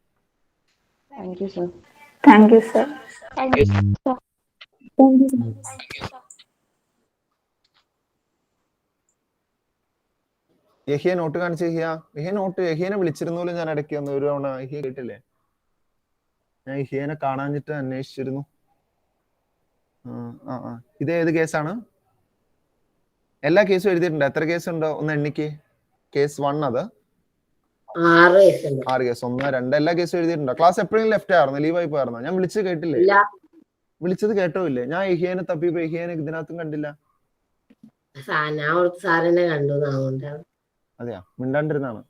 Speaker 3: Thank you sir.
Speaker 5: Thank you, sir. Thank you, sir.
Speaker 1: യഹിയെ നോട്ട് കാണിച്ച് യഹിയെ വിളിച്ചിരുന്നല്ലോ ഞാൻ ഇടയ്ക്ക് ഒന്ന് ഒരു തവണ. യഹിയെ കേട്ടില്ലേ? ഞാൻ യഹിയെ കാണാഞ്ഞിട്ട് അന്വേഷിച്ചിരുന്നു. ഇത് ഏത് കേസാണ്? എല്ലാ കേസും എഴുതിയിട്ടുണ്ട്. എത്ര കേസ് ഉണ്ടോ ഒന്ന് എണ്ണിക്ക്. കേസ് 1 അത് 6 കേസ്. 1, 2 എല്ലാ കേസും എഴുതിയിട്ടുണ്ടോ? ക്ലാസ് എപ്പോഴും ലെഫ്റ്റ് ആയിരുന്നു, ലീവ് ആയി പോയായിരുന്നോ? ഞാൻ വിളിച്ചത് കേട്ടില്ലേ? വിളിച്ചത് കേട്ടോ ഇല്ലേ? ഞാൻ യഹിയെ തപ്പിയപ്പോ യഹിയെ ഇതിനകത്തും കണ്ടില്ല.
Speaker 11: സാറിനെ കണ്ടു.
Speaker 1: അതെയാ, മിണ്ടാണ്ടിരുന്നാണ്.